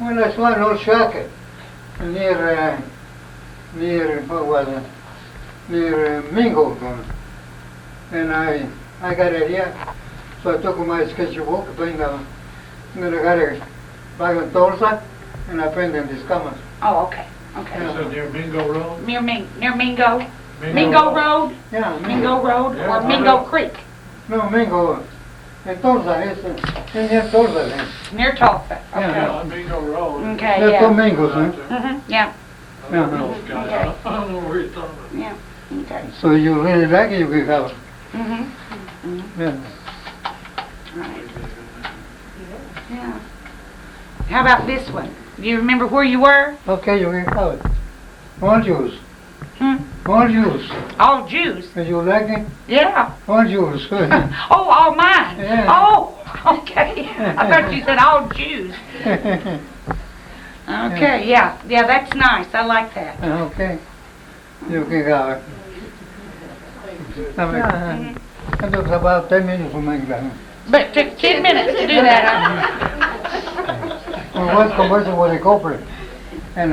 Well, that's one old shack near, what was it? Near Mingo. And I got it here, so I took my sketchbook, painted that one. And then I got it back in Tulsa, and I painted these comments. Oh, okay. Okay. Yeah. So near Mingo Road? Near Mingo? Mingo Road? Yeah, Mingo Road Yeah, or I Mingo know. Creek? No, Mingo. In Tulsa, it's in near Tulsa. Then. Near Tulsa. Okay. Yeah, Mingo Road. Okay, There's two yeah. Mingos, huh? Mm-hmm, yeah, I don't know, guy. I don't know where you're talking about. yeah. Okay. So you really like it, you can have it. Mm-hmm. Yeah. Right. Yeah. How about this one? Do you remember where you were? Okay, you can have it. All yours. Hmm? All yours. All Jews? If you like it, Yeah. all yours. Oh, all mine? Yeah. Oh, okay. I thought you said all Jews. Okay, yeah. Yeah, that's nice. I like that. Okay. You can have it. It took about 10 minutes to make that. But it took 10 minutes to do that, huh? I was conversing with a corporate and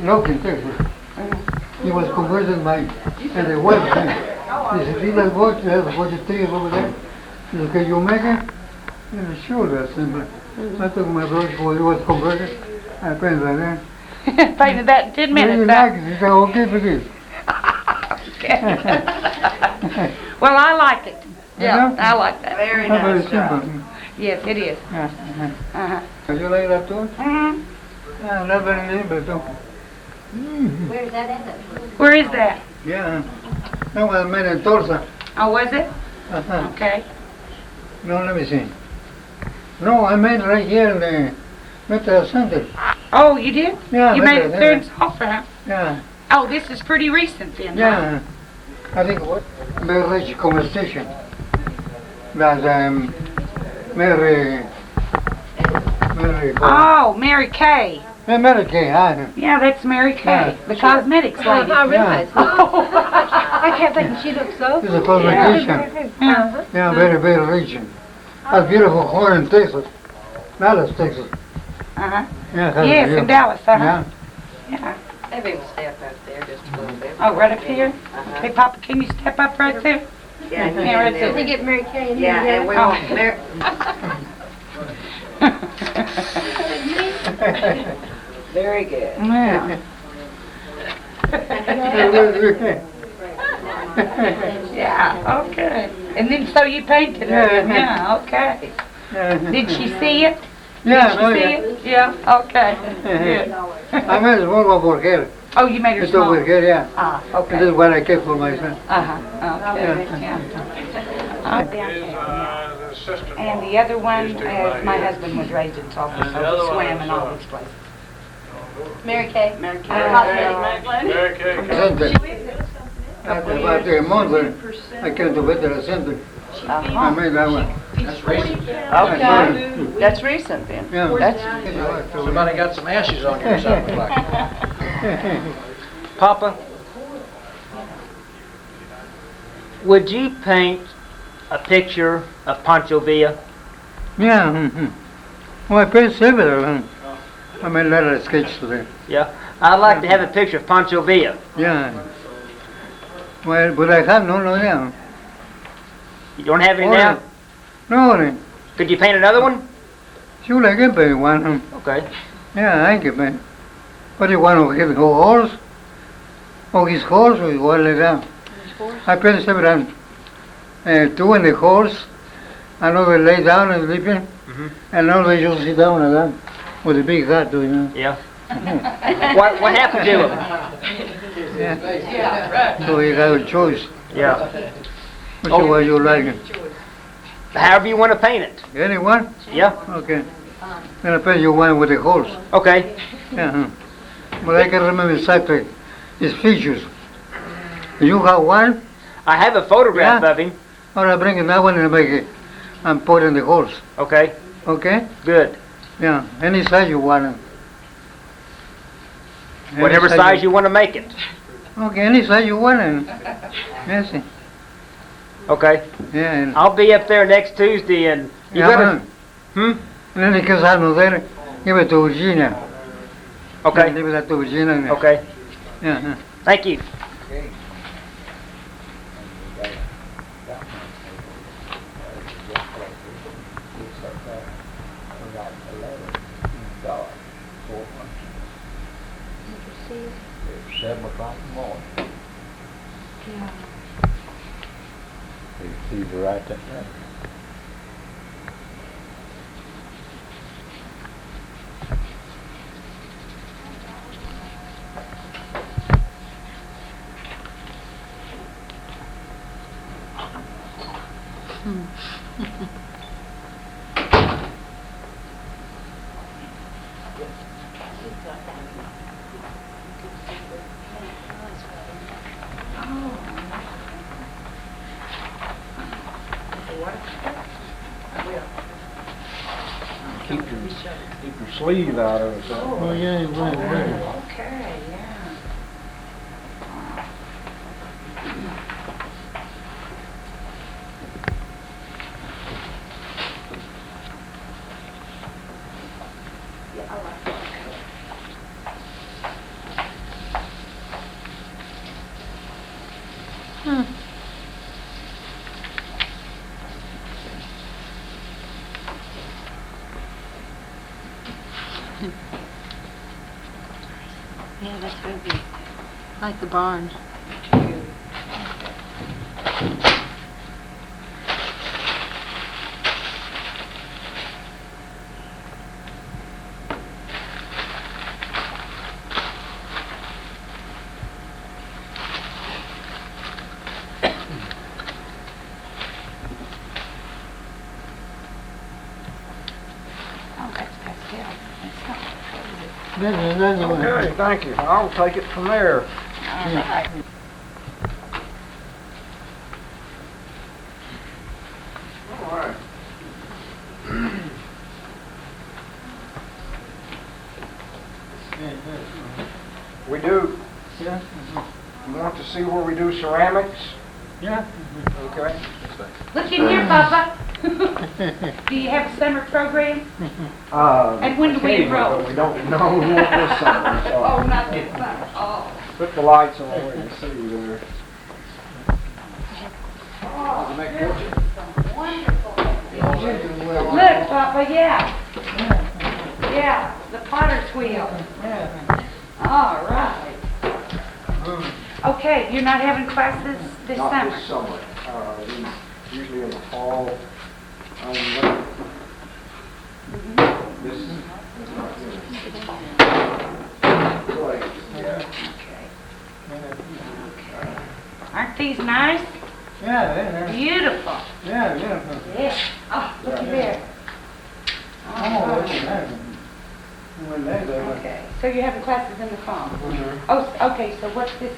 looking too. He was conversing by the website. He said, see that watch? There's a bunch of trees over there. He said, can you make it? He said, sure, that's simple. I took my brush while he was conversing. I painted that there. Painted that in 10 minutes, Really huh? like it. He said, okay for this. Okay. Well, I like it. Yeah, know? I like that. Very Not very nice job. simple. Yes, it is. Uh-huh. You like that too? Mhm. Yeah, not very simple too. Where's that at? Where is that? Yeah. That was made in Tulsa. Oh, was it? Uh-huh. Okay. No, let me see. No, I made right here in the Metro Center. Oh, you did? Yeah, You made it better, there in better. Sulphur, huh? Yeah, Oh, this is pretty recent then, huh? yeah. I think what? Very rich conversation. That's Mary. Oh, Mary Kay. American, Yeah, that's Mary Kay, Yeah. the cosmetics lady. I realize. Oh. I kept thinking she looked so. It's a conversation. Yeah. Yeah, very, very rich. That's beautiful corn in Texas. Dallas, Texas. Uh-huh. Yeah, that's Yes, in beautiful. Dallas, uh-huh. Yeah. Yeah. Maybe we'll step up there just a little bit. Oh, right up here? Okay, Papa, can you step up right there? Yeah, and you Yeah, and that's them. it. They get Mary Kay and Yeah, and we want Mary. Very good. Yeah. Yeah, okay. And then, so you painted her, yeah, okay. Did she see it? Yeah, Did no, she see yeah. it? Yeah, okay, good. I made small one for her. Oh, you made her It's over small? here, yeah. Ah, And this okay. is what I kept for myself. Uh-huh, okay, yeah. The sister. And the other one, my husband was raised in Tulsa, so he swam in all these places. Mary Kay. Mary Kay. Mary Kay. Center. After about a month, I came to Veteran Center. I Uh-huh. made that one. Okay, that's recent then. Yeah. That's, Somebody got some ashes on you or something like that. Papa, would you paint a picture of Pancho Villa? Yeah. Well, I paid several. I made a lot of sketches today. Yeah. I'd like to have a picture of Pancho Villa. Yeah. Well, but I have no now. You don't have any Oh, now? No, Could you paint another one? sure I can paint one. Okay. Yeah, I can paint. What do you want to his horse? Or his horse or what like that? I painted several. Two in the horse, another lay down and sleeping, another just sit down like that with a big hat, you know. Yeah. What happened to him? Yeah. So you got a choice. Yeah. Which one you like? However you want to paint it. Anyone? Yeah. Okay. Then I paint you one with a horse. Okay. Yeah. But I can remember exactly his features. You have one, I have a photograph Yeah. of him. or I bring that one and make it and put in the horse. Okay. Okay? Good. Yeah. Any size you want. Any Whatever size you want to make it. Okay, any size you want. Yes. Okay. Yeah. And, I'll be up there next Tuesday, and you yeah, gotta. Hmm. in any case, I'm not there. Give it to Virginia. Okay. Give it to Virginia. Okay. Yeah. Thank you. It's 7 o'clock in the morning. He's right there. Keep your sleeve out of it. Oh, yeah, right. Okay, yeah. Yeah, that's gonna be like the barn. Oh, that's pastel. That's not That's the one. Okay, thank you. I'll take it from there. all right. All right. We do, Yeah. you want to see where we do ceramics? Yeah. Okay. Look in here, Papa. Do you have a summer program? And when do we occasionally, enroll? but we don't know what this summer, so. Oh, not this summer. Oh. Put the lights on where you can see there. Oh, make this pictures? is some wonderful. Look, Papa, yeah. Yeah, the potter's wheel. All right. Okay, you're not having classes this Not summer? this summer. Usually in the fall. This is not good. Yeah. Aren't these nice? Yeah, Beautiful. yeah. Yeah. Oh, look at there. Oh, yeah. Okay, so you're having classes in the fall? Mhm. Oh, okay, so what's this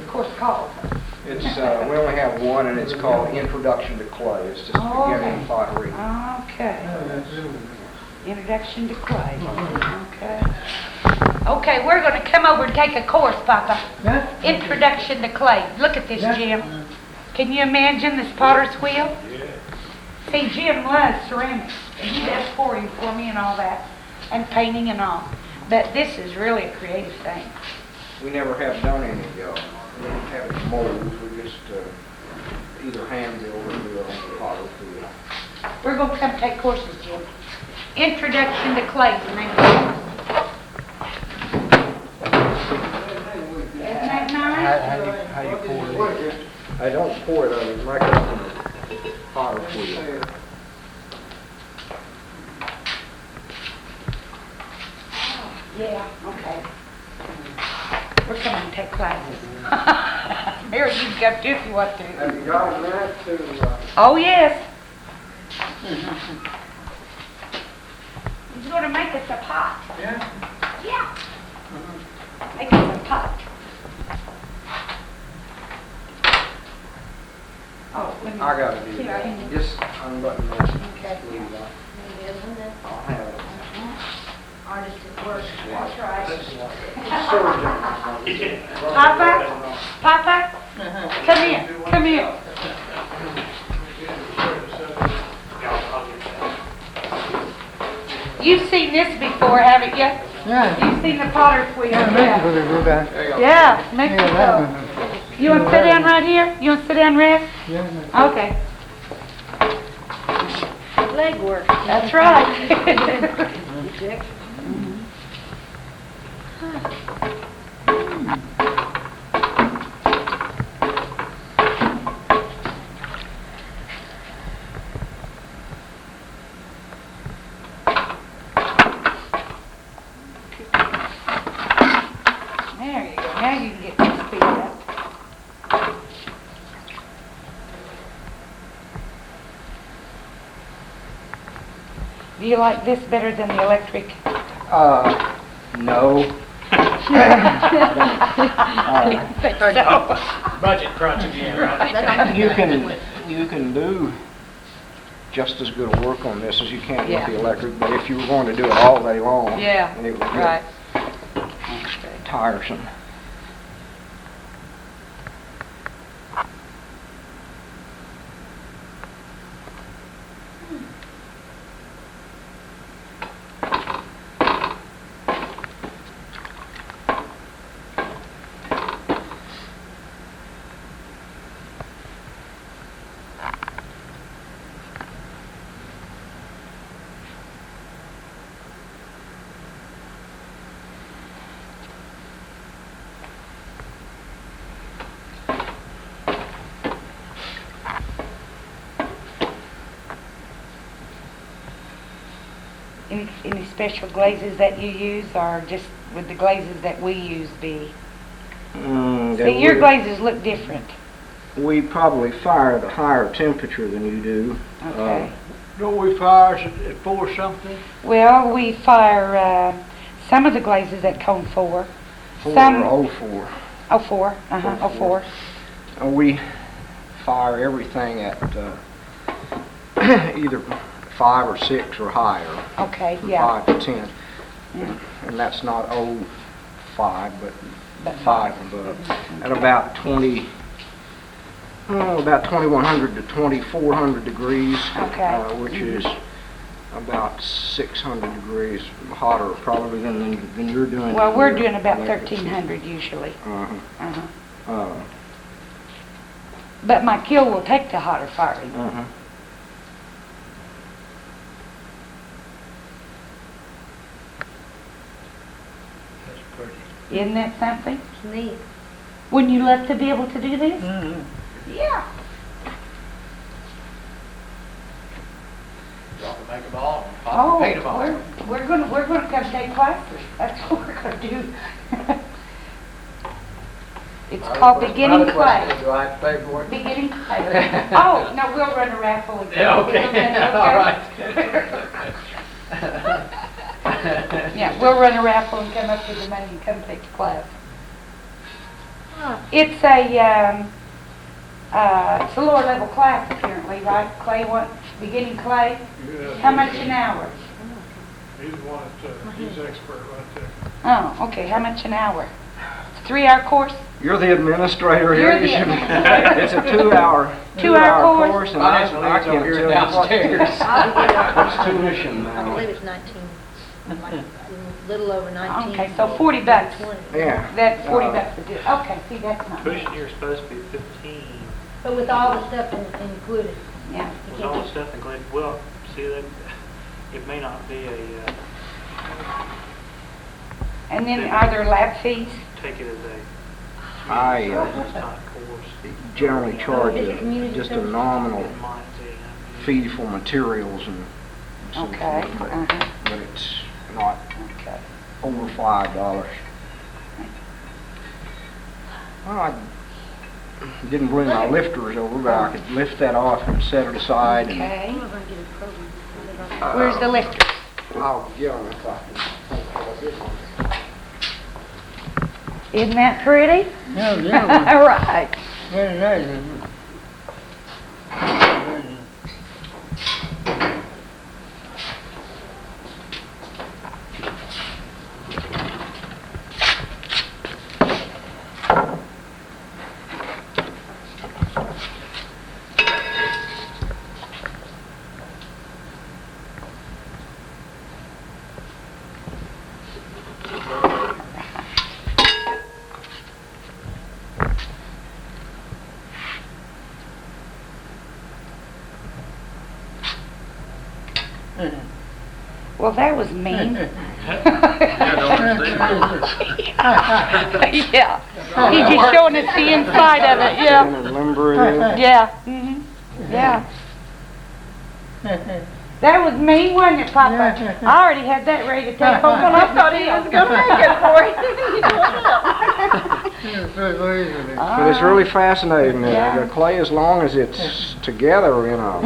course called? It's, we only have one, and it's called Introduction to Clay. It's just Oh, beginning okay. pottery. Okay. Introduction to clay. Okay. Okay, we're going to come over and take a course, Papa. Yeah? Introduction to clay. Look at this, Jim. Can you imagine this potter's wheel? Yeah. See, Jim loves ceramics. And he does pouring for me and all that, and painting and all. But this is really a creative thing. We never have done any, we don't have any molds. We just either hand build or do our own pottery wheel. We're going to come take courses, Jim. Introduction to clay is the name of the course. Isn't that nice? How you pour it? I don't pour it on it, like it on the potter's wheel. Yeah, okay. We're coming to take classes. Mary, you can come too if you want to. Have you got a minute to... Oh, yes. He's going to make us a pot. Yeah? Yeah. Make us a pot. Oh, let me... I gotta do Here, I that. can- Just unbutton this. Okay. Leave it on. I'll have it. Artist at work. That's right. Surgeon. Papa? Papa? Come here. Come here. You've seen this before, haven't you? Yeah. You've seen the potter's wheel. Yeah, Mexico they do that. There you go. Yeah, Yeah, Mexico. that. You want to sit down right here? You want to sit down and rest? Yeah. Okay. Leg work. That's right. There you go. Now you can get this speed up. Do you like this better than the electric? No. I think so. Budget crunch again, right? You can do just as good a work on this as you can Yeah. with the electric, but if you were going to do it all day long, Yeah, then it would right. get tiresome. Any special glazes that you use, or just would the glazes that we use be? See, your glazes look different. We probably fire at a higher temperature than you do. Okay. Don't we fire at 4 something? Well, we fire some of the glazes at cone 4. 4 Some- or 04. 04, uh-huh, 04. We fire everything at either 5 or 6 or higher. Okay, From yeah. 5 to 10. Yeah. And that's not 05, but But 5 and above. At about 2100 to 2400 degrees, Okay. which is about 600 degrees hotter probably than you're doing. Well, we're doing your about electric 1300 usually. system. Uh-huh. Uh, But my kiln will take the hotter fire. Mm-hmm. That's pretty. Isn't that something? It's neat. Wouldn't you love to be able to do this? Mm-hmm. Yeah. Y'all can make them all, Oh, paint them all. we're gonna come take classes. That's what we're gonna do. It's called beginning clay. Do I have to pay for it? Beginning clay. Oh, no, we'll run a raffle and Yeah, okay, all right. Yeah, we'll run a raffle and come up with the money and come take the class. It's a lower level class apparently, right? Clay one, beginning clay. How much an hour? He's one he's expert right there. Oh, okay, how much an hour? It's a 3-hour course? You're the administrator You're here. the You should- administrator. It's a 2-hour, 2-hour course? and I can't tell you downstairs. what's tuition I now. believe it's 19, like a little over 19. Okay, so 40 bucks. 20. Yeah. That 40 bucks would do. Okay, see, that's not Tuition bad. here is supposed to be 15, But with all the stuff included. Yeah. You with all can't the stuff included. Well, see, that, it may not be And then are there lab fees? take it as a I it's not a course. generally charge is it community just a service? nominal It might be, fee for materials and so Okay, forth, uh-huh. but it's not Okay. over $5. Well, I didn't bring my lifters over, but I could lift that off and set it aside. And Okay. We're going to get a program. Where's the lifters? I'll get them if I can. Isn't that pretty? Yeah, yeah, Right. very nice. Well, that was mean. Yeah. He's just showing us the inside of it, yeah. Limber it is. Yeah. Yeah. That was mean, wasn't it, Papa? I already had that ready to take home, and I thought he was gonna make it for you. But it's really fascinating. Yeah. The clay, as long as it's together in a,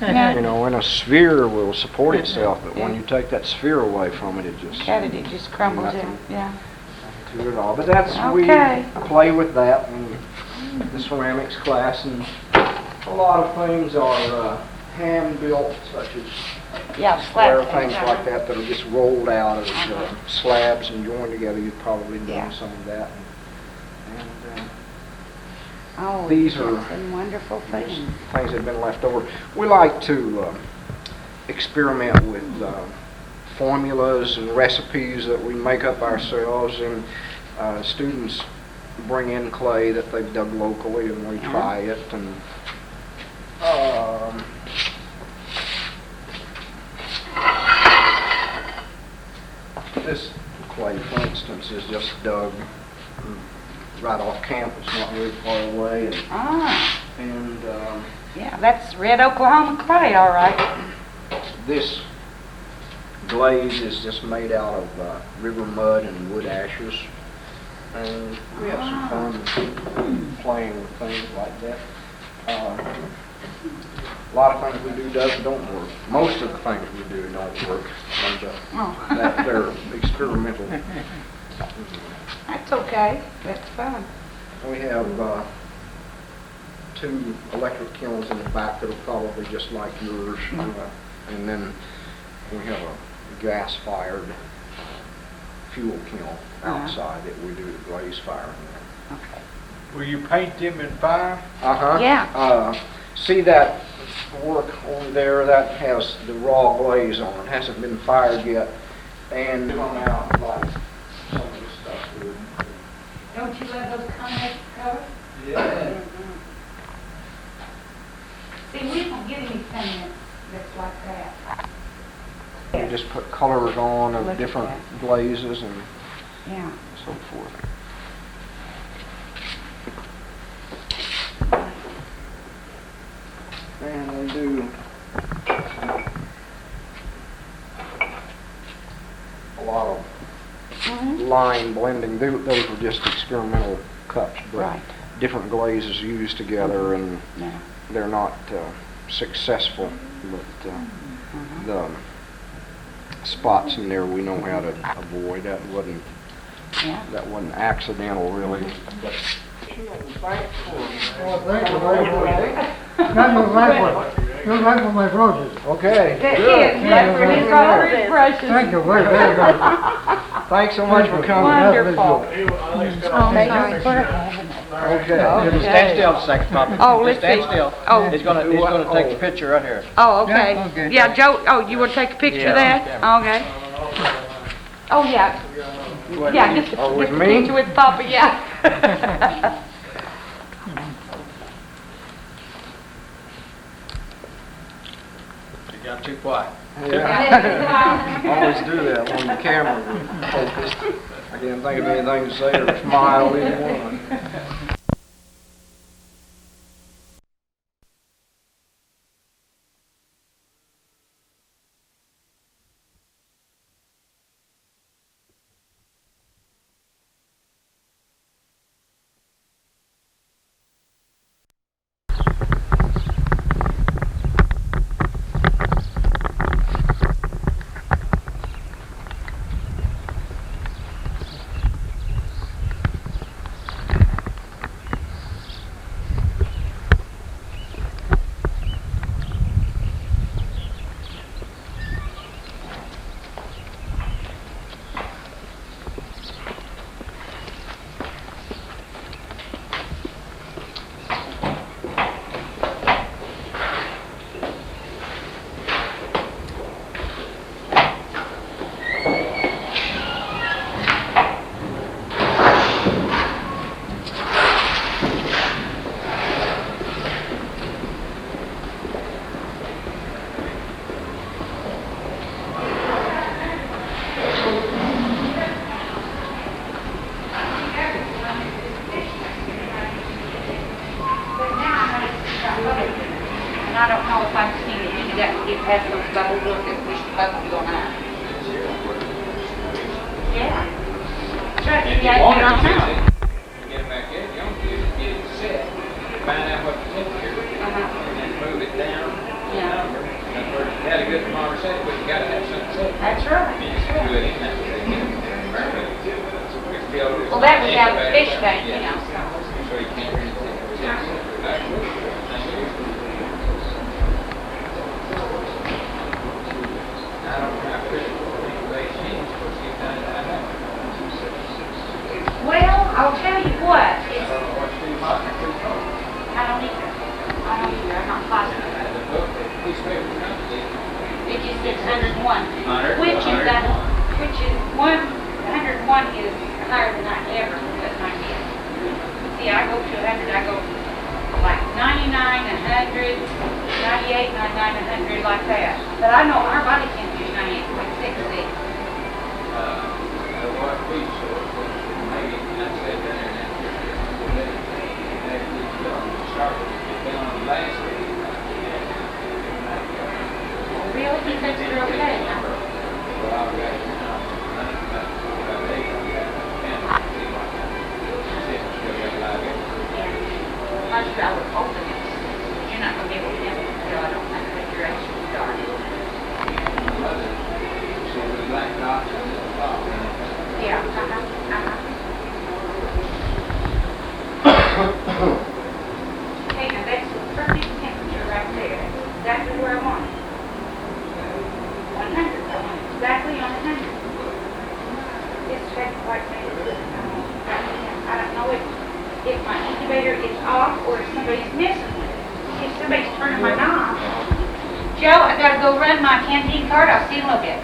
Yeah. you know, in a sphere, will support itself. But when you take that sphere away from it, it just Got it, it just crumbles in, Nothing. yeah. to it all. But that's Okay. we play with that in the ceramics class, and a lot of things are hand built, such as Yeah, square slab things like that that are just rolled out of slabs and joined together. You've probably done Yeah. some of that. And Oh, these are some wonderful things. things that have been left over. We like to experiment with formulas and recipes that we make up ourselves, and students bring in clay that they've dug locally, and we try it. And this clay, for instance, is just dug right off campus, not very far away, and Yeah, that's red Oklahoma clay, all right. this glaze is just made out of river mud and wood ashes, and we have some fun playing with things like that. A lot of things we do don't work. Most of the things we do don't work, and that they're experimental. That's okay, that's fun. We have 2 electric kilns in the back that are probably just like yours, and then we have a gas-fired fuel kiln outside that we do the glaze fire in there. Okay. Will you paint them in fire? Yeah. See that work over there? That has the raw glaze on it. Hasn't been fired yet, and come out like some of the stuff would. Don't you love those Connex covers? Yeah. See, we don't get anything that's like that. We just put colors on Look of at different that. glazes and Yeah. so forth. And we do a lot of line blending. Those were just experimental cups, but Right. different glazes used together, and Yeah. they're not successful, but the spots in there we know how to avoid. That wasn't accidental, really. But Oh, thank you very much. Got your rifle, my roses. okay, That good. is, yeah, for his always precious. Thank you very, very much. Thanks so much for coming. Wonderful. Okay. Stand still a second, Papa. Oh, Just let's stand see. still. Oh. He's gonna take a picture right here. Oh, okay. Yeah, okay. Yeah, Joe, oh, you want to take a picture of that? Okay. Oh, yeah. Yeah, just Oh, with a me? picture with Papa, yeah. You got too quiet. Yeah. Always do that when the camera was focused. I didn't think of anything to say or smile either one. And I don't know if I've seen it, you got to get past those bubbles, look at which bubble you're gonna have. Yeah. Try to get it on now. Get it back in, you don't get it set, find out what the temperature is, and then move it down to the number. That's where you had a good conversation, but you gotta have something set. That's right. You just do it in that way. Well, that was out of the fish tank, you know, so. So you can't really I don't know how critical they change, but you've done it, I know. Well, I'll tell you what, I it's, don't know what's too hot or too cold. I don't either. I'm not positive. The book that these papers come to, It just says 101, 100, which is, 101. which is 101 is higher than I ever put my kids. See, I go to 100, I go like 99, 100, 98, 99, 100, like that. But I know our body can do 98.66. What we sort of, maybe, I said that in that, start with, get down on the last week. Really? He thinks they're okay, huh? Well, I've got, about 8, I should, I would open it. You're not gonna be able to handle it until I don't think that you're actually started. so the black dots in the top. Yeah, Okay, now that's the perfect temperature right there. That's exactly where I want it. 100, I want it exactly on 100. It's checked right there. I don't know if my incubator is off or if somebody's messing with it. If somebody's turning my knob. Joe, I gotta go run my canteen card. I'll see you in a little bit.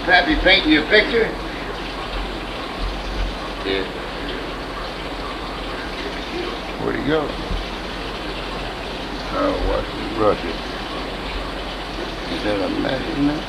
happy painting your picture? Yeah. Where'd he go? Oh, what's the brush it? Is that a mess, isn't it?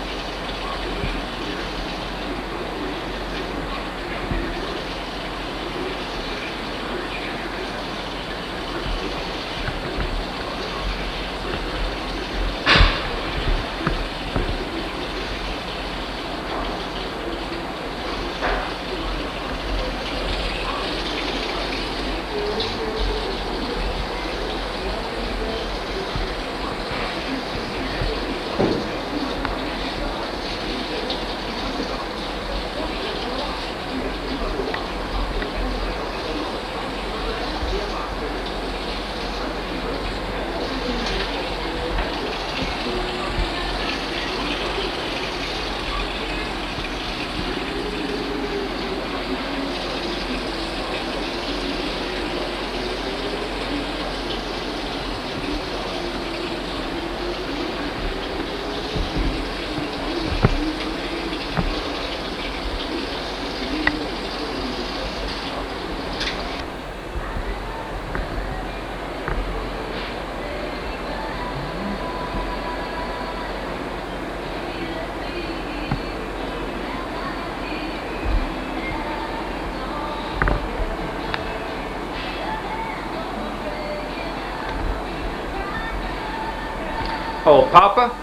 Oh, Papa?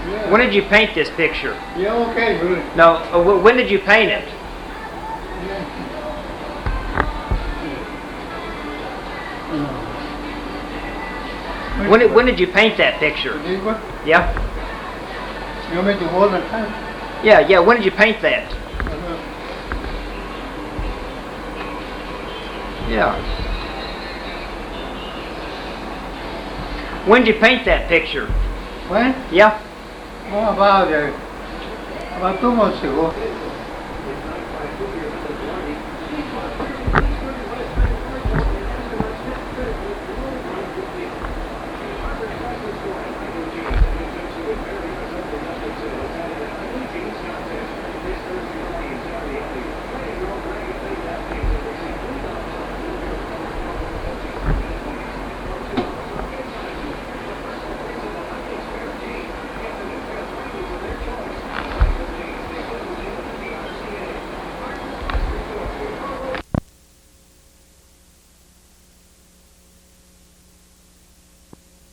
Yeah. When did you paint this picture? Yeah, okay, good. No, when did you paint it? When did you paint that picture? This one? Yeah? You want me to hold the time? Yeah, when did you paint that? Yeah. When did you paint that picture? When? Yeah? Oh, about 2 months ago.